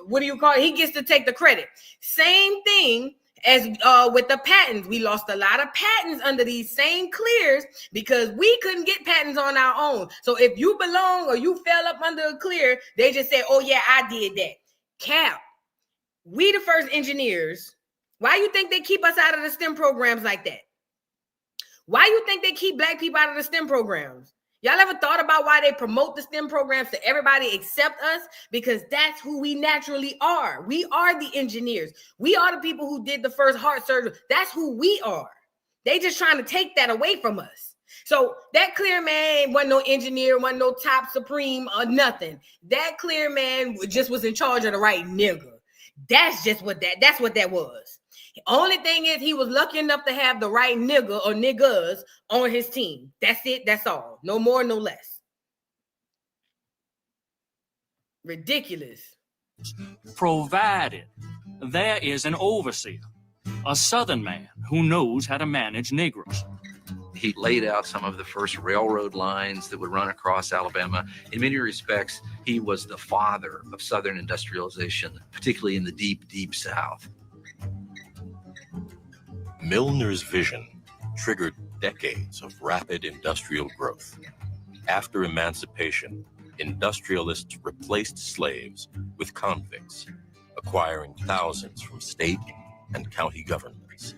what do you call it? He gets to take the credit. Same thing as with the patents. We lost a lot of patents under these same clears because we couldn't get patents on our own. So if you belong or you fell up under a clear, they just say, oh yeah, I did that. Cap, we the first engineers. Why you think they keep us out of the STEM programs like that? Why you think they keep black people out of the STEM programs? Y'all ever thought about why they promote the STEM programs to everybody except us? Because that's who we naturally are. We are the engineers. We are the people who did the first heart surgery. That's who we are. They just trying to take that away from us. So that clear man wasn't no engineer, wasn't no top supreme or nothing. That clear man just was in charge of the right nigga. That's just what that's what that was. The only thing is he was lucky enough to have the right nigga or niggas on his team. That's it. That's all. No more, no less. Ridiculous. Provided there is an overseer, a Southern man who knows how to manage Negroes. He laid out some of the first railroad lines that would run across Alabama. In many respects, he was the father of Southern industrialization, particularly in the deep, deep South. Milner's vision triggered decades of rapid industrial growth. After emancipation, industrialists replaced slaves with convicts, acquiring thousands from state and county governments.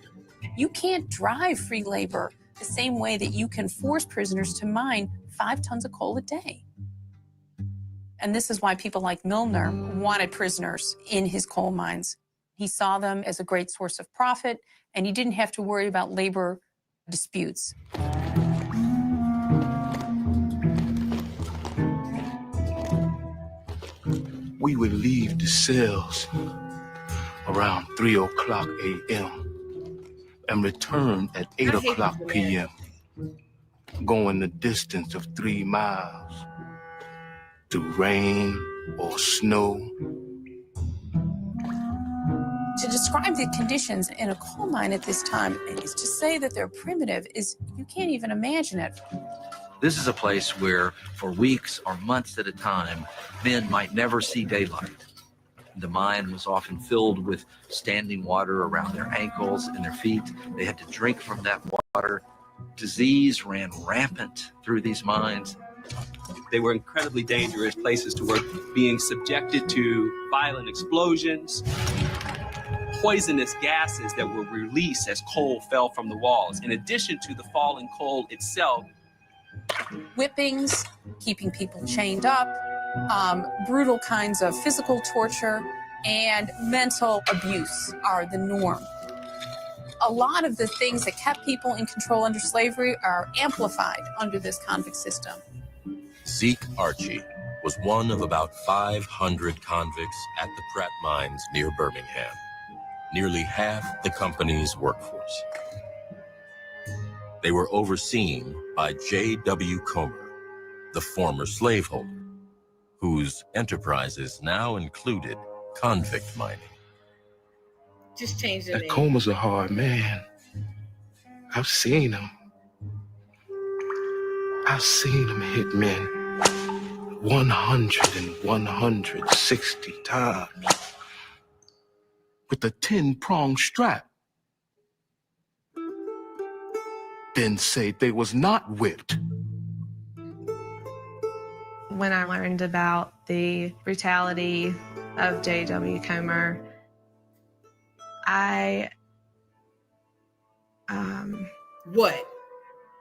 You can't drive free labor the same way that you can force prisoners to mine 5 tons of coal a day. And this is why people like Milner wanted prisoners in his coal mines. He saw them as a great source of profit, and he didn't have to worry about labor disputes. We would leave the cells around 3 o'clock a.m. and return at 8 o'clock p.m., going the distance of 3 miles through rain or snow. To describe the conditions in a coal mine at this time is to say that they're primitive is you can't even imagine it. This is a place where for weeks or months at a time, men might never see daylight. The mine was often filled with standing water around their ankles and their feet. They had to drink from that water. Disease ran rampant through these mines. They were incredibly dangerous places to work, being subjected to violent explosions, poisonous gases that were released as coal fell from the walls. In addition to the falling coal itself, Whippings, keeping people chained up, brutal kinds of physical torture, and mental abuse are the norm. A lot of the things that kept people in control under slavery are amplified under this convict system. Zeke Archie was one of about 500 convicts at the Pratt Mines near Birmingham, nearly half the company's workforce. They were overseen by J.W. Comer, the former slaveholder, whose enterprises now included convict mining. Just change the name. Comer's a hard man. I've seen them. I've seen them hit men 100 and 160 times with a 10-prong strap. Then say they was not whipped. When I learned about the brutality of J.W. Comer, What?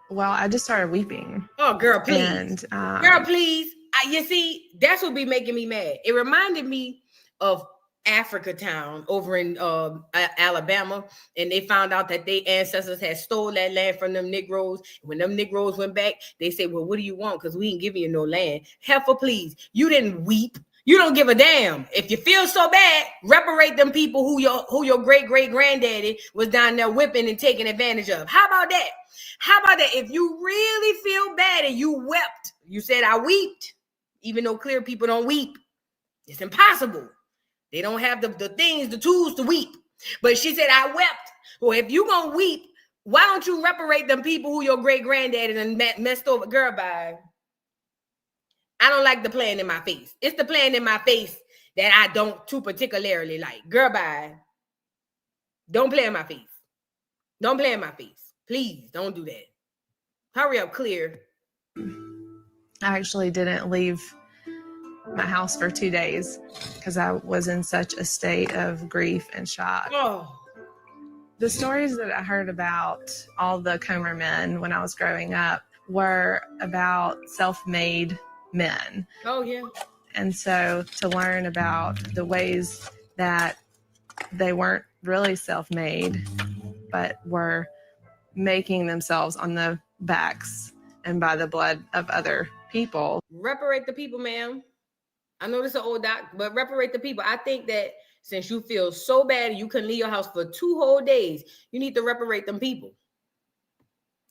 Well, I just started weeping. Oh, girl, please. And, girl, please. You see, that's what be making me mad. It reminded me of Africa Town over in Alabama, and they found out that their ancestors had stole that land from them Negroes. When them Negroes went back, they said, well, what do you want? Because we ain't giving you no land. Heifer, please. You didn't weep. You don't give a damn. If you feel so bad, reparate them people who your great-great-granddaddy was down there whipping and taking advantage of. How about that? How about that? If you really feel bad and you wept, you said, I wept, even though clear people don't weep. It's impossible. They don't have the things, the tools to weep. But she said, I wept. Well, if you gonna weep, why don't you reparate them people who your great-granddaddy and messed over? Girl, bye. I don't like the playing in my face. It's the playing in my face that I don't too particularly like. Girl, bye. Don't play in my face. Don't play in my face. Please don't do that. Hurry up, Clear. I actually didn't leave my house for 2 days because I was in such a state of grief and shock. Oh. The stories that I heard about all the Comer men when I was growing up were about self-made men. Oh, yeah. And so to learn about the ways that they weren't really self-made, but were making themselves on the backs and by the blood of other people. Reparate the people, ma'am. I know this is an old doc, but reparate the people. I think that since you feel so bad you couldn't leave your house for 2 whole days, you need to reparate them people.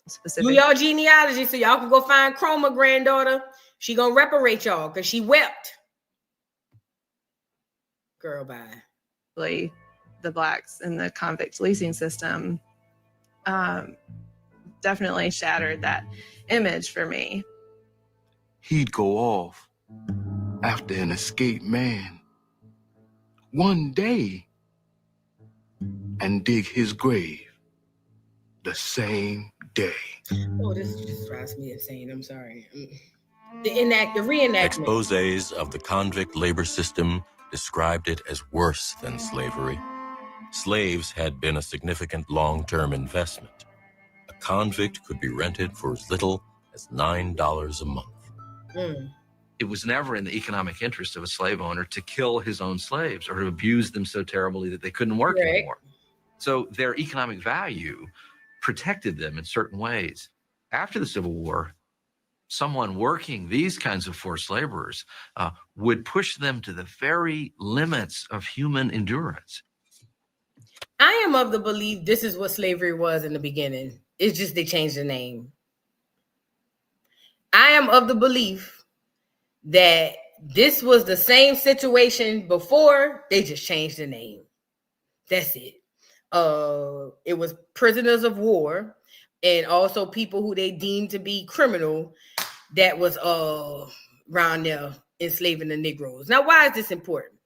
Specific. Do y'all genealogy so y'all can go find Chroma granddaughter. She gonna reparate y'all because she wept. Girl, bye. The blacks in the convict leasing system definitely shattered that image for me. He'd go off after an escaped man one day and dig his grave the same day. Oh, this just drives me insane. I'm sorry. The reenactment. Exposés of the convict labor system described it as worse than slavery. Slaves had been a significant long-term investment. A convict could be rented for as little as $9 a month. It was never in the economic interest of a slave owner to kill his own slaves or to abuse them so terribly that they couldn't work anymore. So their economic value protected them in certain ways. After the Civil War, someone working these kinds of forced laborers would push them to the very limits of human endurance. I am of the belief this is what slavery was in the beginning. It's just they changed the name. I am of the belief that this was the same situation before, they just changed the name. That's it. It was prisoners of war and also people who they deemed to be criminal that was around there enslaving the Negroes. Now, why is this important?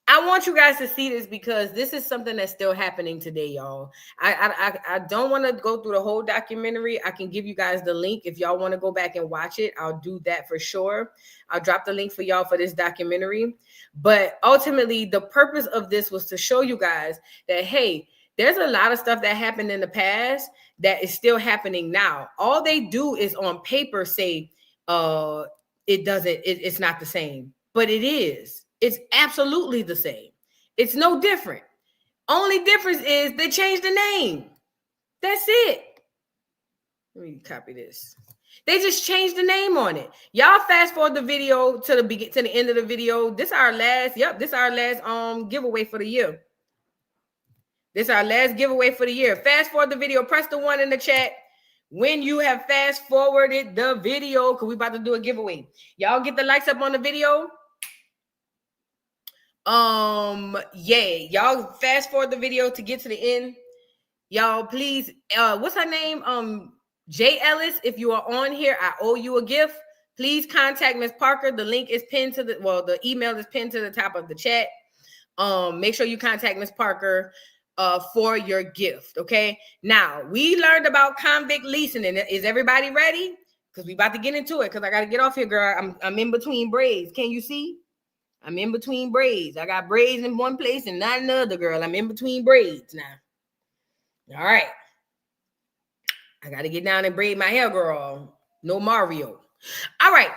I want you guys to see this because this is something that's still happening today, y'all. I don't want to go through the whole documentary. I can give you guys the link if y'all want to go back and watch it. I'll do that for sure. I'll drop the link for y'all for this documentary. But ultimately, the purpose of this was to show you guys that, hey, there's a lot of stuff that happened in the past that is still happening now. All they do is on paper say it's not the same, but it is. It's absolutely the same. It's no different. Only difference is they changed the name. That's it. Let me copy this. They just changed the name on it. Y'all fast forward the video to the end of the video. This our last giveaway for the year. This our last giveaway for the year. Fast forward the video. Press the 1 in the chat when you have fast forwarded the video because we about to do a giveaway. Y'all get the likes up on the video. Y'all fast forward the video to get to the end. Y'all, please, what's her name? Jay Ellis, if you are on here, I owe you a gift. Please contact Ms. Parker. The link is pinned to the email is pinned to the top of the chat. Make sure you contact Ms. Parker for your gift. Okay. Now we learned about convict leasing, and is everybody ready? Because we about to get into it. Because I got to get off here, girl. I'm in between braids. Can you see? I'm in between braids. I got braids in one place and not another, girl. I'm in between braids now. All right. I got to get down and braid my hair, girl. No Mario. All right.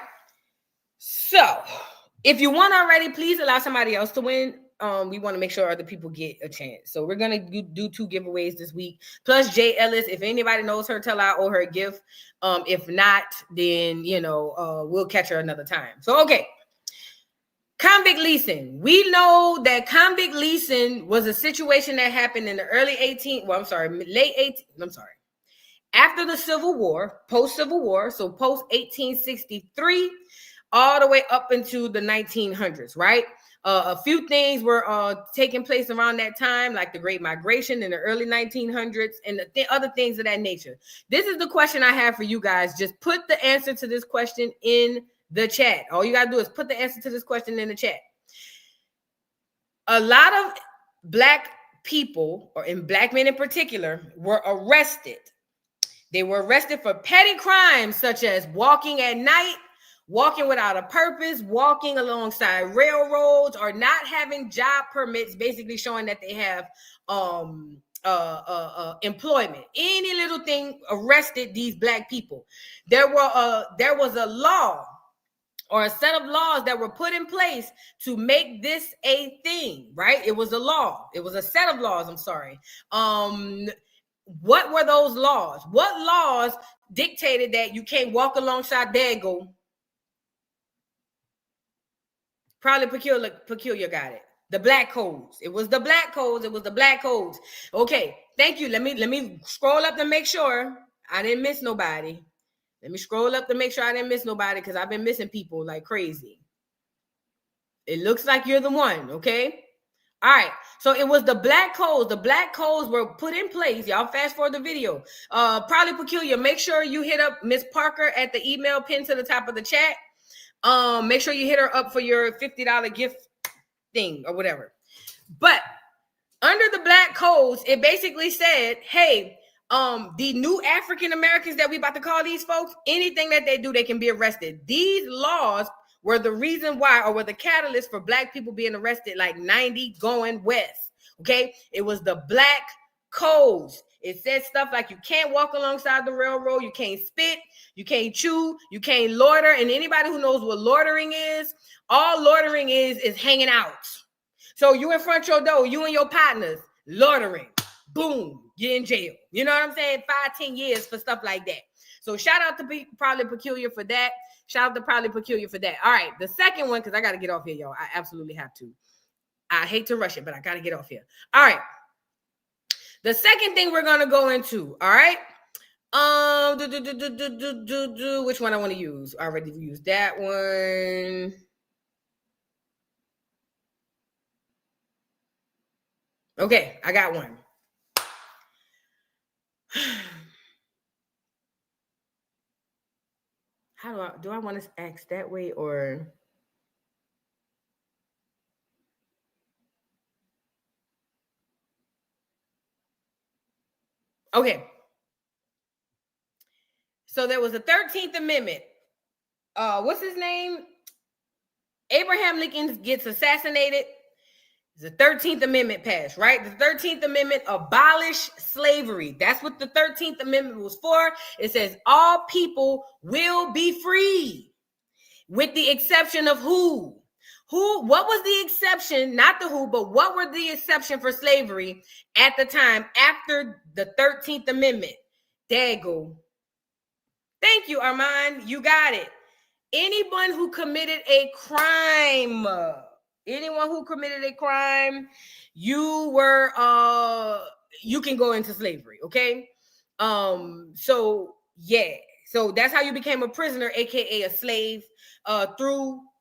So if you won already, please allow somebody else to win. We want to make sure other people get a chance. So we're going to do 2 giveaways this week. Plus Jay Ellis. If anybody knows her, tell her I owe her a gift. If not, then, we'll catch her another time. So, okay. Convict leasing. We know that convict leasing was a situation that happened in the after the Civil War, post-Civil War, so post-1863, all the way up into the 1900s, right? A few things were taking place around that time, like the Great Migration in the early 1900s and other things of that nature. This is the question I have for you guys. Just put the answer to this question in the chat. All you got to do is put the answer to this question in the chat. A lot of Black people, or in Black men in particular, were arrested. They were arrested for petty crimes such as walking at night, walking without a purpose, walking alongside railroads, or not having job permits, basically showing that they have employment. Any little thing arrested these Black people. There was a law or a set of laws that were put in place to make this a thing, right? It was a law. It was a set of laws, I'm sorry. What were those laws? What laws dictated that you can't walk alongside Dago? Probably peculiar got it. The Black codes. It was the Black codes. It was the Black codes. Okay, thank you. Let me scroll up to make sure I didn't miss nobody. Let me scroll up to make sure I didn't miss nobody, because I've been missing people like crazy. It looks like you're the one, okay? All right, so it was the Black codes. The Black codes were put in place. Y'all fast forward the video. Probably peculiar. Make sure you hit up Miss Parker at the email pinned to the top of the chat. Make sure you hit her up for your $50 gift thing or whatever. But under the Black codes, it basically said, hey, the new African Americans that we about to call these folks, anything that they do, they can be arrested. These laws were the reason why, or were the catalyst for Black people being arrested, like 90 going west. Okay, it was the Black codes. It said stuff like you can't walk alongside the railroad, you can't spit, you can't chew, you can't loiter. And anybody who knows what loitering is, all loitering is hanging out. So you in front of your door, you and your partners loitering, boom, you're in jail. You know what I'm saying? 5-10 years for stuff like that. So shout out to Probably Peculiar for that. Shout out to Probably Peculiar for that. All right, the second one, because I got to get off here, y'all. I absolutely have to. I hate to rush it, but I got to get off here. All right. The second thing we're going to go into, all right? Which one I want to use? I already used that one. Okay, I got one. How do I want to ask that way, or okay. So there was a 13th Amendment. What's his name? Abraham Lincoln gets assassinated. The 13th Amendment passed, right? The 13th Amendment abolished slavery. That's what the 13th Amendment was for. It says all people will be free, with the exception of who? What was the exception? Not the who, but what were the exception for slavery at the time after the 13th Amendment? Dago. Thank you, Armand. You got it. Anyone who committed a crime. Anyone who committed a crime, you can go into slavery, okay? So yeah. So that's how you became a prisoner, aka a slave, through